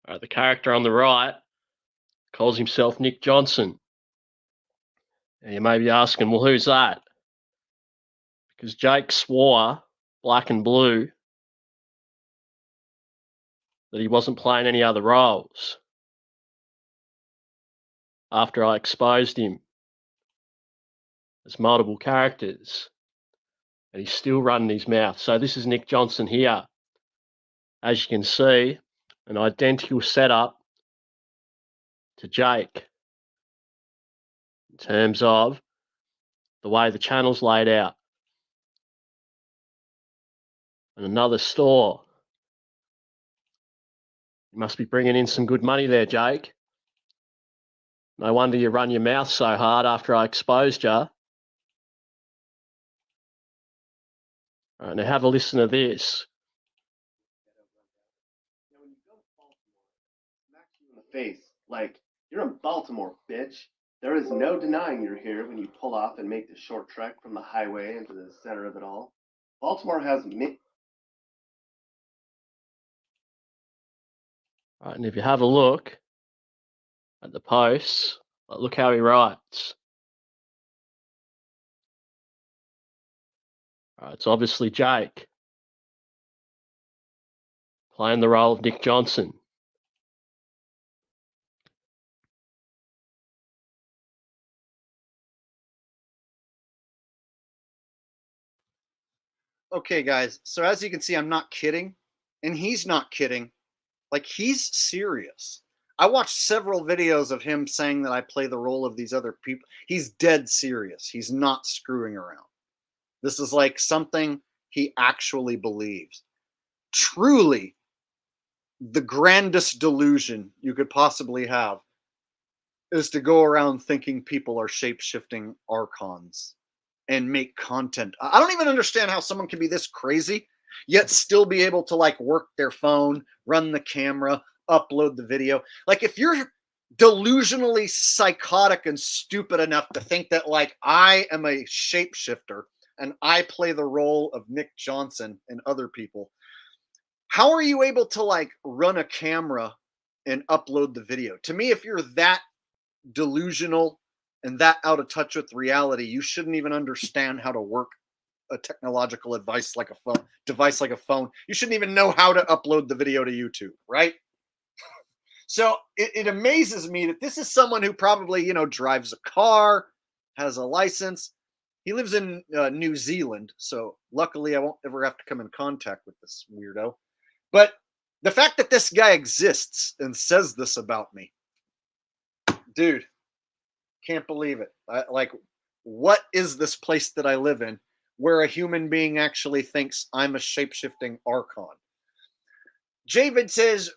All right, the character on the right calls himself Nick Johnson. And you may be asking, well, who's that? Because Jake swore, black and blue, that he wasn't playing any other roles after I exposed him as multiple characters. And he's still running his mouth. So this is Nick Johnson here. As you can see, an identical setup to Jake in terms of the way the channel's laid out. And another store. You must be bringing in some good money there, Jake. No wonder you run your mouth so hard after I exposed you. All right, now have a listen to this. Face like you're in Baltimore, bitch. There is no denying you're here when you pull off and make the short trek from the highway into the center of it all. Baltimore has All right, and if you have a look at the posts, look how he writes. All right, it's obviously Jake playing the role of Nick Johnson. Okay, guys. So as you can see, I'm not kidding. And he's not kidding. Like, he's serious. I watched several videos of him saying that I play the role of these other people. He's dead serious. He's not screwing around. This is like something he actually believes. Truly, the grandest delusion you could possibly have is to go around thinking people are shape-shifting Archons and make content. I don't even understand how someone can be this crazy, yet still be able to like work their phone, run the camera, upload the video. Like, if you're delusionally psychotic and stupid enough to think that like I am a shapeshifter and I play the role of Nick Johnson and other people, how are you able to like run a camera and upload the video? To me, if you're that delusional and that out of touch with reality, you shouldn't even understand how to work a technological device like a phone. You shouldn't even know how to upload the video to YouTube, right? So it amazes me that this is someone who probably, drives a car, has a license. He lives in New Zealand, so luckily I won't ever have to come in contact with this weirdo. But the fact that this guy exists and says this about me, dude, can't believe it. What is this place that I live in where a human being actually thinks I'm a shape-shifting archon? Javid says,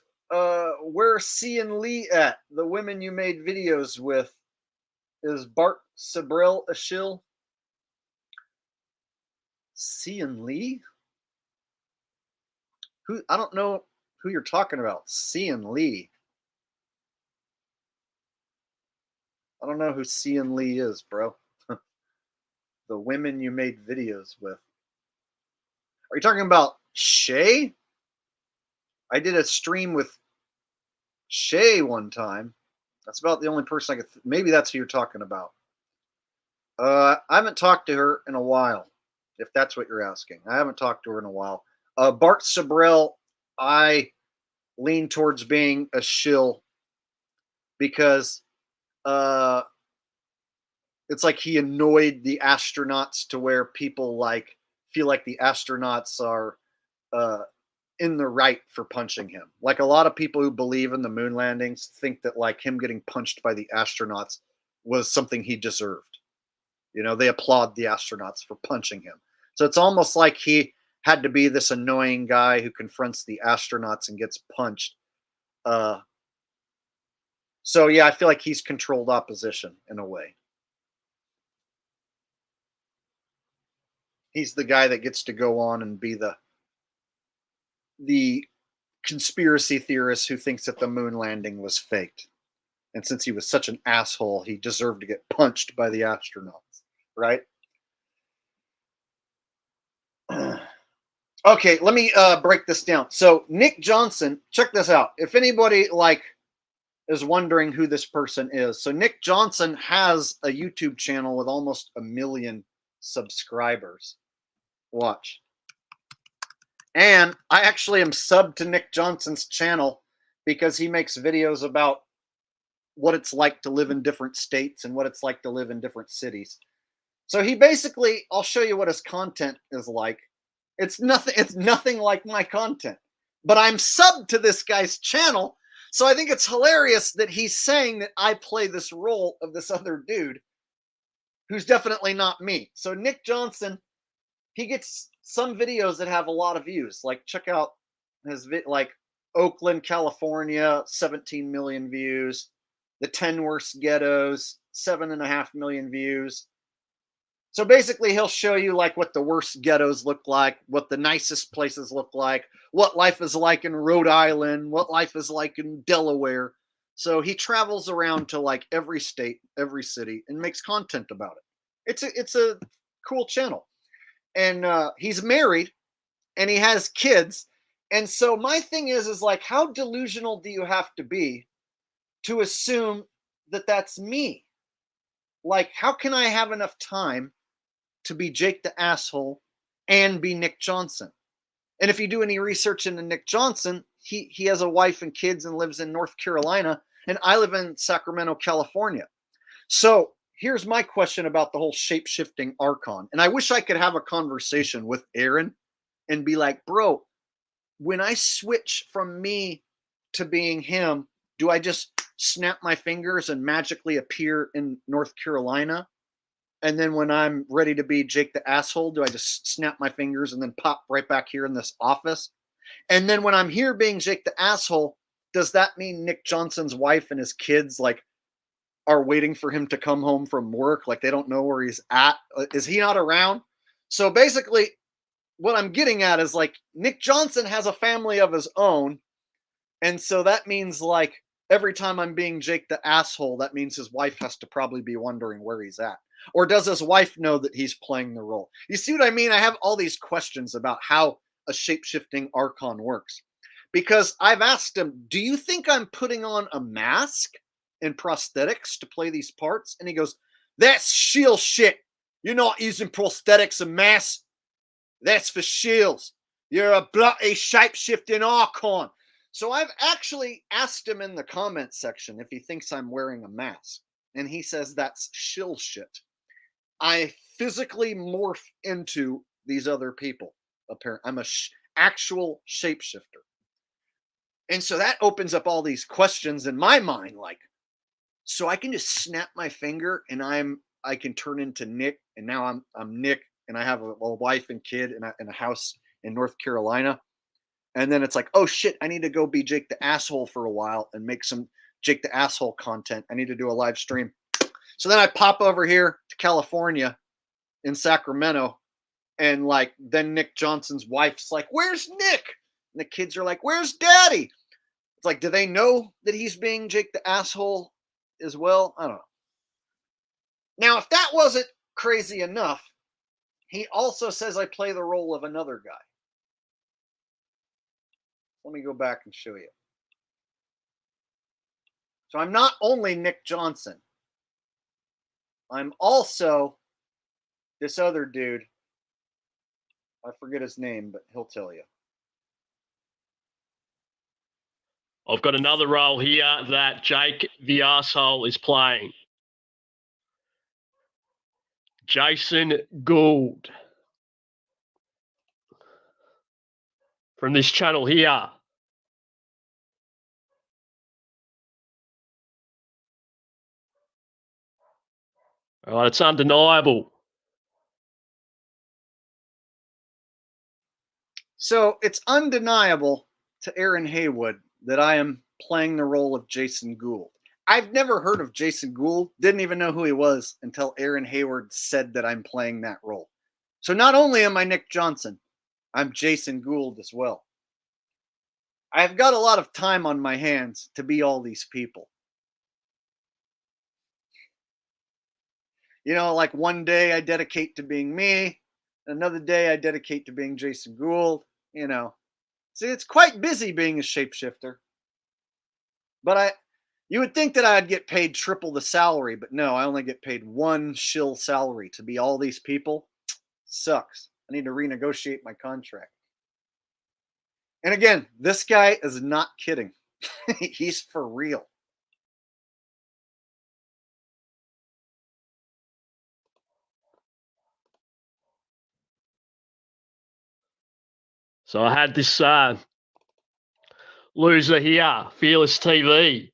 where's C and Lee at? The women you made videos with. Is Bart Sabrell a shill? C and Lee? Who? I don't know who you're talking about. C and Lee. I don't know who C and Lee is, bro. The women you made videos with. Are you talking about Shay? I did a stream with Shay one time. That's about the only person I could. Maybe that's who you're talking about. I haven't talked to her in a while, if that's what you're asking. I haven't talked to her in a while. Bart Sabrell, I lean towards being a shill because it's like he annoyed the astronauts to where people feel like the astronauts are in the right for punching him. Like a lot of people who believe in the moon landings think that like him getting punched by the astronauts was something he deserved. They applaud the astronauts for punching him. So it's almost like he had to be this annoying guy who confronts the astronauts and gets punched. So yeah, I feel like he's controlled opposition in a way. He's the guy that gets to go on and be the conspiracy theorist who thinks that the moon landing was faked. And since he was such an asshole, he deserved to get punched by the astronauts, right? Okay, let me break this down. So Nick Johnson, check this out. If anybody is wondering who this person is, so Nick Johnson has a YouTube channel with almost 1 million subscribers. Watch. And I actually am subbed to Nick Johnson's channel because he makes videos about what it's like to live in different states and what it's like to live in different cities. So he basically, I'll show you what his content is like. It's nothing like my content. But I'm subbed to this guy's channel, so I think it's hilarious that he's saying that I play this role of this other dude who's definitely not me. So Nick Johnson, he gets some videos that have a lot of views. Like check out his Oakland, California, 17 million views. The 10 worst ghettos, 7.5 million views. So basically he'll show you what the worst ghettos look like, what the nicest places look like, what life is like in Rhode Island, what life is like in Delaware. So he travels around to every state, every city, and makes content about it. It's a cool channel. And he's married and he has kids. And so my thing is how delusional do you have to be to assume that that's me? How can I have enough time to be Jake the Asshole and be Nick Johnson? And if you do any research into Nick Johnson, he has a wife and kids and lives in North Carolina, and I live in Sacramento, California. So here's my question about the whole shape-shifting archon. And I wish I could have a conversation with Aaron and be like, bro, when I switch from me to being him, do I just snap my fingers and magically appear in North Carolina? And then when I'm ready to be Jake the Asshole, do I just snap my fingers and then pop right back here in this office? And then when I'm here being Jake the Asshole, does that mean Nick Johnson's wife and his kids are waiting for him to come home from work? They don't know where he's at? Is he not around? So basically what I'm getting at is Nick Johnson has a family of his own. And so that means every time I'm being Jake the Asshole, that means his wife has to probably be wondering where he's at. Or does his wife know that he's playing the role? You see what I mean? I have all these questions about how a shape-shifting archon works. Because I've asked him, do you think I'm putting on a mask and prosthetics to play these parts? And he goes, that's shill shit. You're not using prosthetics and masks. That's for shills. You're a bloody shape-shifting archon. So I've actually asked him in the comment section if he thinks I'm wearing a mask. And he says that's shill shit. I physically morph into these other people. Apparently, I'm a actual shapeshifter. And so that opens up all these questions in my mind, like, so I can just snap my finger and I can turn into Nick, and now I'm Nick, and I have a wife and kid and a house in North Carolina. And then it's like, oh shit, I need to go be Jake the Asshole for a while and make some Jake the Asshole content. I need to do a live stream. So then I pop over here to California in Sacramento, and like then Nick Johnson's wife's like, where's Nick? And the kids are like, where's Daddy? It's like, do they know that he's being Jake the Asshole as well? I don't know. Now, if that wasn't crazy enough, he also says I play the role of another guy. Let me go back and show you. So I'm not only Nick Johnson, I'm also this other dude. I forget his name, but he'll tell you. I've got another role here that Jake the Arsehole is playing. Jason Gould. From this channel here. All right, it's undeniable. So it's undeniable to Aaron Haywood that I am playing the role of Jason Gould. I've never heard of Jason Gould, didn't even know who he was until Aaron Hayward said that I'm playing that role. So not only am I Nick Johnson, I'm Jason Gould as well. I've got a lot of time on my hands to be all these people. You know, like one day I dedicate to being me, another day I dedicate to being Jason Gould, you know. See, it's quite busy being a shapeshifter. But you would think that I'd get paid triple the salary, but no, I only get paid one shill salary to be all these people. Sucks. I need to renegotiate my contract. And again, this guy is not kidding. He's for real. So I had this loser here, Fearless TV,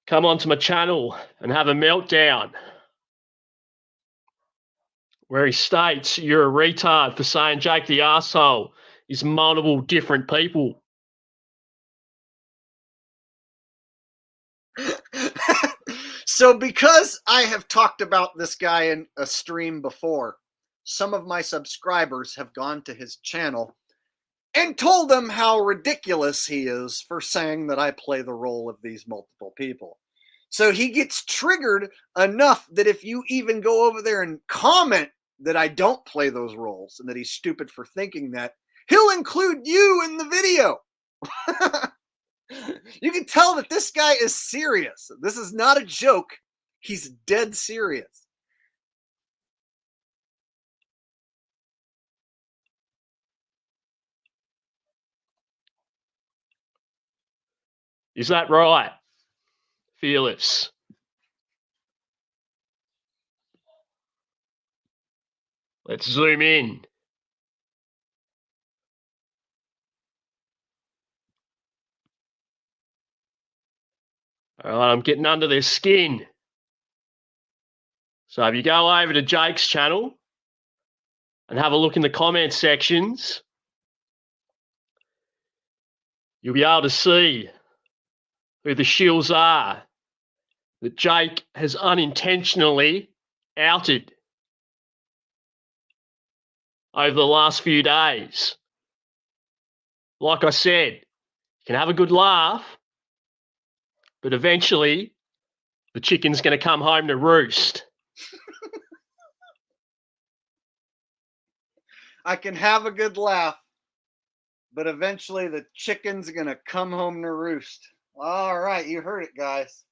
come onto my channel and have a meltdown where he states you're a retard for saying Jake the Arsehole is multiple different people. So because I have talked about this guy in a stream before, some of my subscribers have gone to his channel and told him how ridiculous he is for saying that I play the role of these multiple people. So he gets triggered enough that if you even go over there and comment that I don't play those roles and that he's stupid for thinking that, he'll include you in the video. You can tell that this guy is serious. This is not a joke. He's dead serious. Is that right, Fearless? Let's zoom in. All right, I'm getting under their skin. So if you go over to Jake's channel and have a look in the comment sections, you'll be able to see who the shills are that Jake has unintentionally outed over the last few days. Like I said, you can have a good laugh, but eventually the chicken's going to come home to roost. I can have a good laugh, but eventually the chicken's going to come home to roost. All right, you heard it, guys.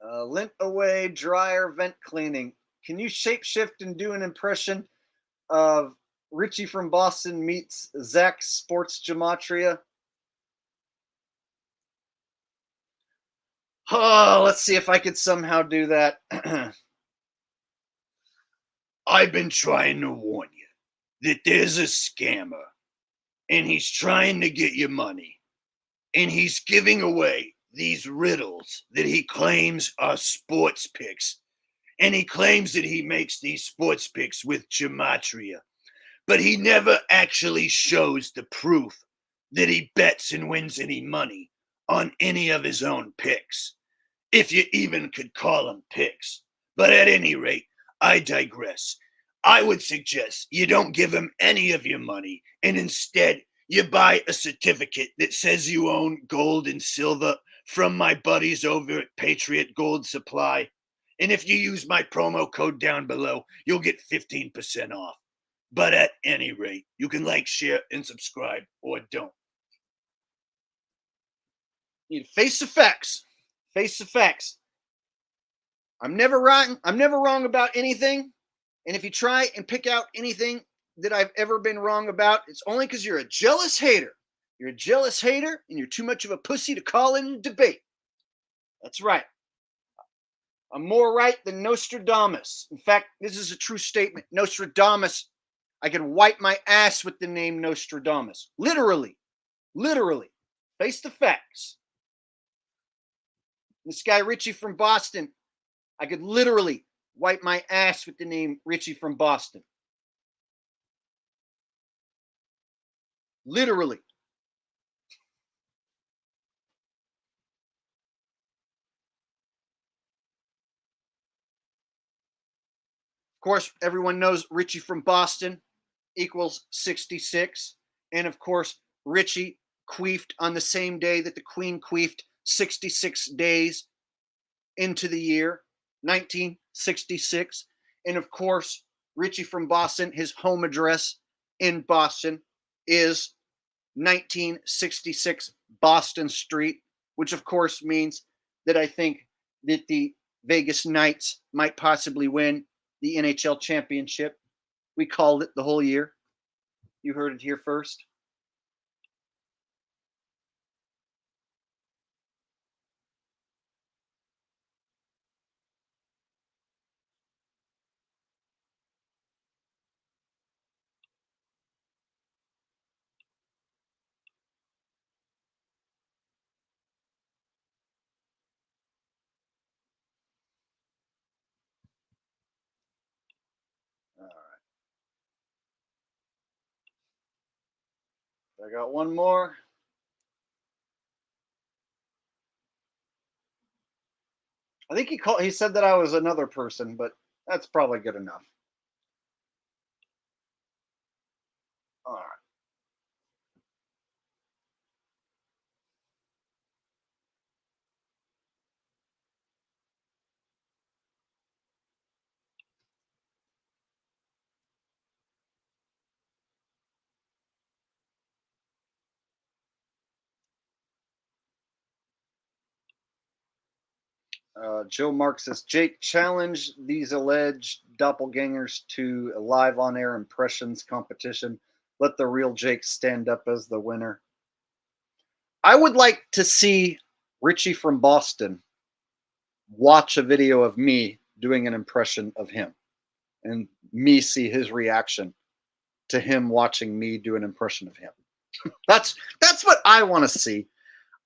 Lint away, dryer, vent cleaning. Can you shapeshift and do an impression of Richie from Boston meets Zach's sports gematria? Oh, let's see if I could somehow do that. I've been trying to warn you that there's a scammer and he's trying to get your money and he's giving away these riddles that he claims are sports picks. And he claims that he makes these sports picks with gematria, but he never actually shows the proof that he bets and wins any money on any of his own picks, if you even could call them picks. But at any rate, I digress. I would suggest you don't give him any of your money and instead you buy a certificate that says you own gold and silver from my buddies over at Patriot Gold Supply. And if you use my promo code down below, you'll get 15% off. But at any rate, you can like, share, and subscribe, or don't. You face the facts. Face the facts. I'm never wrong. I'm never wrong about anything. And if you try and pick out anything that I've ever been wrong about, it's only because you're a jealous hater. You're a jealous hater, and you're too much of a pussy to call in and debate. That's right. I'm more right than Nostradamus. In fact, this is a true statement. Nostradamus, I could wipe my ass with the name Nostradamus. Literally. Literally. Face the facts. This guy, Richie from Boston, I could literally wipe my ass with the name Richie from Boston. Literally. Of course, everyone knows Richie from Boston equals 66. And of course, Richie queefed on the same day that the Queen queefed 66 days into the year 1966. And of course, Richie from Boston, his home address in Boston is 1966 Boston Street, which of course means that I think that the Vegas Knights might possibly win the NHL championship. We called it the whole year. You heard it here first. All right. I got one more. I think he said that I was another person, but that's probably good enough. All right. Joe Mark says, Jake, challenge these alleged doppelgangers to a live on air impressions competition. Let the real Jake stand up as the winner. I would like to see Richie from Boston watch a video of me doing an impression of him and me see his reaction to him watching me do an impression of him. That's what I want to see.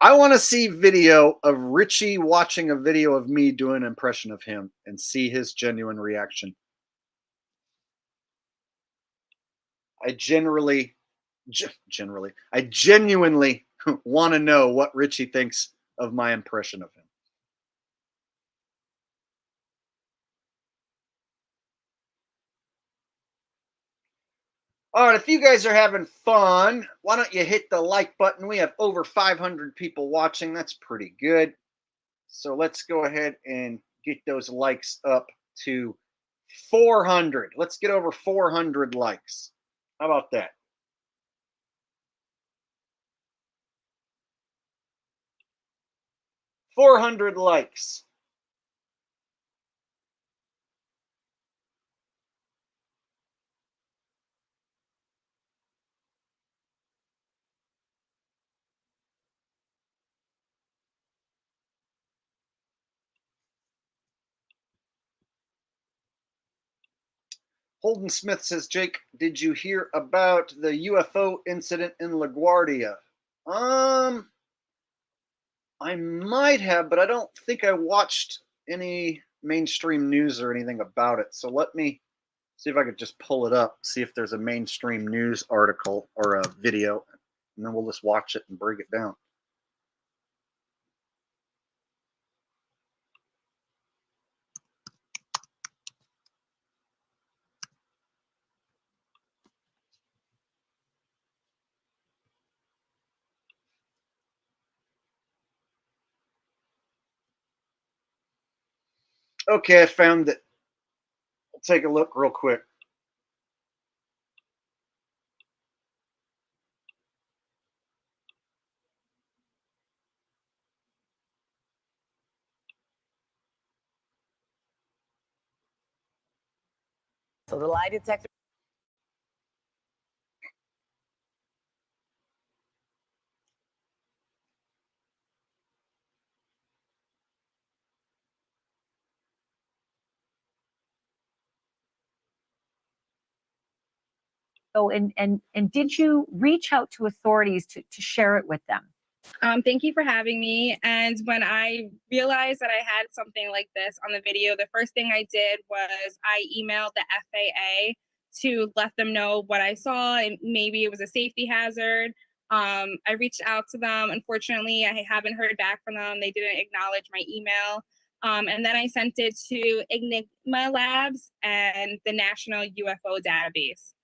I want to see video of Richie watching a video of me doing an impression of him and see his genuine reaction. I genuinely want to know what Richie thinks of my impression of him. All right, if you guys are having fun, why don't you hit the like button? We have over 500 people watching. That's pretty good. So let's go ahead and get those likes up to 400. Let's get over 400 likes. How about that? $400 likes. Holden Smith says, Jake, did you hear about the UFO incident in LaGuardia? I might have, but I don't think I watched any mainstream news or anything about it. So let me see if I could just pull it up, see if there's a mainstream news article or a video, and then we'll just watch it and break it down. Okay, I found it. I'll take a look real quick. So the lie detector. Oh, and did you reach out to authorities to share it with them? Thank you for having me. And when I realized that I had something like this on the video, the first thing I did was I emailed the FAA to let them know what I saw and maybe it was a safety hazard. I reached out to them. Unfortunately, I haven't heard back from them. They didn't acknowledge my email. And then I sent it to Enigma Labs and the National UFO Database.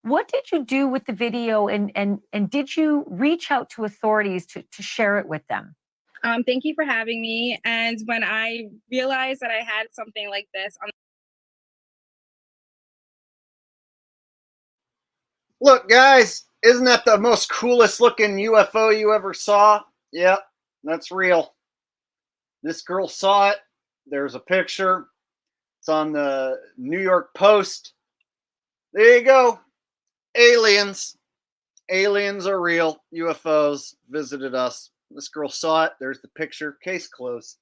What did you do with the video, and did you reach out to authorities to share it with them? Thank you for having me. And when I realized that I had something like this on Look, guys, isn't that the most coolest looking UFO you ever saw? Yep, that's real. This girl saw it. There's a picture. It's on the New York Post. There you go. Aliens. Aliens are real. UFOs visited us. This girl saw it. There's the picture. Case closed.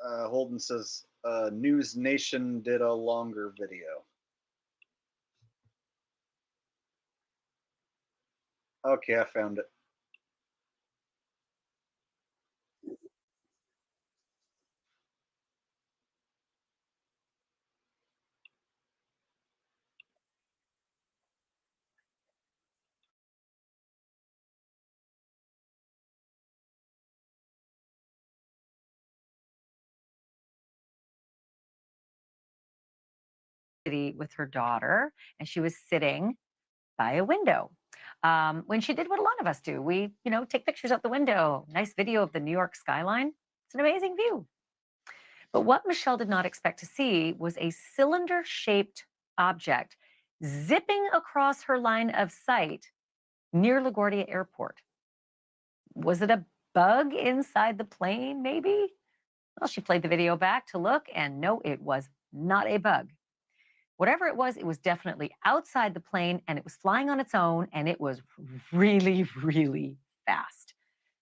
Holden says News Nation did a longer video. Okay, I found it. With her daughter, and she was sitting by a window. When she did what a lot of us do, we, take pictures out the window. Nice video of the New York skyline. It's an amazing view. But what Michelle did not expect to see was a cylinder-shaped object zipping across her line of sight near LaGuardia Airport. Was it a bug inside the plane, maybe? Well, she played the video back to look, and no, it was not a bug. Whatever it was definitely outside the plane, and it was flying on its own, and it was really, really fast.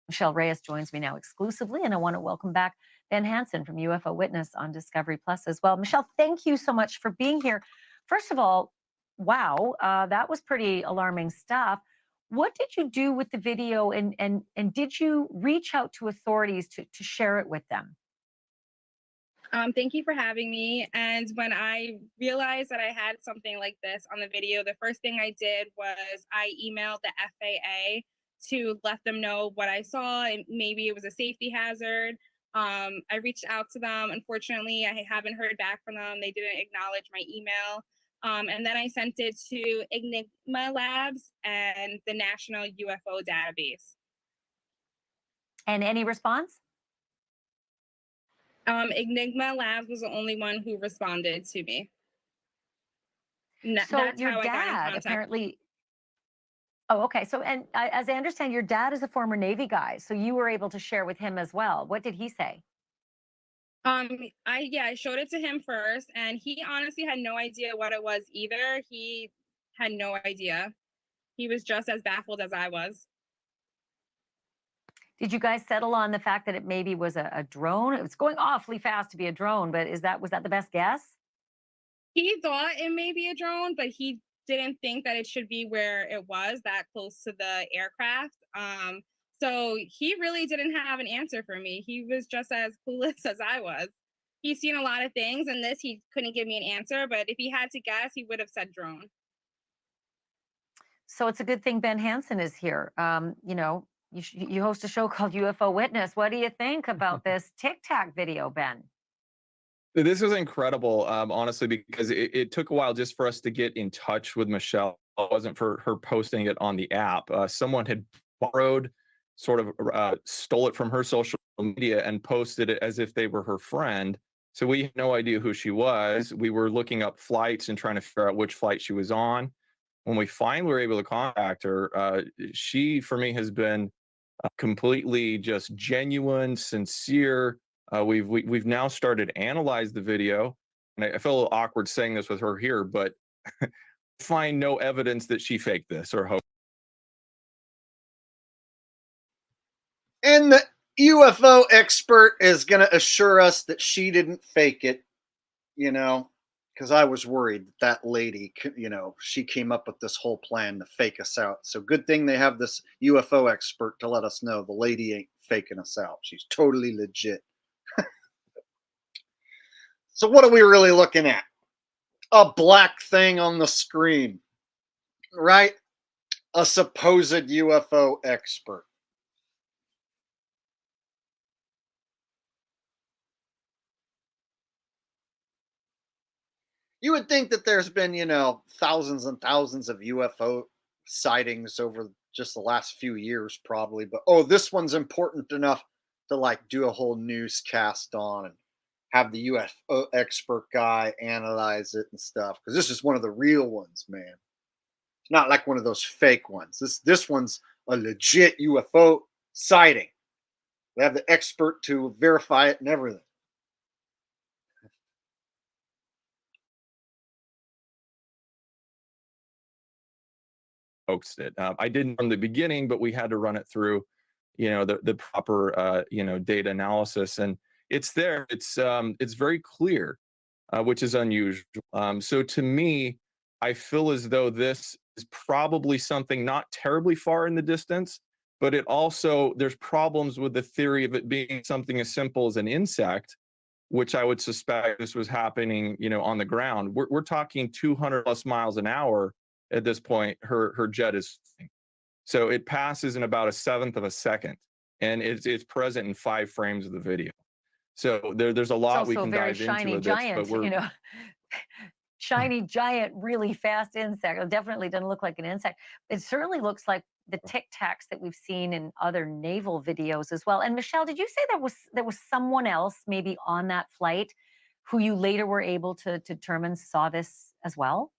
Michelle Reyes joins me now exclusively, and I want to welcome back Ben Hansen from UFO Witness on Discovery Plus as well. Michelle, thank you so much for being here. First of all, wow, that was pretty alarming stuff. What did you do with the video, and did you reach out to authorities to share it with them? Thank you for having me. And when I realized that I had something like this on the video, the first thing I did was I emailed the FAA to let them know what I saw and maybe it was a safety hazard. I reached out to them. Unfortunately, I haven't heard back from them. They didn't acknowledge my email. And then I sent it to Enigma Labs and the National UFO Database. And any response? Enigma Labs was the only one who responded to me. So That's your how I got in dad contact. apparently. Oh, okay. So, and as I understand, your dad is a former Navy guy, so you were able to share with him as well. What did he say? I showed it to him first, and he honestly had no idea what it was either. He had no idea. He was just as baffled as I was. Did you guys settle on the fact that it maybe was a drone? It was going awfully fast to be a drone, but was that the best guess? He thought it may be a drone, but he didn't think that it should be where it was, that close to the aircraft. So he really didn't have an answer for me. He was just as clueless as I was. He's seen a lot of things, and this he couldn't give me an answer. But if he had to guess, he would have said drone. So it's a good thing Ben Hansen is here. You host a show called UFO Witness. What do you think about this Tic Tac video, Ben? This was incredible, honestly, because it took a while just for us to get in touch with Michelle. It wasn't for her posting it on the app. Someone had borrowed, stole it from her social media and posted it as if they were her friend. So we had no idea who she was. We were looking up flights and trying to figure out which flight she was on. When we finally were able to contact her, she, for me, has been completely just genuine, sincere. We've now started to analyze the video, and I feel a little awkward saying this with her here, but find no evidence that she faked this or hoaxed. And the UFO expert is going to assure us that she didn't fake it, because I was worried that lady, she came up with this whole plan to fake us out. So good thing they have this UFO expert to let us know the lady ain't faking us out. She's totally legit. So what are we really looking at? A black thing on the screen, right? A supposed UFO expert. You would think that there's been, thousands and thousands of UFO sightings over just the last few years, probably. But, this one's important enough to do a whole newscast on and have the UFO expert guy analyze it and stuff. Because this is one of the real ones, man. It's not like one of those fake ones. This one's a legit UFO sighting. They have the expert to verify it and everything. Hoaxed it. I didn't from the beginning, but we had to run it through, the proper, data analysis, and it's there. It's very clear, which is unusual. So to me, I feel as though this is probably something not terribly far in the distance, but there's problems with the theory of it being something as simple as an insect, which I would suspect this was happening, on the ground. We're talking 200 plus miles an hour at this point. Her jet is, so it passes in about a seventh of a second, and it's present in 5 frames of the video. So there's a lot we can dive into with this, but we're shiny giant, really fast insect. It definitely doesn't look like an insect. It certainly looks like the Tic Tacs that we've seen in other naval videos as well. And Michelle, did you say there was someone else maybe on that flight who you later were able to determine saw this as well?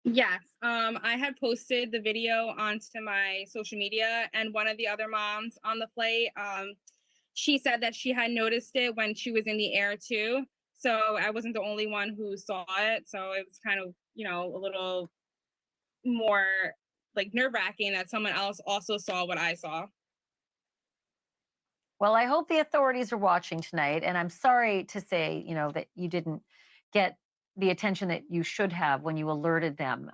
Yes, I had posted the video onto my social media, and one of the other moms on the flight, she said that she had noticed it when she was in the air too. So I wasn't the only one who saw it. So it was kind of, a little more nerve-wracking that someone else also saw what I saw. Well, I hope the authorities are watching tonight, and I'm sorry to say, that you didn't get the attention that you should have when you alerted them.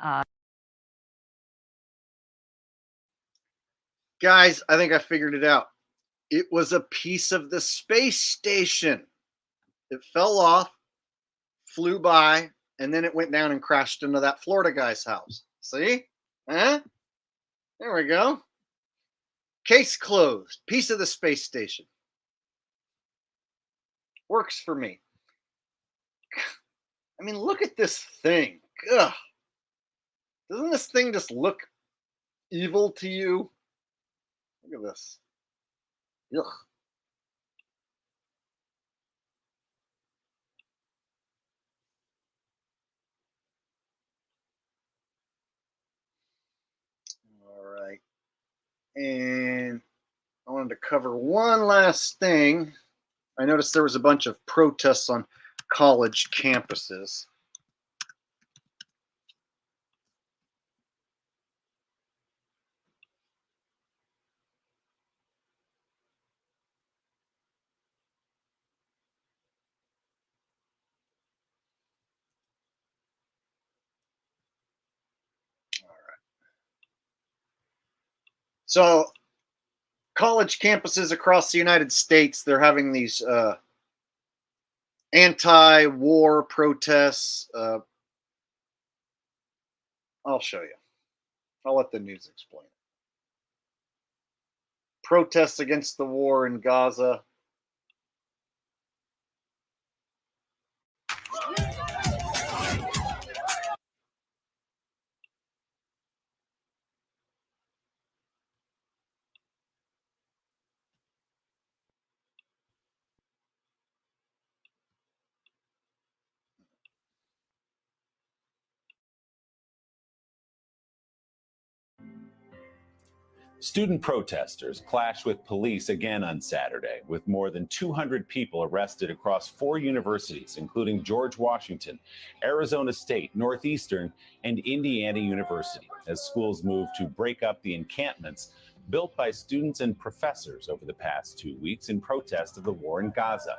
Guys, I think I figured it out. It was a piece of the space station. It fell off, flew by, and then it went down and crashed into that Florida guy's house. See? Huh? There we go. Case closed. Piece of the space station. Works for me. I mean, look at this thing. Ugh. Doesn't this thing just look evil to you? Look at this. Ugh. All right. And I wanted to cover one last thing. I noticed there was a bunch of protests on college campuses. So, college campuses across the United States, they're having these anti-war protests. I'll show you. I'll let the news explain it. Protests against the war in Gaza. Student protesters clashed with police again on Saturday, with more than 200 people arrested across 4 universities, including George Washington, Arizona State, Northeastern, and Indiana University, as schools move to break up the encampments built by students and professors over the past 2 weeks in protest of the war in Gaza.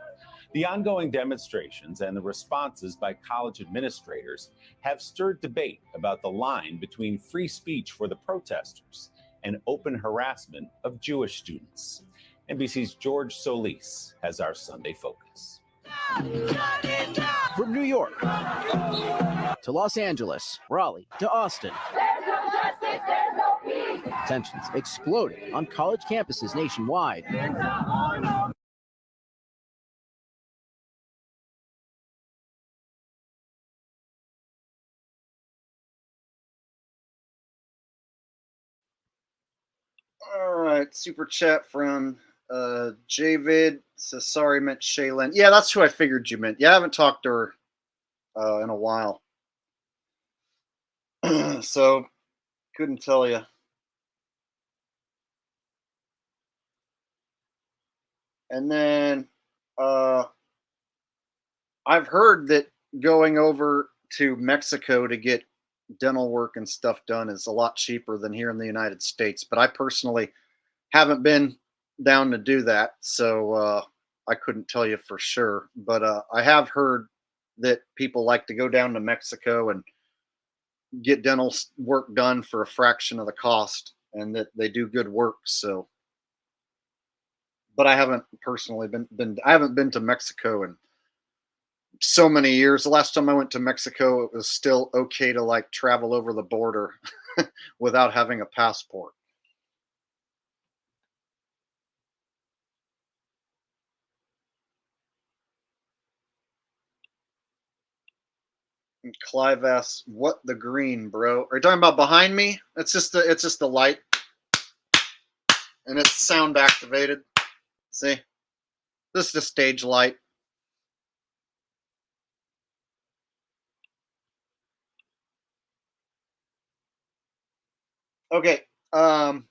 The ongoing demonstrations and the responses by college administrators have stirred debate about the line between free speech for the protesters and open harassment of Jewish students. NBC's George Solis has our Sunday focus. From New York to Los Angeles, Raleigh to Austin. There's no justice, there's no peace. Tensions exploding on college campuses nationwide. All right, super chat from Javid says sorry, meant Shaylin. Yeah, that's who I figured you meant. Yeah, I haven't talked to her in a while, so couldn't tell you. And then I've heard that going over to Mexico to get dental work and stuff done is a lot cheaper than here in the United States. But I personally haven't been down to do that, so I couldn't tell you for sure. But I have heard that people like to go down to Mexico and get dental work done for a fraction of the cost, and that they do good work. So, but I haven't personally been I haven't been to Mexico in so many years. The last time I went to Mexico, it was still okay to like travel over the border without having a passport. And Clive asks, "What the green, bro? Are you talking about behind me? It's just the light, and it's sound activated. See, this is the stage light." Okay, so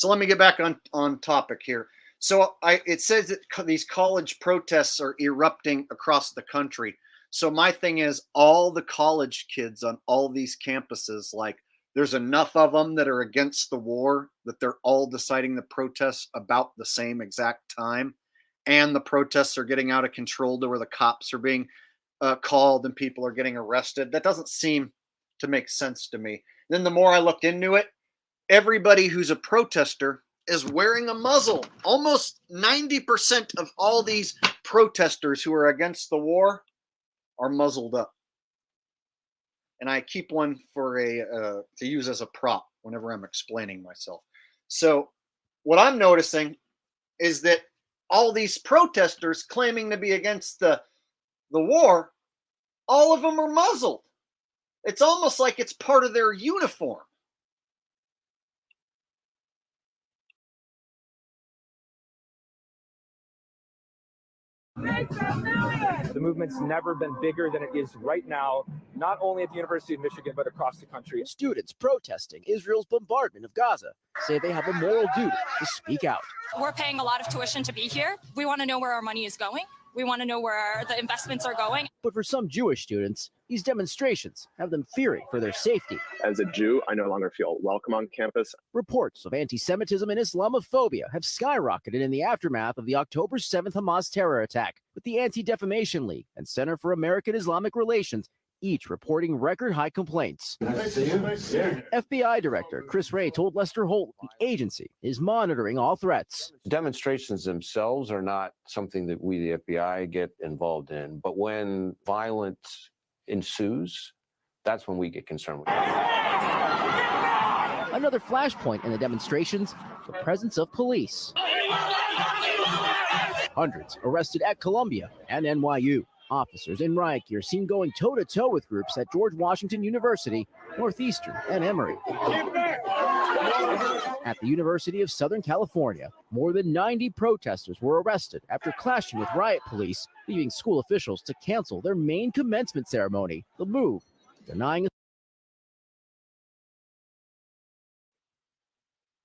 let me get back on topic here. So it says that these college protests are erupting across the country. So my thing is, all the college kids on all these campuses, like, there's enough of them that are against the war that they're all deciding to protest about the same exact time, and the protests are getting out of control to where the cops are being called and people are getting arrested. That doesn't seem to make sense to me. Then the more I looked into it, everybody who's a protester is wearing a muzzle. Almost 90% of all these protesters who are against the war are muzzled up. And I keep one for to use as a prop whenever I'm explaining myself. So what I'm noticing is that all these protesters claiming to be against the war, all of them are muzzled. It's almost like it's part of their uniform. The movement's never been bigger than it is right now, not only at the University of Michigan, but across the country. Students protesting Israel's bombardment of Gaza say they have a moral duty to speak out. We're paying a lot of tuition to be here. We want to know where our money is going. We want to know where the investments are going. But for some Jewish students, these demonstrations have them fearing for their safety. As a Jew, I no longer feel welcome on campus. Reports of anti-Semitism and Islamophobia have skyrocketed in the aftermath of the October 7th Hamas terror attack, with the Anti-Defamation League and Center for American Islamic Relations each reporting record-high complaints. FBI Director Chris Wray told Lester Holt the agency is monitoring all threats. Demonstrations themselves are not something that we, the FBI, get involved in, but when violence ensues, that's when we get concerned with it. Another flashpoint in the demonstrations, the presence of police. Hundreds arrested at Columbia and NYU. Officers in riot gear seen going toe-to-toe with groups at George Washington University, Northeastern, and Emory. At the University of Southern California, more than 90 protesters were arrested after clashing with riot police, leaving school officials to cancel their main commencement ceremony, the move denying.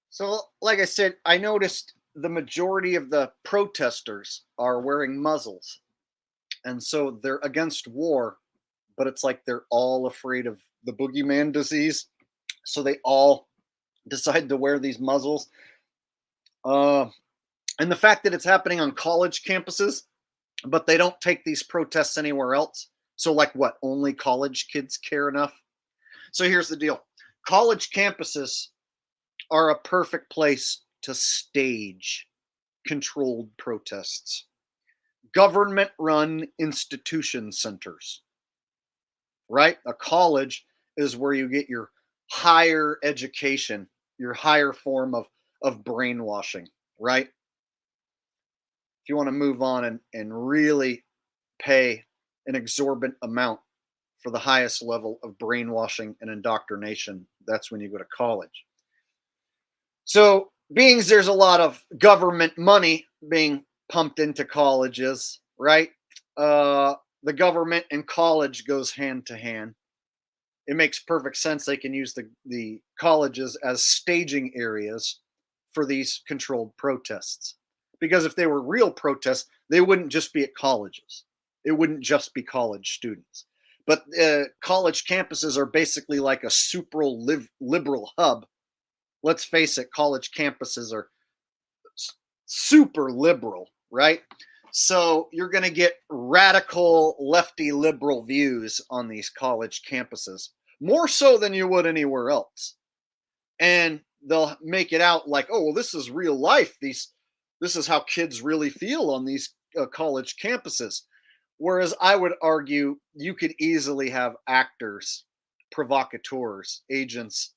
So, like I said, I noticed the majority of the protesters are wearing muzzles. And so they're against war, but it's like they're all afraid of the boogeyman disease. So they all decide to wear these muzzles. And the fact that it's happening on college campuses, but they don't take these protests anywhere else. So like what? Only college kids care enough? So here's the deal. College campuses are a perfect place to stage controlled protests. Government-run institution centers, right? A college is where you get your higher education, your higher form of brainwashing, right? If you want to move on and really pay an exorbitant amount for the highest level of brainwashing and indoctrination, that's when you go to college. So, being there's a lot of government money being pumped into colleges, right? The government and college goes hand to hand. It makes perfect sense they can use the colleges as staging areas for these controlled protests. Because if they were real protests, they wouldn't just be at colleges. It wouldn't just be college students. But college campuses are basically like a super liberal hub. Let's face it, college campuses are super liberal, right? So you're going to get radical lefty liberal views on these college campuses, more so than you would anywhere else. And they'll make it out like, oh, well, this is real life. This is how kids really feel on these college campuses. Whereas I would argue you could easily have actors, provocateurs, agents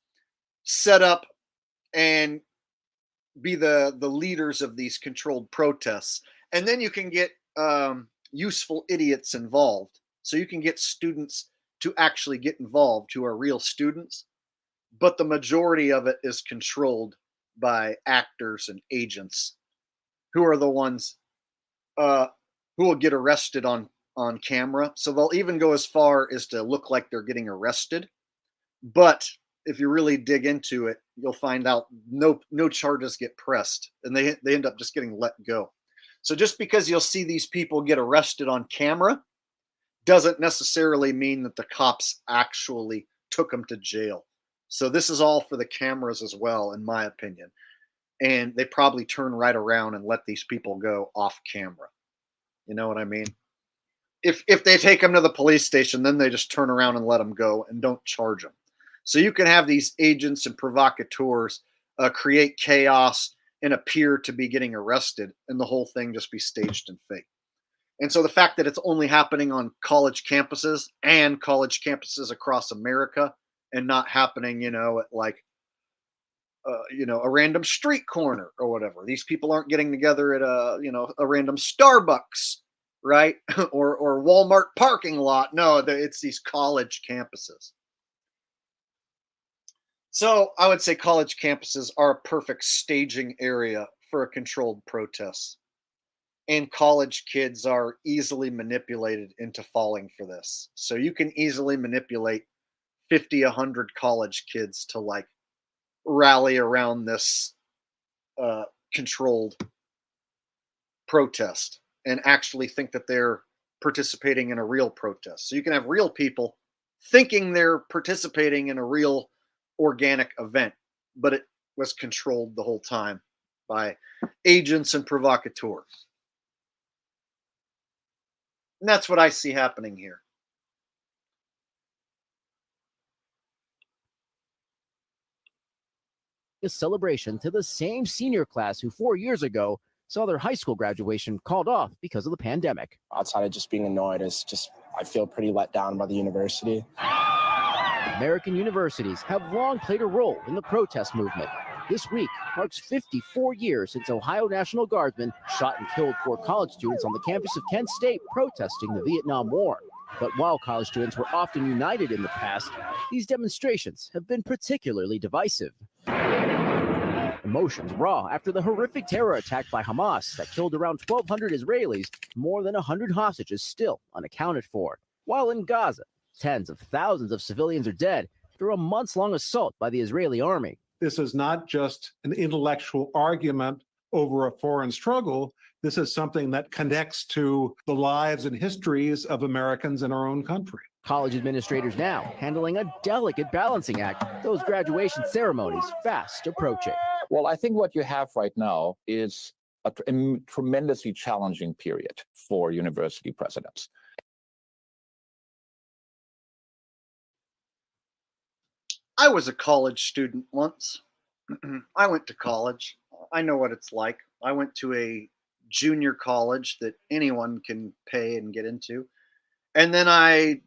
set up and be the leaders of these controlled protests. And then you can get useful idiots involved. So you can get students to actually get involved who are real students. But the majority of it is controlled by actors and agents who are the ones who will get arrested on camera. So they'll even go as far as to look like they're getting arrested. But if you really dig into it, you'll find out no charges get pressed, and they end up just getting let go. So just because you'll see these people get arrested on camera doesn't necessarily mean that the cops actually took them to jail. So this is all for the cameras as well, in my opinion. And they probably turn right around and let these people go off camera. You know what I mean? If they take them to the police station, then they just turn around and let them go and don't charge them. So you can have these agents and provocateurs create chaos and appear to be getting arrested, and the whole thing just be staged and fake. And so the fact that it's only happening on college campuses and college campuses across America and not happening, at like a random street corner or whatever. These people aren't getting together at a random Starbucks, right? or Walmart parking lot. No, it's these college campuses. So I would say college campuses are a perfect staging area for a controlled protest. And college kids are easily manipulated into falling for this. So you can easily manipulate 50, 100 college kids to like rally around this controlled protest and actually think that they're participating in a real protest. So you can have real people thinking they're participating in a real organic event, but it was controlled the whole time by agents and provocateurs. And that's what I see happening here. A celebration to the same senior class who 4 years ago saw their high school graduation called off because of the pandemic. Outside of just being annoyed, I feel pretty let down by the university. American universities have long played a role in the protest movement. This week marks 54 years since Ohio National Guardsmen shot and killed 4 college students on the campus of Kent State protesting the Vietnam War. But while college students were often united in the past, these demonstrations have been particularly divisive. Emotions raw after the horrific terror attack by Hamas that killed around 1,200 Israelis, more than 100 hostages still unaccounted for. While in Gaza, tens of thousands of civilians are dead through a months-long assault by the Israeli army. This is not just an intellectual argument over a foreign struggle. This is something that connects to the lives and histories of Americans in our own country. College administrators now handling a delicate balancing act, those graduation ceremonies fast approaching. Well, I think what you have right now is a tremendously challenging period for university presidents. I was a college student once. I went to college. I know what it's like. I went to a junior college that anyone can pay and get into. And then I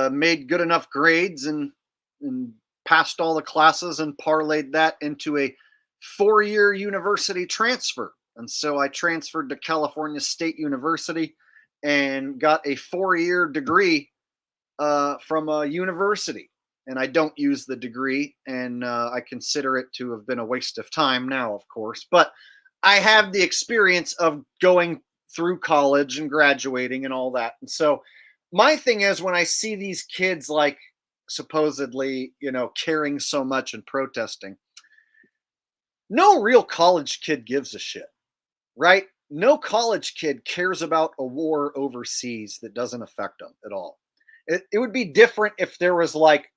made good enough grades and passed all the classes and parlayed that into a 4-year university transfer. And so I transferred to California State University and got a 4-year degree from a university. And I don't use the degree, and I consider it to have been a waste of time now, of course. But I have the experience of going through college and graduating and all that. And so my thing is, when I see these kids like supposedly, caring so much and protesting, no real college kid gives a shit, right? No college kid cares about a war overseas that doesn't affect them at all. It would be different if there was like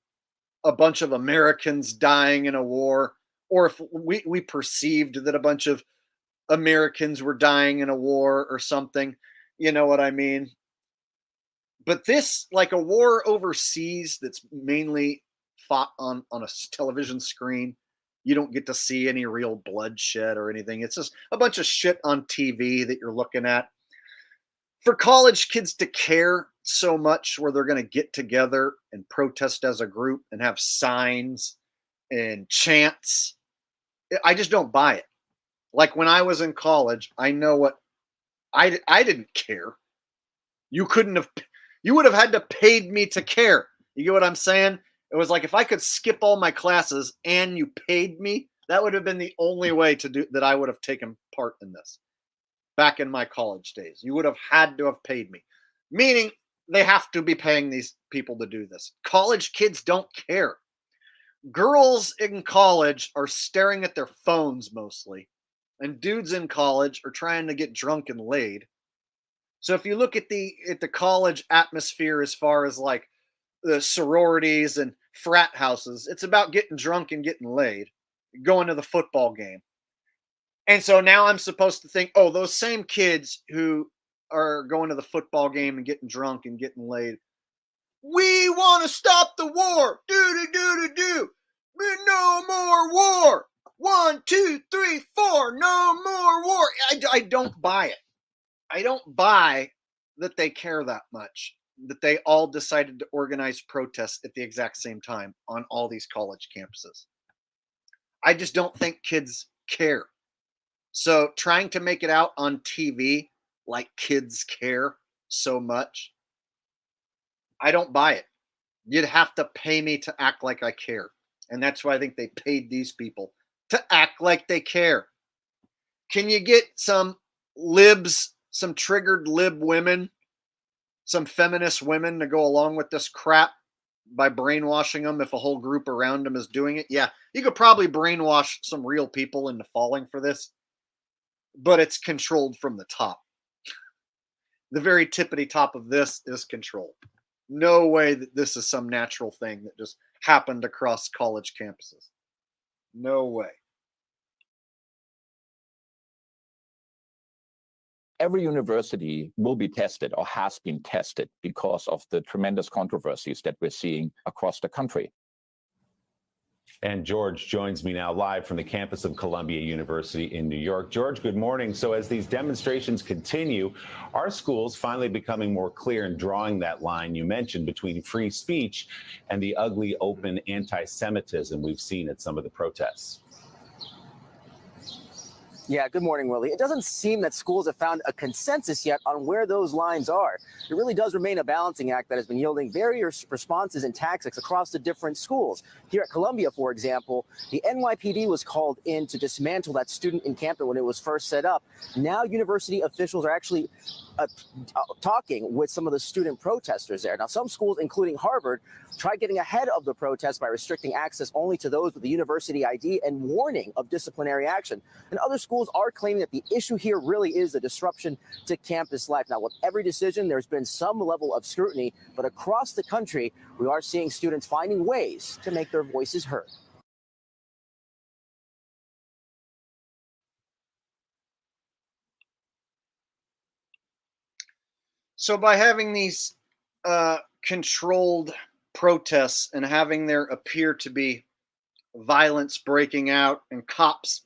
a bunch of Americans dying in a war, or if we perceived that a bunch of Americans were dying in a war or something. You know what I mean? But this, like a war overseas that's mainly fought on a television screen, you don't get to see any real bloodshed or anything. It's just a bunch of shit on TV that you're looking at. For college kids to care so much where they're going to get together and protest as a group and have signs and chants, I just don't buy it. Like when I was in college, I know what I didn't care. You would have had to paid me to care. You get what I'm saying? It was like if I could skip all my classes and you paid me, that would have been the only way to do that. I would have taken part in this back in my college days. You would have had to have paid me, meaning they have to be paying these people to do this. College kids don't care. Girls in college are staring at their phones mostly, and dudes in college are trying to get drunk and laid. So if you look at the college atmosphere as far as like the sororities and frat houses, it's about getting drunk and getting laid, going to the football game. And so now I'm supposed to think, oh, those same kids who are going to the football game and getting drunk and getting laid, we want to stop the war. Do. No more war. 1, 2, 3, 4. No more war. I don't buy it. I don't buy that they care that much, that they all decided to organize protests at the exact same time on all these college campuses. I just don't think kids care. So trying to make it out on TV like kids care so much, I don't buy it. You'd have to pay me to act like I care. And that's why I think they paid these people to act like they care. Can you get some libs, some triggered lib women, some feminist women to go along with this crap by brainwashing them if a whole group around them is doing it? Yeah, you could probably brainwash some real people into falling for this, but it's controlled from the top. The very tippity top of this is controlled. No way that this is some natural thing that just happened across college campuses. No way. Every university will be tested or has been tested because of the tremendous controversies that we're seeing across the country. And George joins me now live from the campus of Columbia University in New York. George, good morning. So as these demonstrations continue, are schools finally becoming more clear in drawing that line you mentioned between free speech and the ugly, open anti-Semitism we've seen at some of the protests? Yeah, good morning, Willie. It doesn't seem that schools have found a consensus yet on where those lines are. It really does remain a balancing act that has been yielding various responses and tactics across the different schools. Here at Columbia, for example, the NYPD was called in to dismantle that student encampment when it was first set up. Now university officials are actually talking with some of the student protesters there. Now, some schools, including Harvard, tried getting ahead of the protest by restricting access only to those with the university ID and warning of disciplinary action. And other schools are claiming that the issue here really is a disruption to campus life. Now, with every decision, there's been some level of scrutiny, but across the country, we are seeing students finding ways to make their voices heard. So by having these controlled protests and having there appear to be violence breaking out and cops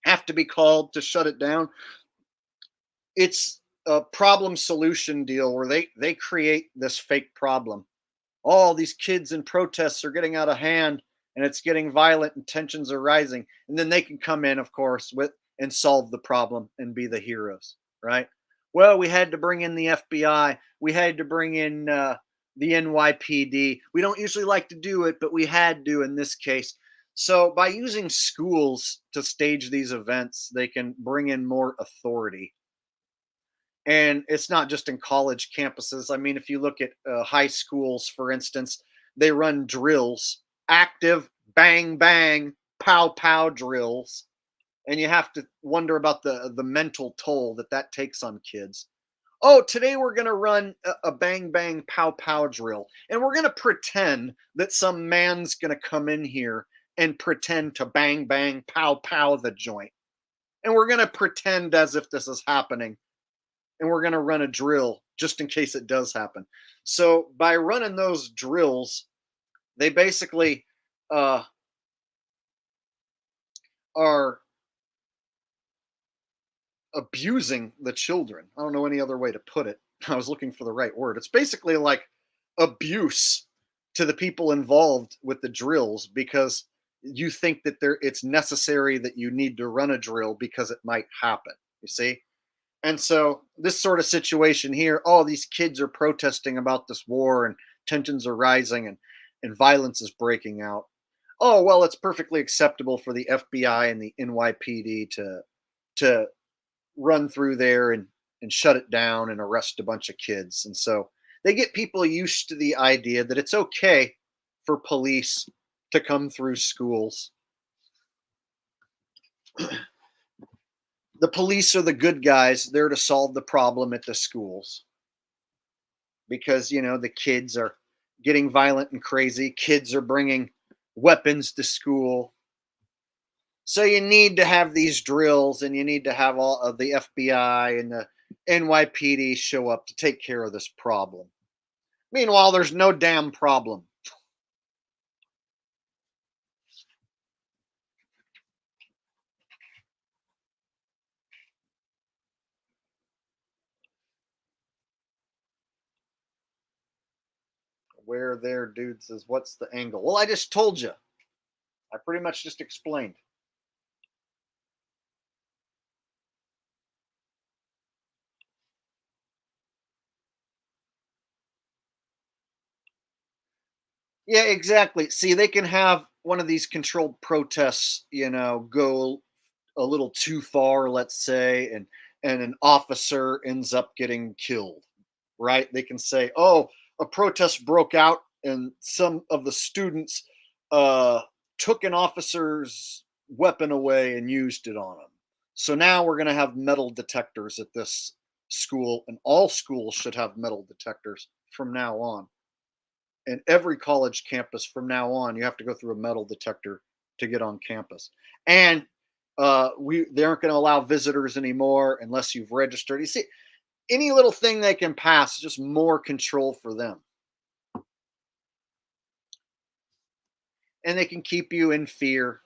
have to be called to shut it down, it's a problem solution deal where they create this fake problem. All these kids in protests are getting out of hand and it's getting violent and tensions are rising, and then they can come in, of course, with and solve the problem and be the heroes, right? Well, we had to bring in the FBI, we had to bring in the NYPD. We don't usually like to do it, but we had to in this case. So by using schools to stage these events, they can bring in more authority. And it's not just in college campuses. I mean, if you look at high schools, for instance, they run drills, active bang bang pow pow drills, and you have to wonder about the mental toll that that takes on kids. Oh, today we're going to run a bang bang pow pow drill, and we're going to pretend that some man's going to come in here and pretend to bang bang pow pow the joint, and we're going to pretend as if this is happening, and we're going to run a drill just in case it does happen. So by running those drills, they basically are abusing the children. I don't know any other way to put it. I was looking for the right word. It's basically like abuse to the people involved with the drills because you think that it's necessary that you need to run a drill because it might happen. You see? And so this sort of situation here, oh, these kids are protesting about this war and tensions are rising and violence is breaking out. Oh, well, it's perfectly acceptable for the FBI and the NYPD to run through there and shut it down and arrest a bunch of kids. And so they get people used to the idea that it's okay for police to come through schools. The police are the good guys. They're to solve the problem at the schools because, you know, the kids are getting violent and crazy. Kids are bringing weapons to school. So you need to have these drills and you need to have all of the FBI and the NYPD show up to take care of this problem. Meanwhile, there's no damn problem. Where there, dude says, what's the angle? Well, I just told you. I pretty much just explained. Yeah, exactly. See, they can have one of these controlled protests, go a little too far, let's say, and an officer ends up getting killed, right? They can say, "Oh, a protest broke out and some of the students uh took an officer's weapon away and used it on him. So now we're going to have metal detectors at this school, and all schools should have metal detectors from now on. And every college campus from now on, you have to go through a metal detector to get on campus. And they aren't going to allow visitors anymore unless you've registered. You see, any little thing they can pass is just more control for them, and they can keep you in fear.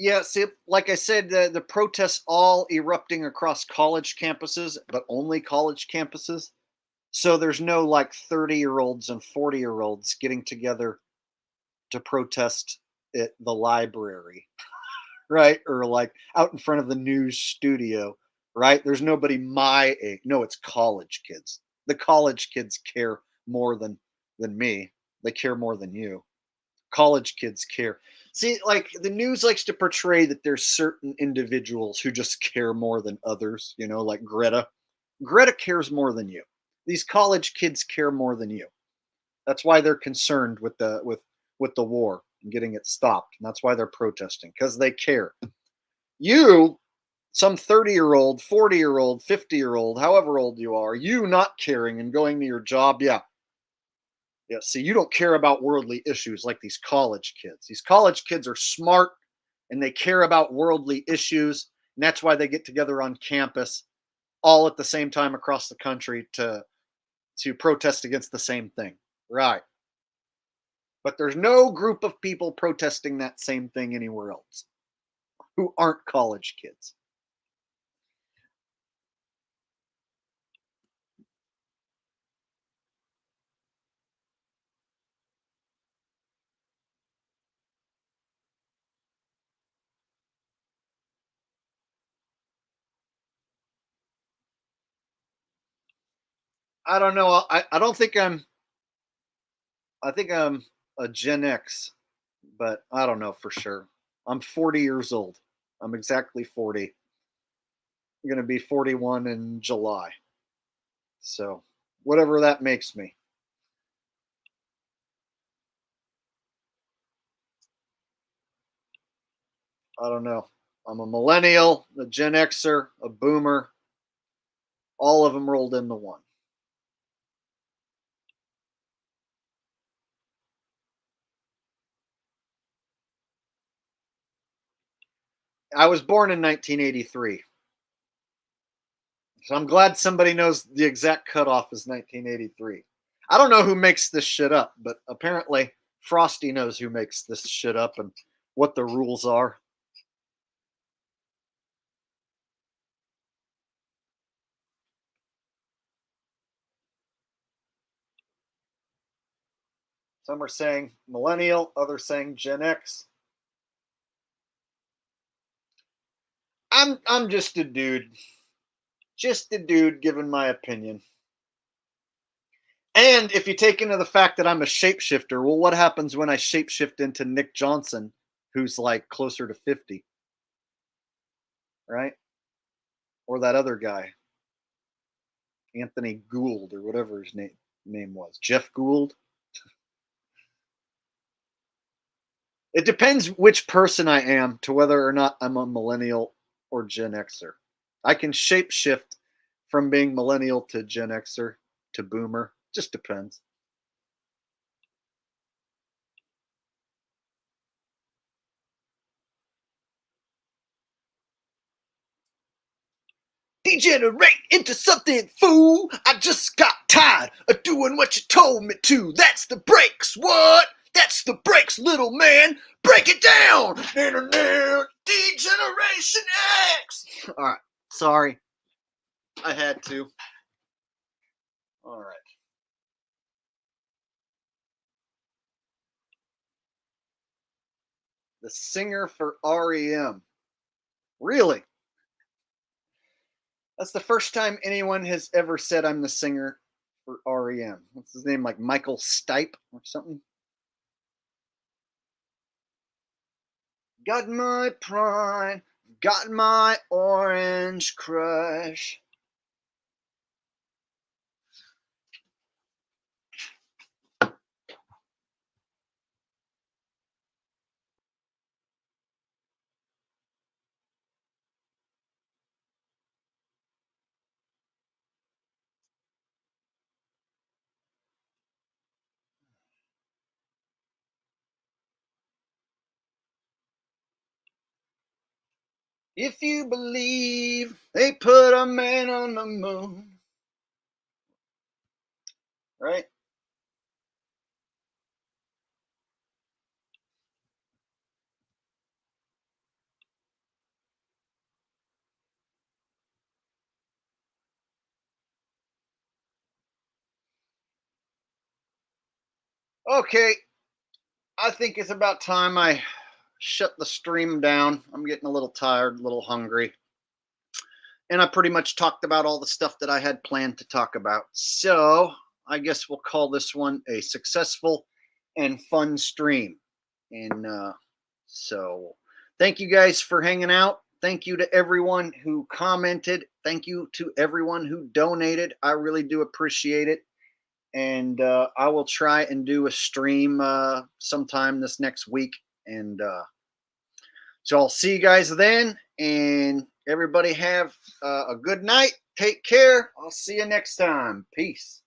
Yeah, see, like I said, the protests all erupting across college campuses, but only college campuses. So there's no like 30-year-olds and 40-year-olds getting together to protest at the library, right? Or like out in front of the news studio, right? There's nobody my age. No, it's college kids. The college kids care more than me. They care more than you. College kids care. See, like the news likes to portray that there's certain individuals who just care more than others, like Greta. Greta cares more than you. These college kids care more than you. That's why they're concerned with the war and getting it stopped. And that's why they're protesting, because they care. You, some 30-year-old, 40-year-old, 50-year-old, however old you are, you not caring and going to your job, yeah. Yeah, see, you don't care about worldly issues like these college kids. These college kids are smart and they care about worldly issues. And that's why they get together on campus all at the same time across the country to protest against the same thing. Right. But there's no group of people protesting that same thing anywhere else who aren't college kids. I don't know. I don't think I think I'm a Gen X, but I don't know for sure. I'm 40 years old. I'm exactly 40. I'm going to be 41 in July. So, whatever that makes me. I don't know. I'm a millennial, a Gen Xer, a boomer, all of them rolled into one. I was born in 1983. So I'm glad somebody knows the exact cutoff is 1983. I don't know who makes this shit up, but apparently Frosty knows who makes this shit up and what the rules are. Some are saying millennial, others saying Gen X. I'm just a dude. Just a dude giving my opinion. And if you take into the fact that I'm a shapeshifter, well, what happens when I shapeshift into Nick Johnson, who's like closer to 50, right? Or that other guy, Anthony Gould, or whatever his name was, Jeff Gould. It depends which person I am to whether or not I'm a millennial or Gen Xer. I can shapeshift from being millennial to Gen Xer to boomer. Just depends. Degenerate into something, fool. I just got tired of doing what you told me to. That's the breaks. What? That's the breaks, little man. Break it down. Degeneration X. All right. Sorry. I had to. All right. The singer for REM. Really? That's the first time anyone has ever said I'm the singer for REM. What's his name? Like Michael Stipe or something? Got my pride, got my orange crush. If you believe they put a man on the moon. Right? Okay, I think it's about time I shut the stream down. I'm getting a little tired, a little hungry. And I pretty much talked about all the stuff that I had planned to talk about. So I guess we'll call this one a successful and fun stream. And so thank you guys for hanging out. Thank you to everyone who commented. Thank you to everyone who donated. I really do appreciate it. And I will try and do a stream sometime this next week. And so I'll see you guys then. And everybody have a good night. Take care. I'll see you next time. Peace.